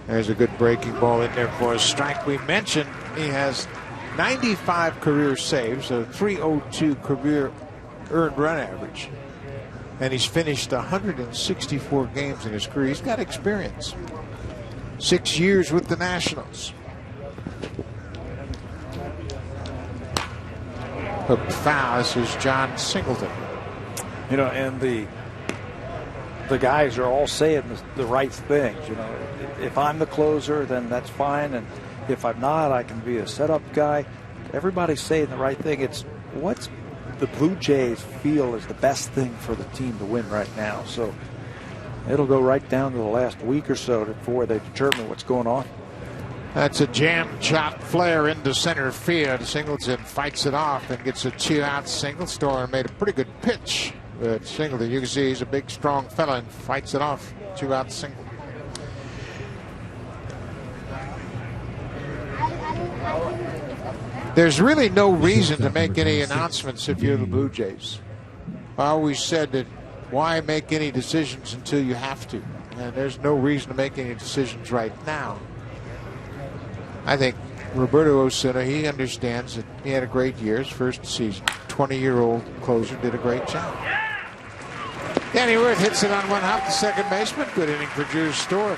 There's a good breaking ball in there for a strike. We mentioned he has 95 career saves, a .302 career earned run average. And he's finished 164 games in his career. He's got experience. 6 years with the Nationals. Hooked foul. This is John Singleton. You know, and the guys are all saying the right things. You know, if I'm the closer, then that's fine, and if I'm not, I can be a setup guy. Everybody's saying the right thing. It's what's the Blue Jays feel is the best thing for the team to win right now. So it'll go right down to the last week or so before they determine what's going on. That's a jam chop flare into center field. Singleton fights it off and gets a 2-out single. Storen made a pretty good pitch. But Singleton, you can see he's a big, strong fella and fights it off. 2-out single. There's really no reason to make any announcements if you're the Blue Jays. I always said that why make any decisions until you have to? And there's no reason to make any decisions right now. I think Roberto Osuna, he understands that he had a great year, his first season. 20-year-old closer, did a great job. Danny Wirth hits it on one hop to second baseman. Good inning for Drew Storen.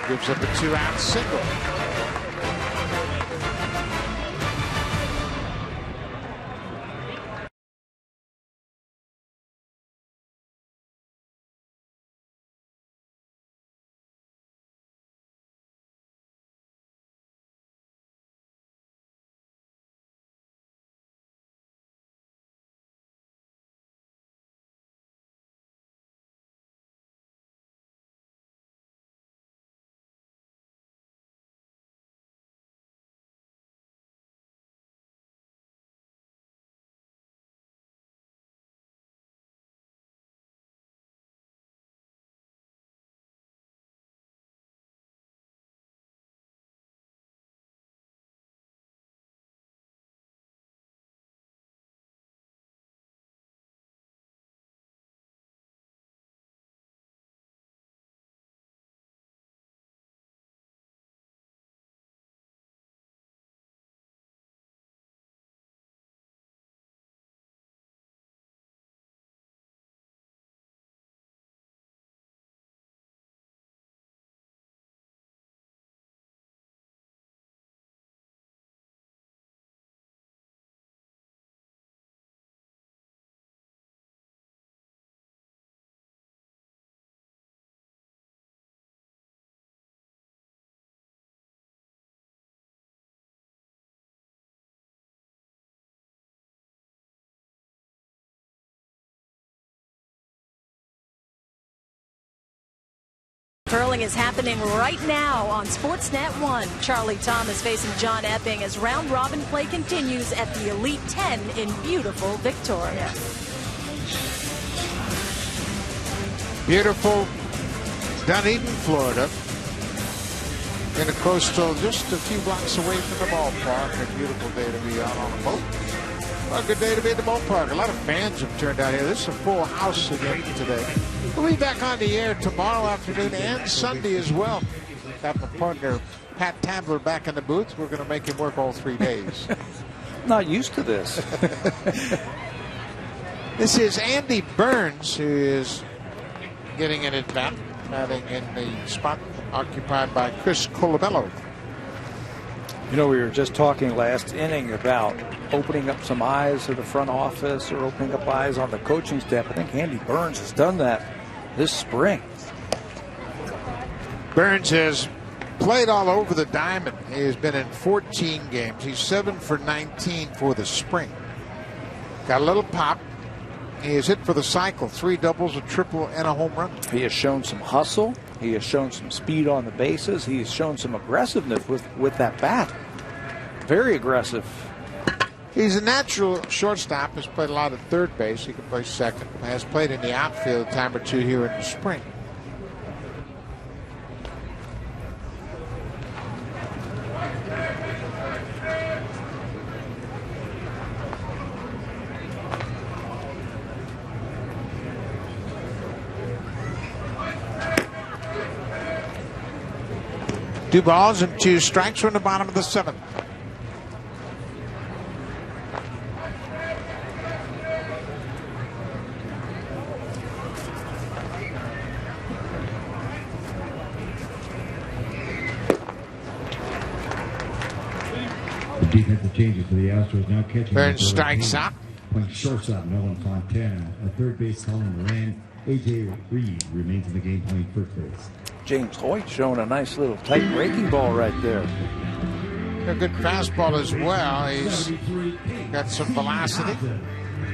Gives up a 2-out single. Curling is happening right now on Sportsnet 1. Charlie Thomas facing John Epping as round-robin play continues at the Elite 10 in beautiful Victoria. Beautiful Dunedin, Florida. In a coastal, just a few blocks away from the ballpark. A beautiful day to be out on a boat. Well, a good day to be at the ballpark. A lot of fans have turned out here. This is a full house again today. We'll be back on the air tomorrow afternoon and Sunday as well. Got my partner, Pat Tabler, back in the booth. We're going to make him work all 3 days. Not used to this. This is Andy Burns, who is getting an at-bat, batting in the spot occupied by Chris Colabello. You know, we were just talking last inning about opening up some eyes to the front office or opening up eyes on the coaching staff. I think Andy Burns has done that this spring. Burns has played all over the diamond. He has been in 14 games. He's 7 for 19 for the spring. Got a little pop. He has hit for the cycle, 3 doubles, a triple, and a home run. He has shown some hustle. He has shown some speed on the bases. He has shown some aggressiveness with that bat. Very aggressive. He's a natural shortstop. Has played a lot at third base. He can play second. Has played in the outfield a time or two here in the spring. Two balls and 2 strikes from the bottom of the 7th. Defensive changes for the Astros now catching. Burns strikes out. Playing shortstop, Nolan Fontana. At third base, Colin Moran. A.J. Reed remains in the game playing first base. James Hoyt showing a nice little tight breaking ball right there. A good fastball as well. He's got some velocity.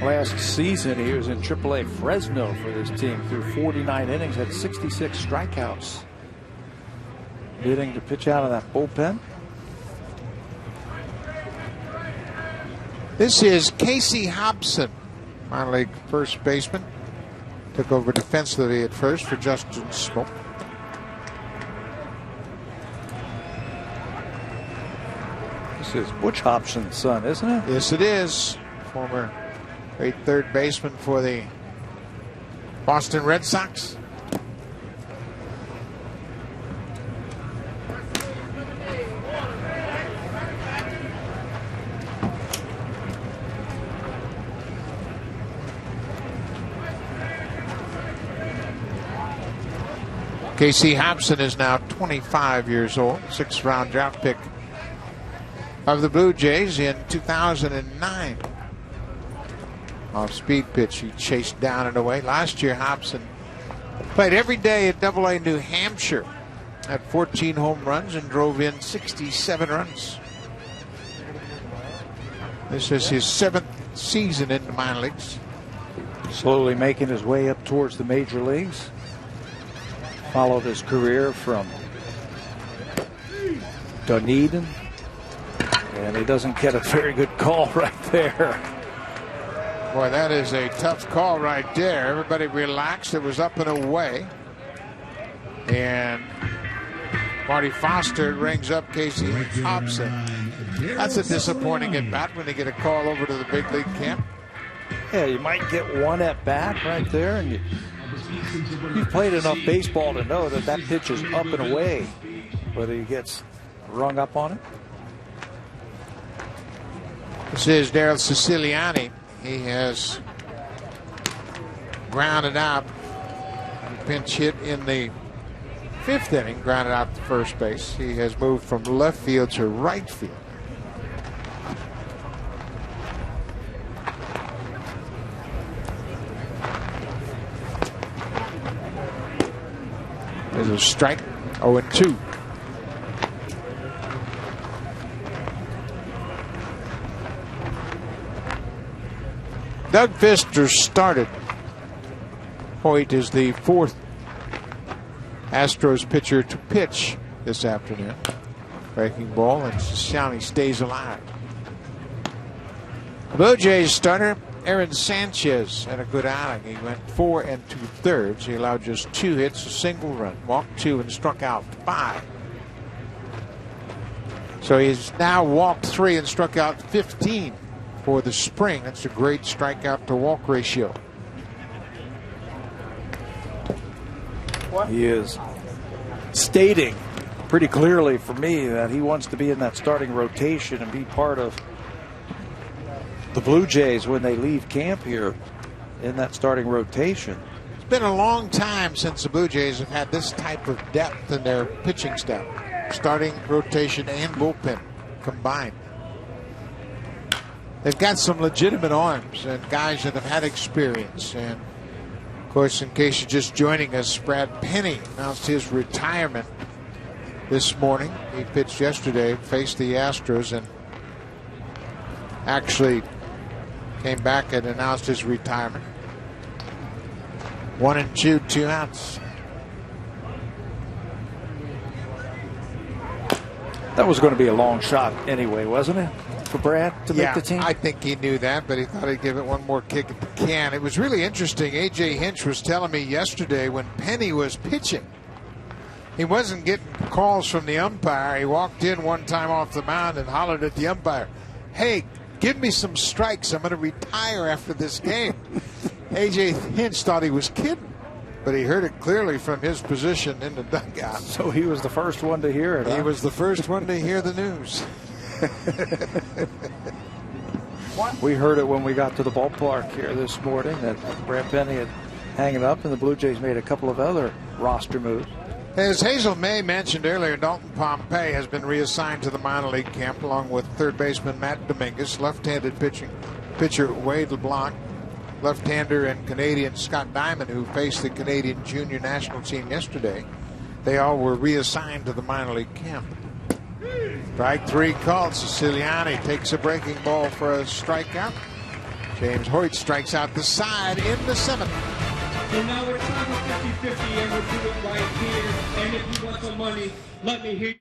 Last season, he was in AAA Fresno for this team through 49 innings, had 66 strikeouts. Getting to pitch out of that bullpen. This is Casey Hobson, minor league first baseman. Took over defensively at first for Justin Smoke. This is Butch Hobson's son, isn't it? Yes, it is. Former great third baseman for the Boston Red Sox. Casey Hobson is now 25 years old, 6th round draft pick of the Blue Jays in 2009. Off speed pitch, he chased down and away. Last year, Hobson played every day at AA New Hampshire, had 14 home runs and drove in 67 runs. This is his 7th season in the minor leagues. Slowly making his way up towards the major leagues. Followed his career from Dunedin, and he doesn't get a very good call right there. Boy, that is a tough call right there. Everybody relaxed. It was up and away. And Marty Foster rings up Casey Hobson. That's a disappointing at bat when they get a call over to the big league camp. Yeah, you might get one at bat right there, and you've played enough baseball to know that that pitch is up and away. Whether he gets rung up on it. This is Daryl Siciliani. He has grounded out. A pinch hit in the 5th inning, grounded out to first base. He has moved from left field to right field. There's a strike, 0-2. Doug Fister started. Hoyt is the 4th Astros pitcher to pitch this afternoon. Breaking ball, and Showney stays alive. The Blue Jays starter Aaron Sanchez had a good outing. He went 4 2/3. He allowed just 2 hits, a single run, walked 2, and struck out 5. So he's now walked 3 and struck out 15 for the spring. That's a great strikeout to walk ratio. He is stating pretty clearly for me that he wants to be in that starting rotation and be part of the Blue Jays when they leave camp here in that starting rotation. It's been a long time since the Blue Jays have had this type of depth in their pitching staff. Starting rotation and bullpen combined. They've got some legitimate arms and guys that have had experience. And of course, in case you're just joining us, Brad Penny announced his retirement this morning. He pitched yesterday, faced the Astros, and actually came back and announced his retirement. 1 2, 2 outs. That was going to be a long shot anyway, wasn't it, for Brad to make the team? I think he knew that, but he thought he'd give it one more kick at the can. It was really interesting. A.J. Hinch was telling me yesterday when Penny was pitching, he wasn't getting calls from the umpire. He walked in one time off the mound and hollered at the umpire, "Hey, give me some strikes. I'm going to retire after this game." A.J. Hinch thought he was kidding, but he heard it clearly from his position in the dugout. So he was the first one to hear it. He was the first one to hear the news. We heard it when we got to the ballpark here this morning that Brad Penny had hanging up, and the Blue Jays made a couple of other roster moves. As Hazel May mentioned earlier, Dalton Pompei has been reassigned to the minor league camp along with third baseman Matt Dominguez, left-handed pitcher Wade LeBlanc, left-hander and Canadian Scott Diamond, who faced the Canadian junior national team yesterday. They all were reassigned to the minor league camp. Strike 3 called. Siciliani takes a breaking ball for a strikeout. James Hoyt strikes out the side in the 7th. So now we're talking 50-50, and we'll do it right here. And if you want some money, let me hear you.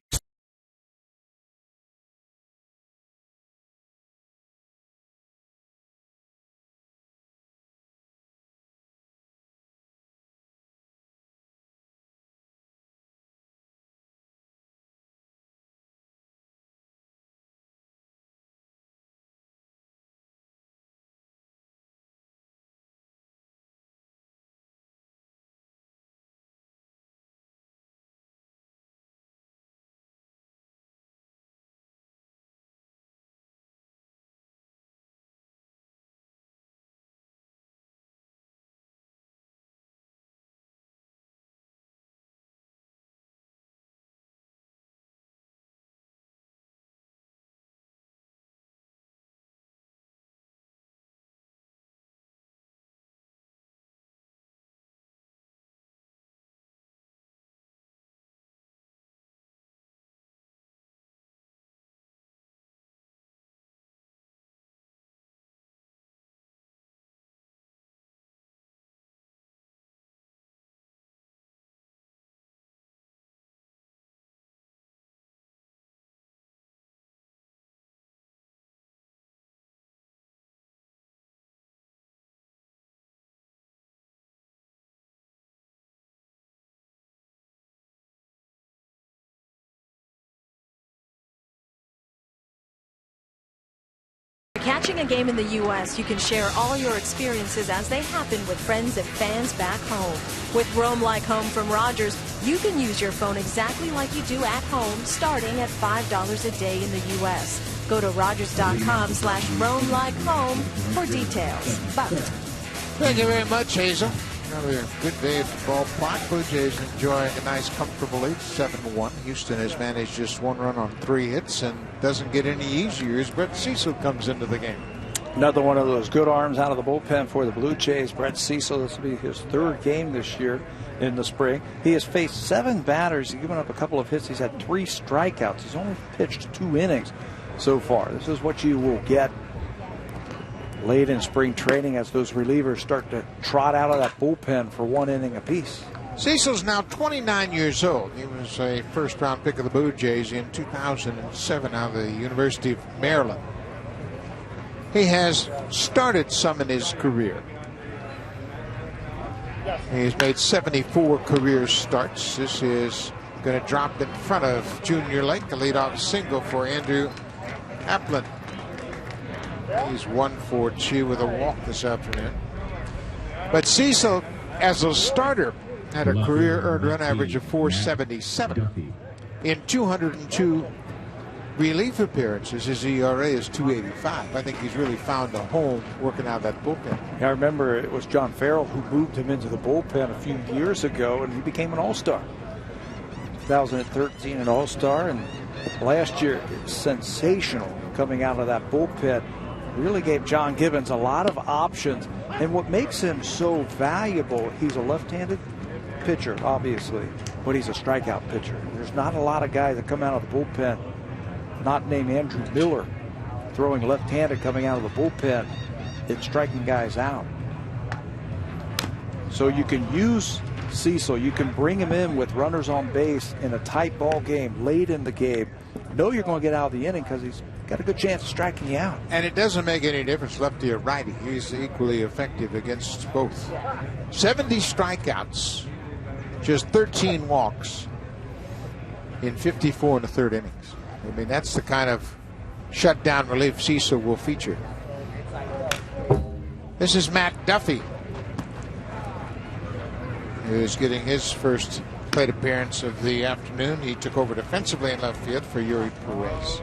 Catching a game in the U.S., you can share all your experiences as they happen with friends and fans back home. With Roam Like Home from Rogers, you can use your phone exactly like you do at home, starting at $5 a day in the U.S. Go to Rogers.com/roamlikehome for details. Bye. Thank you very much, Hazel. Another good day at the ballpark. Blue Jays enjoying a nice, comfortable lead, 7-1. Houston has managed just 1 run on 3 hits and doesn't get any easier as Brett Cecil comes into the game. Another one of those good arms out of the bullpen for the Blue Jays. Brett Cecil, this will be his 3rd game this year in the spring. He has faced 7 batters. He's given up a couple of hits. He's had 3 strikeouts. He's only pitched 2 innings so far. This is what you will get late in spring training as those relievers start to trot out of that bullpen for 1 inning apiece. Cecil's now 29 years old. He was a first-round pick of the Blue Jays in 2007 out of the University of Maryland. He has started some in his career. He's made 74 career starts. This is going to drop in front of Junior Lake, a leadoff single for Andrew Applin. He's 1 for 2 with a walk this afternoon. But Cecil, as a starter, had a career earned run average of 477. In 202 relief appearances, his ERA is 2.85. I think he's really found a home working out of that bullpen. I remember it was John Farrell who moved him into the bullpen a few years ago, and he became an all-star. 2013 an all-star, and last year sensational coming out of that bullpen. Really gave John Gibbons a lot of options, and what makes him so valuable, he's a left-handed pitcher, obviously, but he's a strikeout pitcher. There's not a lot of guys that come out of the bullpen, not named Andrew Miller, throwing left-handed coming out of the bullpen and striking guys out. So you can use Cecil, you can bring him in with runners on base in a tight ball game late in the game. Know you're going to get out of the inning because he's got a good chance of striking you out. And it doesn't make any difference lefty or righty. He's equally effective against both. 70 strikeouts, just 13 walks in 54 and a third innings. I mean, that's the kind of shutdown relief Cecil will feature. This is Matt Duffy, who's getting his first plate appearance of the afternoon. He took over defensively in left field for Yuri Perez.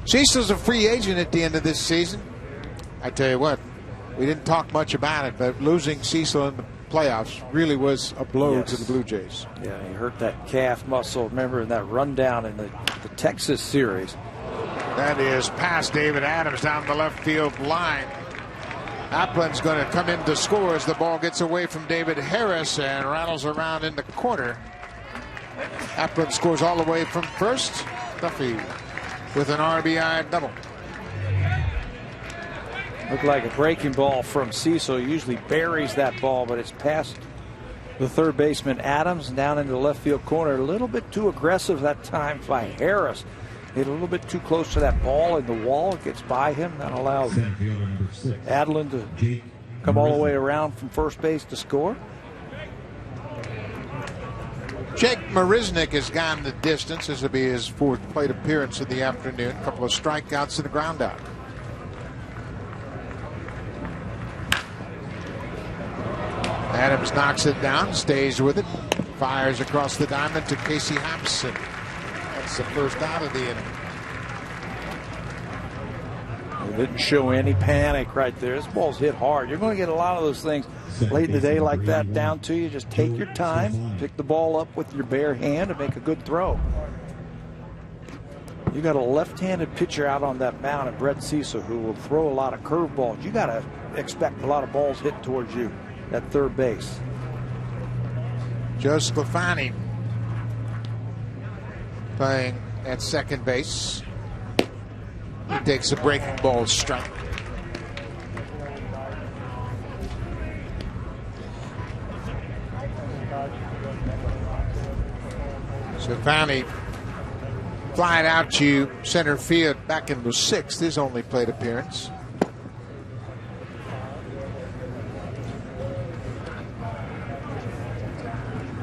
Cecil's a free agent at the end of this season. I tell you what, we didn't talk much about it, but losing Cecil in the playoffs really was a blow to the Blue Jays. Yeah, he hurt that calf muscle. Remember in that rundown in the Texas series. That is past David Adams down the left field line. Applin's going to come in to score as the ball gets away from David Harris and rattles around in the corner. Applin scores all the way from first. Duffy with an RBI double. Looked like a breaking ball from Cecil. He usually buries that ball, but it's past the third baseman Adams and down into the left field corner. A little bit too aggressive that time by Harris. Hit a little bit too close to that ball in the wall. It gets by him. That allows Adlin to come all the way around from first base to score. Jake Marisnick has gone the distance. This will be his fourth plate appearance of the afternoon. A couple of strikeouts and a ground out. Adams knocks it down, stays with it, fires across the diamond to Casey Hobson. That's the first out of the inning. It didn't show any panic right there. This ball's hit hard. You're going to get a lot of those things late in the day like that down to you. Just take your time, pick the ball up with your bare hand, and make a good throw. You got a left-handed pitcher out on that mound, and Brett Cecil, who will throw a lot of curveballs. You got to expect a lot of balls hit towards you at third base. Joe Sclafani playing at second base. He takes a breaking ball strike. Sclafani flying out to center field back in the sixth, his only plate appearance.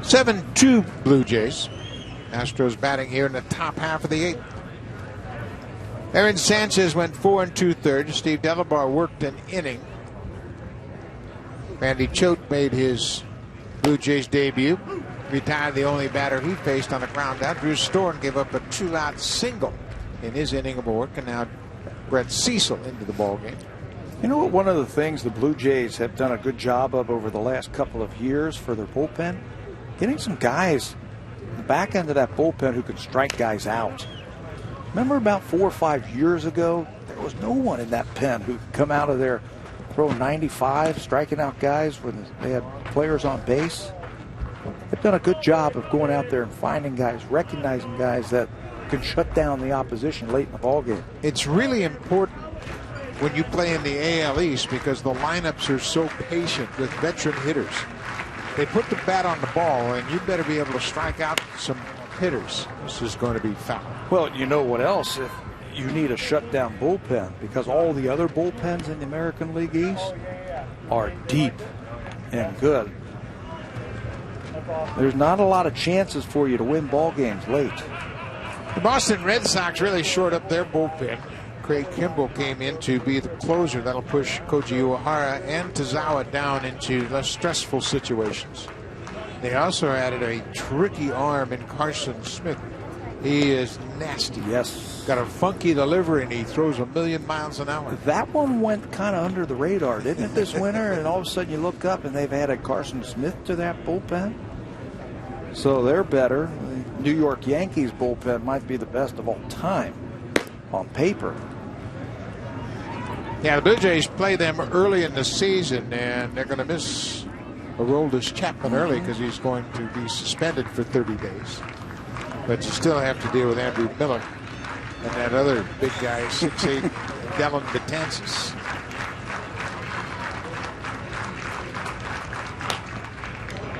(7-2) Blue Jays. Astros batting here in the top half of the eighth. Aaron Sanchez went 4 2/3. Steve Delabar worked an inning. Randy Choate made his Blue Jays debut. Retired the only batter he faced on a ground out. Drew Storen gave up a 2-out single in his inning of work, and now Brett Cecil into the ballgame. You know what? One of the things the Blue Jays have done a good job of over the last couple of years for their bullpen, getting some guys in the back end of that bullpen who can strike guys out. Remember about 4 or 5 years ago, there was no one in that pen who could come out of there throwing 95, striking out guys when they had players on base. They've done a good job of going out there and finding guys, recognizing guys that can shut down the opposition late in the ballgame. It's really important when you play in the AL East because the lineups are so patient with veteran hitters. They put the bat on the ball, and you better be able to strike out some hitters. This is going to be foul. Well, you know what else? If you need a shutdown bullpen, because all the other bullpens in the American League East are deep and good. There's not a lot of chances for you to win ball games late. The Boston Red Sox really shored up their bullpen. Craig Kimbrell came in to be the closer. That'll push Koji Uehara and Tozawa down into less stressful situations. They also added a tricky arm in Carson Smith. He is nasty. Yes. Got a funky delivery, and he throws 1,000,000 miles an hour. That one went kind of under the radar, didn't it, this winter? And all of a sudden you look up, and they've added Carson Smith to that bullpen. So they're better. The New York Yankees bullpen might be the best of all time on paper. Yeah, the Blue Jays play them early in the season, and they're going to miss Aroldis Chapman early because he's going to be suspended for 30 days. But you still have to deal with Andrew Miller and that other big guy, 6'8", Dylan Betances.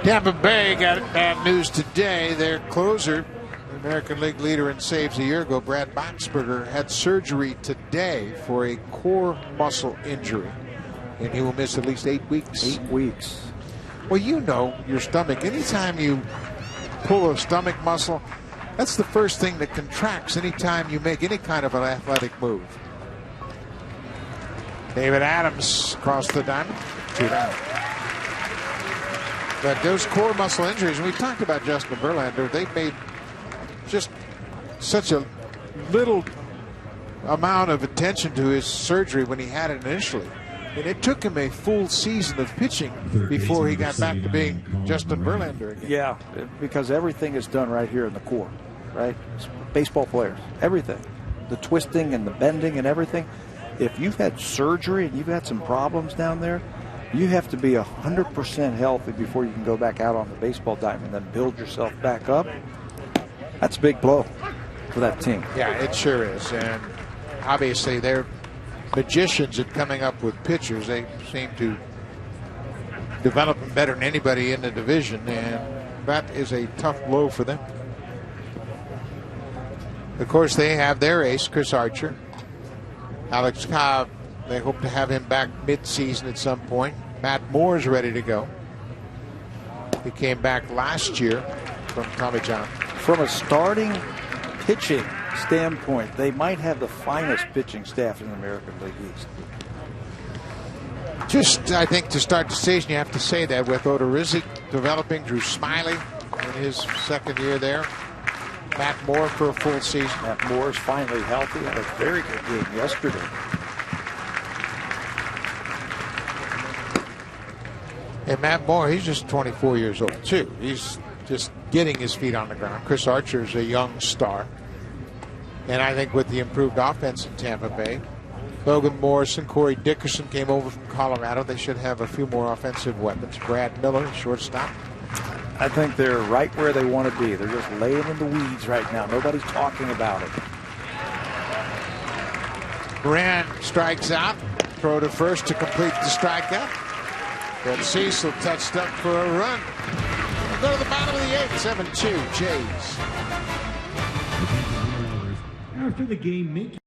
Tampa Bay got bad news today. Their closer, the American League leader in saves a year ago, Brad Boxberger, had surgery today for a core muscle injury, and he will miss at least 8 weeks. 8 weeks. Well, you know your stomach. Anytime you pull a stomach muscle, that's the first thing that contracts anytime you make any kind of an athletic move. David Adams across the diamond. 2 down. But those core muscle injuries, and we talked about Justin Verlander, they made just such a little amount of attention to his surgery when he had it initially. And it took him a full season of pitching before he got back to being Justin Verlander again. Yeah, because everything is done right here in the core, right? Baseball players, everything. The twisting and the bending and everything. If you've had surgery and you've had some problems down there, you have to be 100% healthy before you can go back out on the baseball diamond and then build yourself back up. That's a big blow for that team. Yeah, it sure is. And obviously they're magicians at coming up with pitchers. They seem to develop them better than anybody in the division, and that is a tough blow for them. Of course, they have their ace, Chris Archer. Alex Cobb, they hope to have him back mid-season at some point. Matt Moore's ready to go. He came back last year from Tommy John. From a starting pitching standpoint, they might have the finest pitching staff in the American League East. Just, I think, to start the season, you have to say that with Odorizzi developing, Drew Smiley in his second year there. Matt Moore for a full season. Matt Moore is finally healthy. Had a very good game yesterday. And Matt Moore, he's just 24 years old, too. He's just getting his feet on the ground. Chris Archer's a young star. And I think with the improved offense in Tampa Bay, Logan Morrison, Corey Dickerson came over from Colorado. They should have a few more offensive weapons. Brad Miller, shortstop. I think they're right where they want to be. They're just laying in the weeds right now. Nobody's talking about it. Moran strikes out. Throw to first to complete the strikeout. But Cecil touched up for a run. We'll go to the bottom of the 8th, 7-2 Jays. After the game, make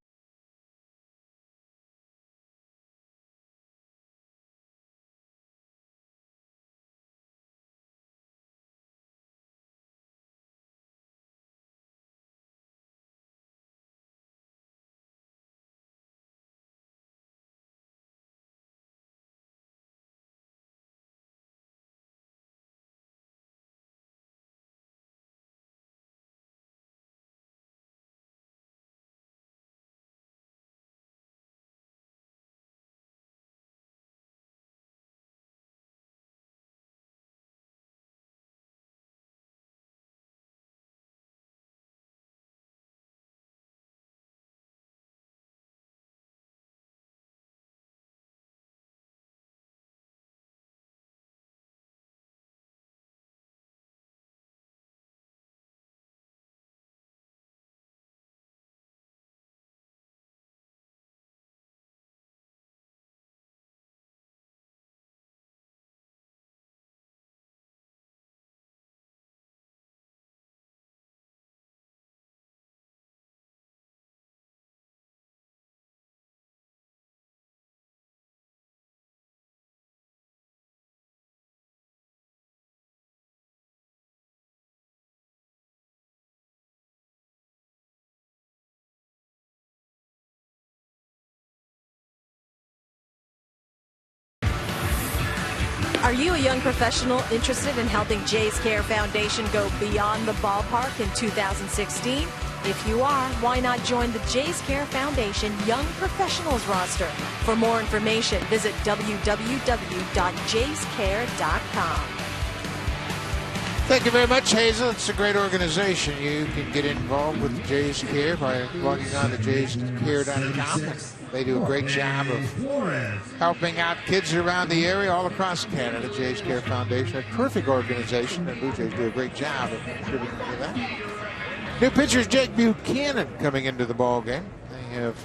Are you a young professional interested in helping Jays Care Foundation go beyond the ballpark in 2016? If you are, why not join the Jays Care Foundation Young Professionals roster? For more information, visit www.jayscare.com. Thank you very much, Hazel. It's a great organization. You can get involved with Jays Care by logging on to jayscare.com. They do a great job of helping out kids around the area all across Canada. Jays Care Foundation, a terrific organization, and Blue Jays do a great job of contributing to that. New pitcher Jake Buchanan coming into the ball game. They have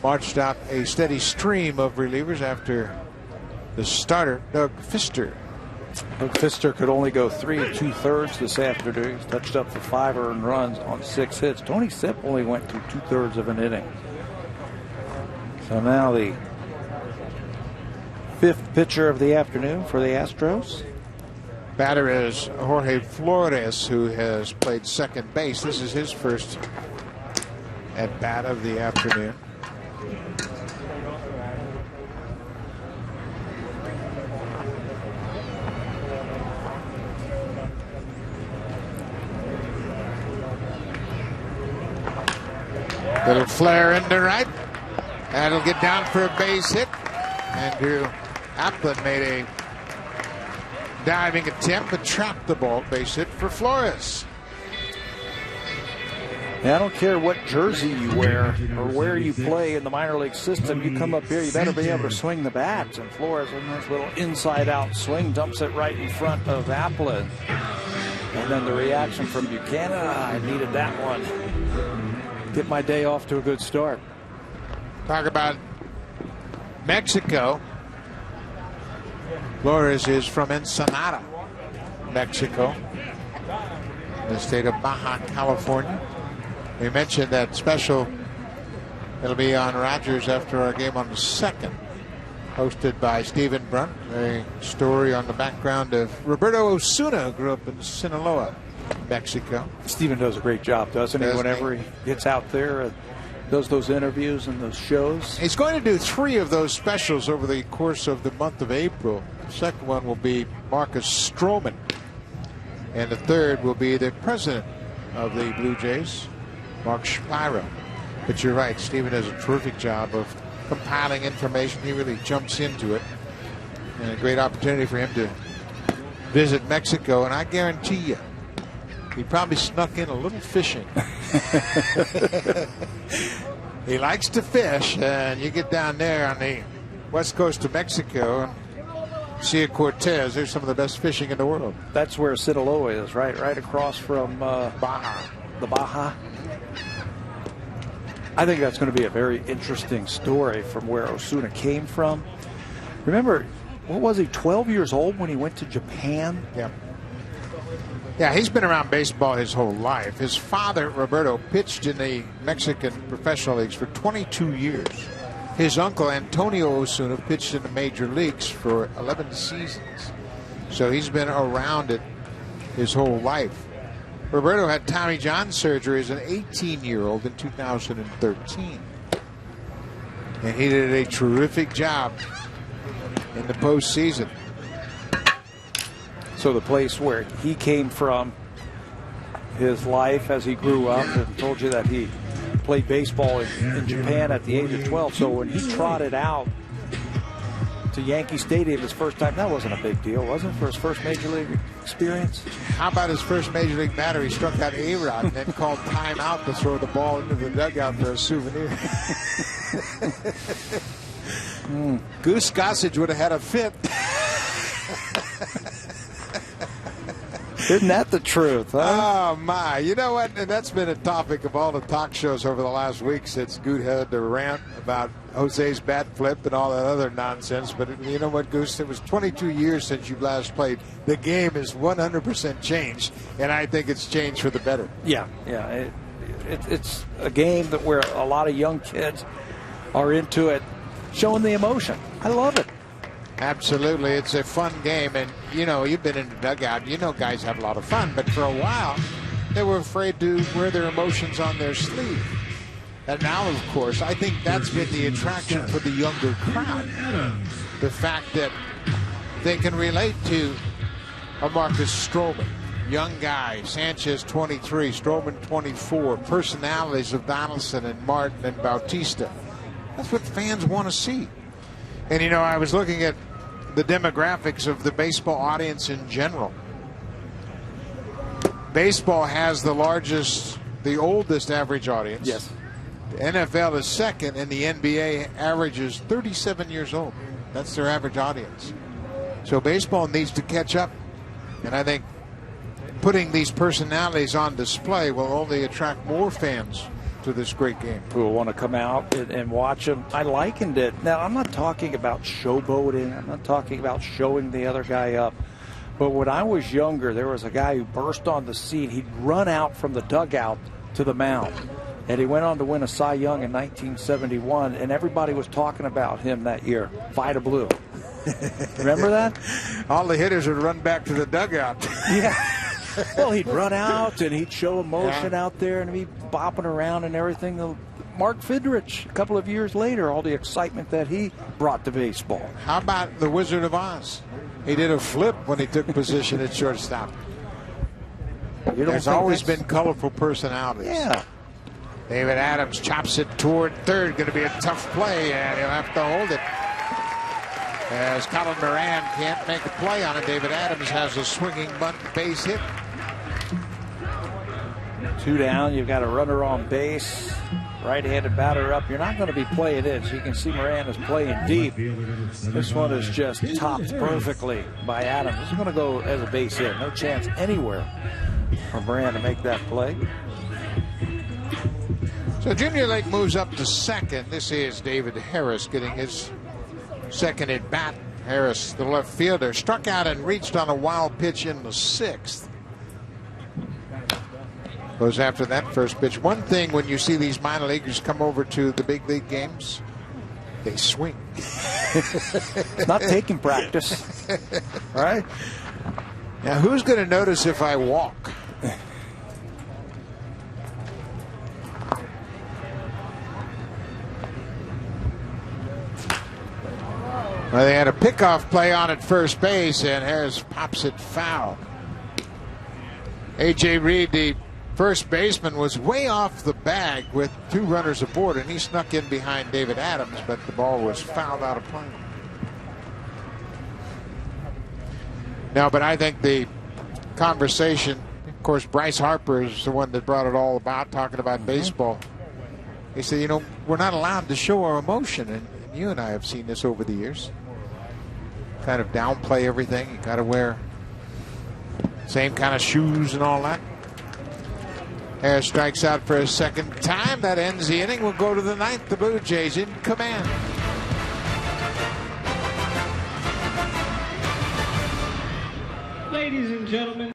marched out a steady stream of relievers after the starter, Doug Fister. Doug Fister could only go 3 2/3 this afternoon. He's touched up for 5 earned runs on 6 hits. Tony Sipp only went through 2/3 of an inning. So now the 5th pitcher of the afternoon for the Astros. Batter is Jorge Flores, who has played second base. This is his first at bat of the afternoon. Little flare into right. That'll get down for a base hit. Andrew Applin made a diving attempt but trapped the ball. Base hit for Flores. Now, I don't care what jersey you wear or where you play in the minor league system. You come up here, you better be able to swing the bats. And Flores, with a nice little inside-out swing, dumps it right in front of Applin. And then the reaction from Buchanan, I needed that one. Get my day off to a good start. Talk about Mexico. Flores is from Ensenada, Mexico, in the state of Baja California. We mentioned that special. It'll be on Rogers after our game on the 2nd, hosted by Stephen Brunt. A story on the background of Roberto Osuna, who grew up in Sinaloa, Mexico. Stephen does a great job, doesn't he? Whenever he gets out there, does those interviews and those shows. He's going to do 3 of those specials over the course of the month of April. The second one will be Marcus Stroman, and the third will be the president of the Blue Jays, Mark Shapiro. But you're right, Stephen does a terrific job of compiling information. He really jumps into it, and a great opportunity for him to visit Mexico. And I guarantee you, he probably snuck in a little fishing. He likes to fish, and you get down there on the west coast of Mexico and Sea of Cortez. There's some of the best fishing in the world. That's where Sinaloa is, right? Right across from Baja. The Baja. I think that's going to be a very interesting story from where Osuna came from. Remember, what was he, 12 years old when he went to Japan? Yeah. Yeah, he's been around baseball his whole life. His father, Roberto, pitched in the Mexican professional leagues for 22 years. His uncle, Antonio Osuna, pitched in the major leagues for 11 seasons. So he's been around it his whole life. Roberto had Tommy John surgery as an 18-year-old in 2013. And he did a terrific job in the postseason. So the place where he came from, his life as he grew up, and told you that he played baseball in Japan at the age of 12. So when he trotted out to Yankee Stadium his first time, that wasn't a big deal, was it, for his first major league experience? How about his first major league batter? He struck out A-Rod and then called timeout to throw the ball into the dugout for a souvenir. Goose Gossage would have had a fit. Isn't that the truth, huh? Oh, my. You know what? And that's been a topic of all the talk shows over the last week since Goose had to rant about Jose's bat flip and all that other nonsense. But you know what, Goose? It was 22 years since you last played. The game is 100% changed, and I think it's changed for the better. Yeah. It's a game that where a lot of young kids are into it, showing the emotion. I love it. Absolutely. It's a fun game. And, you know, you've been in the dugout. You know guys have a lot of fun. But for a while, they were afraid to wear their emotions on their sleeve. And now, of course, I think that's been the attraction for the younger crowd. The fact that they can relate to a Marcus Stroman. Young guy, Sanchez 23, Stroman 24, personalities of Donaldson and Martin and Bautista. That's what fans want to see. And, you know, I was looking at the demographics of the baseball audience in general. Baseball has the oldest average audience. Yes. The NFL is second, and the NBA averages 37 years old. That's their average audience. So baseball needs to catch up. And I think putting these personalities on display will only attract more fans to this great game. Who will want to come out and watch them. I likened it. Now, I'm not talking about showboating. I'm not talking about showing the other guy up. But when I was younger, there was a guy who burst on the scene. He'd run out from the dugout to the mound. And he went on to win a Cy Young in 1971. And everybody was talking about him that year. Vida Blue. Remember that? All the hitters would run back to the dugout. Yeah. Well, he'd run out and he'd show emotion out there and he'd be bopping around and everything. Mark Fidrich, a couple of years later, all the excitement that he brought to baseball. How about the Wizard of Oz? He did a flip when he took position at shortstop. There's always been colorful personalities. Yeah. David Adams chops it toward third. Going to be a tough play, and he'll have to hold it. As Colin Moran can't make a play on it, David Adams has a swinging bunt base hit. 2 down. You've got a runner on base. Right-handed batter up. You're not going to be playing in. So you can see Moran is playing deep. This one is just topped perfectly by Adams. This is going to go as a base hit. No chance anywhere for Moran to make that play. So Junior Lake moves up to second. This is David Harris getting his second at bat. Harris, the left fielder, struck out and reached on a wild pitch in the 6th. Goes after that first pitch. One thing when you see these minor leaguers come over to the big league games, they swing. Not taking practice. Right? Now, who's going to notice if I walk? Well, they had a pickoff play on at first base, and Harris pops it foul. A.J. Reed, the first baseman, was way off the bag with 2 runners aboard, and he snuck in behind David Adams, but the ball was fouled out of play. No, but I think the conversation, of course, Bryce Harper is the one that brought it all about, talking about baseball. He said, you know, we're not allowed to show our emotion, and you and I have seen this over the years. Kind of downplay everything. You got to wear same kind of shoes and all that. Harris strikes out for a second time. That ends the inning. We'll go to the 9th. The Blue Jays in command. Ladies and gentlemen.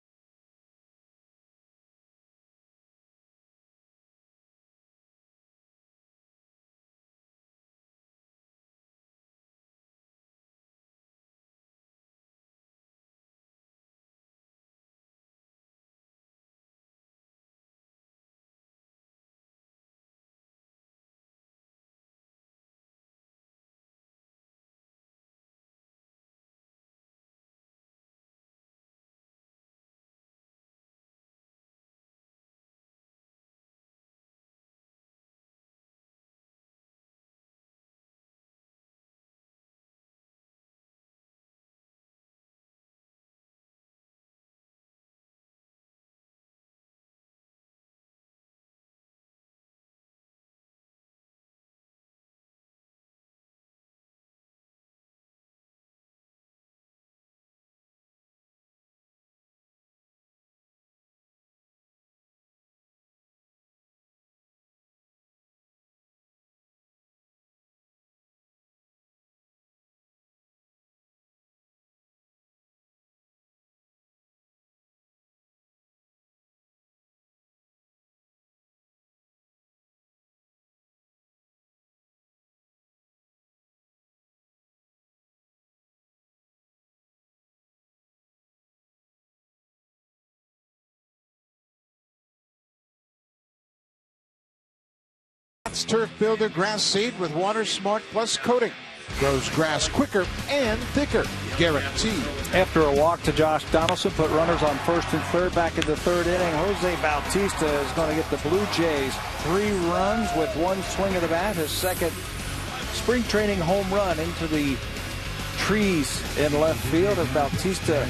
Turf Builder grass seed with Water Smart Plus coating. Grows grass quicker and thicker. Guaranteed. After a walk to Josh Donaldson, put runners on first and third back in the third inning. Jose Bautista is going to get the Blue Jays 3 runs with 1 swing of the bat. His second spring training home run into the trees in left field as Bautista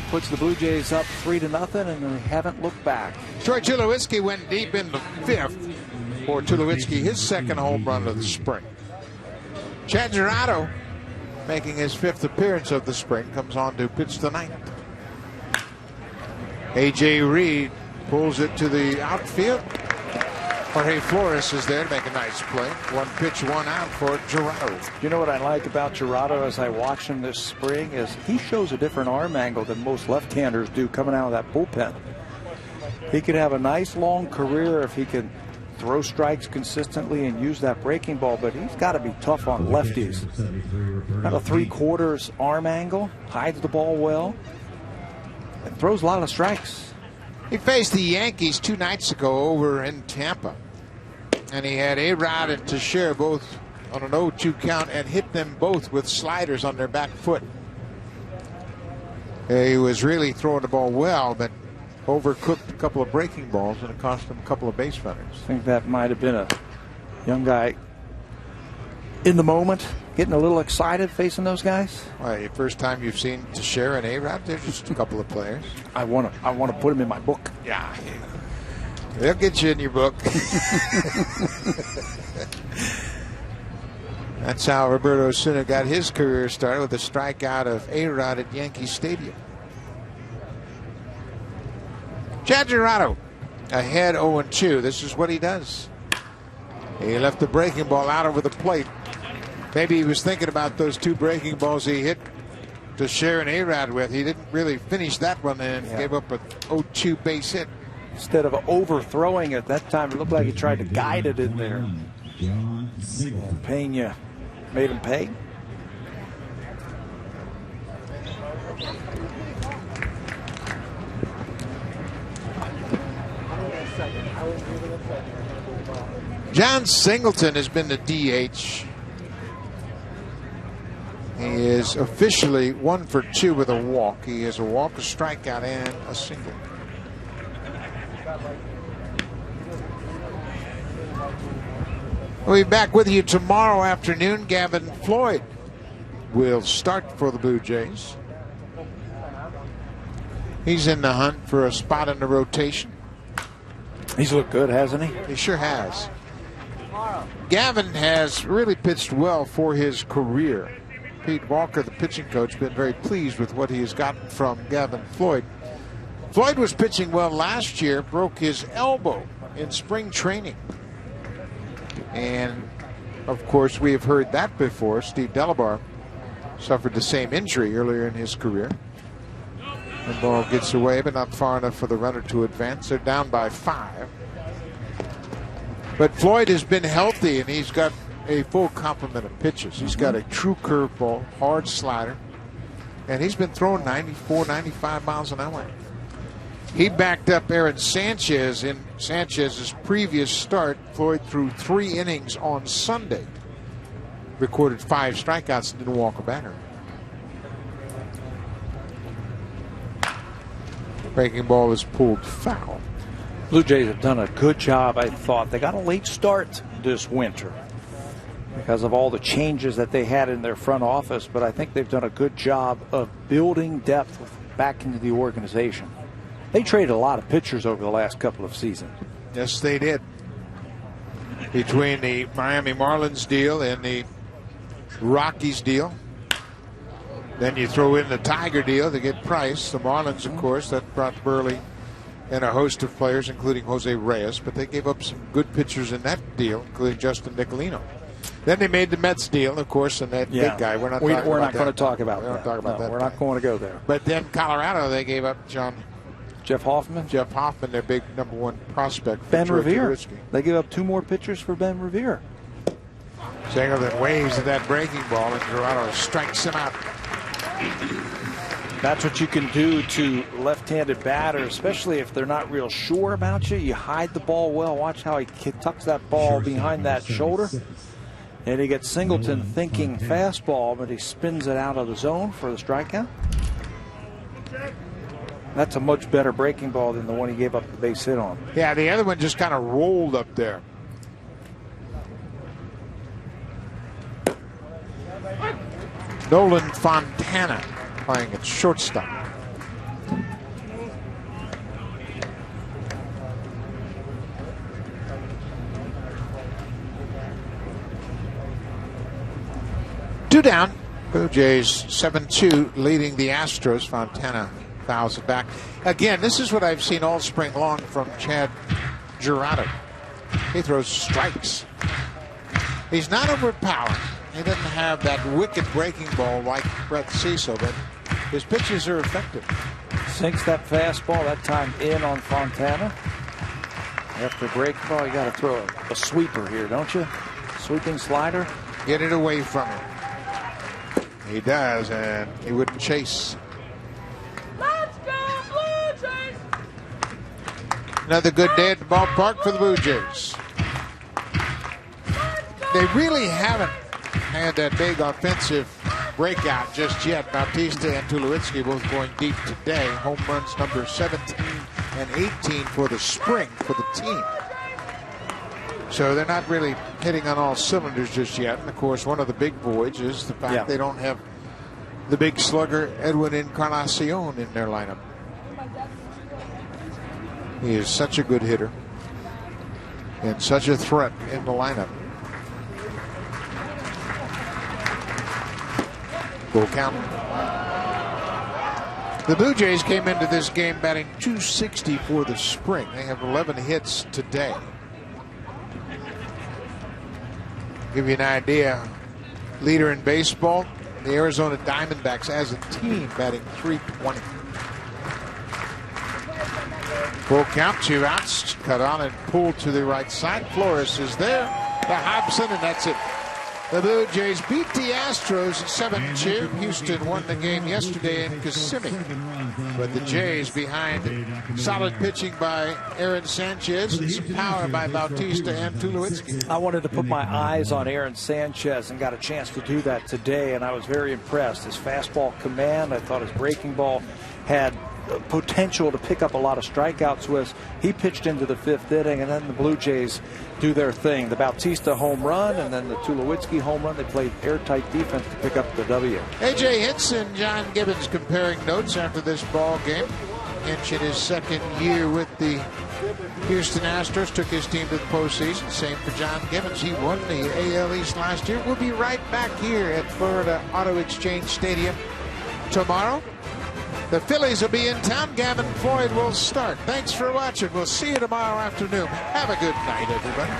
puts the Blue Jays up 3-0, and they haven't looked back. Troy Tulowitzki went deep in the 5th for Tulowitzki, his second home run of the spring. Chad Gerardo, making his 5th appearance of the spring, comes on to pitch the 9th. A.J. Reed pulls it to the outfield. Jorge Flores is there to make a nice play. 1 pitch, 1 out for Gerardo. You know what I like about Gerardo as I watch him this spring is he shows a different arm angle than most left-handers do coming out of that bullpen. He could have a nice long career if he can throw strikes consistently and use that breaking ball, but he's got to be tough on lefties. Got a 3/4 arm angle, hides the ball well, and throws a lot of strikes. He faced the Yankees 2 nights ago over in Tampa, and he had A-Rod and Teixeira both on an 0-2 count and hit them both with sliders on their back foot. He was really throwing the ball well, but overcooked a couple of breaking balls, and it cost him a couple of base runners. I think that might have been a young guy in the moment, getting a little excited facing those guys. Well, the first time you've seen Teixeira and A-Rod, they're just a couple of players. I want to put him in my book. Yeah, they'll get you in your book. That's how Roberto Osuna got his career started, with a strikeout of A-Rod at Yankee Stadium. Chad Gerardo ahead 0-2. This is what he does. He left the breaking ball out over the plate. Maybe he was thinking about those 2 breaking balls he hit to share an A-Rod with. He didn't really finish that one and gave up a 0-2 base hit. Instead of overthrowing it that time, it looked like he tried to guide it in there. Pena made him pay. John Singleton has been the DH. He is officially 1 for 2 with a walk. He has a walk, a strikeout, and a single. We'll be back with you tomorrow afternoon. Gavin Floyd will start for the Blue Jays. He's in the hunt for a spot in the rotation. He's looked good, hasn't he? He sure has. Gavin has really pitched well for his career. Pete Walker, the pitching coach, been very pleased with what he has gotten from Gavin Floyd. Floyd was pitching well last year, broke his elbow in spring training. And, of course, we have heard that before. Steve Delabar suffered the same injury earlier in his career. The ball gets away, but not far enough for the runner to advance. They're down by 5. But Floyd has been healthy, and he's got a full complement of pitches. He's got a true curveball, hard slider, and he's been throwing 94, 95 miles an hour. He backed up Aaron Sanchez in Sanchez's previous start. Floyd threw 3 innings on Sunday, recorded 5 strikeouts, and didn't walk a batter. Breaking ball is pulled foul. Blue Jays have done a good job, I thought. They got a late start this winter because of all the changes that they had in their front office, but I think they've done a good job of building depth back into the organization. They traded a lot of pitchers over the last couple of seasons. Yes, they did. Between the Miami Marlins deal and the Rockies deal. Then you throw in the Tiger deal to get Price. The Marlins, of course, that brought Burley and a host of players, including Jose Reyes, but they gave up some good pitchers in that deal, including Justin Nicolino. Then they made the Mets deal, of course, and that big guy. We're not going to talk about that. We're not going to go there. But then Colorado, they gave up Jeff Hoffman, their big #1 prospect. Ben Revere. They gave up 2 more pitchers for Ben Revere. Singleton waves at that breaking ball, and Gerardo strikes him out. That's what you can do to left-handed batters, especially if they're not real sure about you. You hide the ball well. Watch how he tucks that ball behind that shoulder. And he gets Singleton thinking fastball, but he spins it out of the zone for the strikeout. That's a much better breaking ball than the one he gave up the base hit on. Yeah, the other one just kind of rolled up there. Nolan Fontana playing at shortstop. Two down. Blue Jays 7-2 leading the Astros. Fontana fouls it back. Again, this is what I've seen all spring long from Chad Girardo. He throws strikes. He's not overpowering. He doesn't have that wicked breaking ball like Brett Cecil, but his pitches are effective. Sinks that fastball, that time in on Fontana. After breaking ball, you got to throw a sweeper here, don't you? Sweeping slider. Get it away from him. He does, and he wouldn't chase. Let's go, Blue Jays! Another good day at the ballpark for the Blue Jays. They really haven't had that big offensive breakout just yet. Bautista and Tulowitzki both going deep today. Home runs number 17 and 18 for the spring for the team. So they're not really hitting on all cylinders just yet. And of course, one of the big voids is the fact they don't have the big slugger Edwin Encarnacion in their lineup. He is such a good hitter and such a threat in the lineup. Full count. The Blue Jays came into this game batting .260 for the spring. They have 11 hits today. Give you an idea. Leader in baseball, the Arizona Diamondbacks as a team batting .320. Full count, 2 outs. Cut on and pulled to the right side. Flores is there. To Hobson, and that's it. The Blue Jays beat the Astros 7-2. Houston won the game yesterday in Kissimmee. But the Jays behind solid pitching by Aaron Sanchez and some power by Bautista and Tulowitzki. I wanted to put my eyes on Aaron Sanchez and got a chance to do that today, and I was very impressed. His fastball command, I thought his breaking ball had potential to pick up a lot of strikeouts with. He pitched into the 5th inning, and then the Blue Jays do their thing. The Bautista home run and then the Tulowitzki home run. They played airtight defense to pick up the W. A.J. Hinch and John Gibbons comparing notes after this ball game. Hinch in his 2nd year with the Houston Astros took his team to the postseason. Same for John Gibbons. He won the AL East last year. We'll be right back here at Florida Auto Exchange Stadium tomorrow. The Phillies will be in town. Gavin Floyd will start. Thanks for watching. We'll see you tomorrow afternoon. Have a good night, everybody.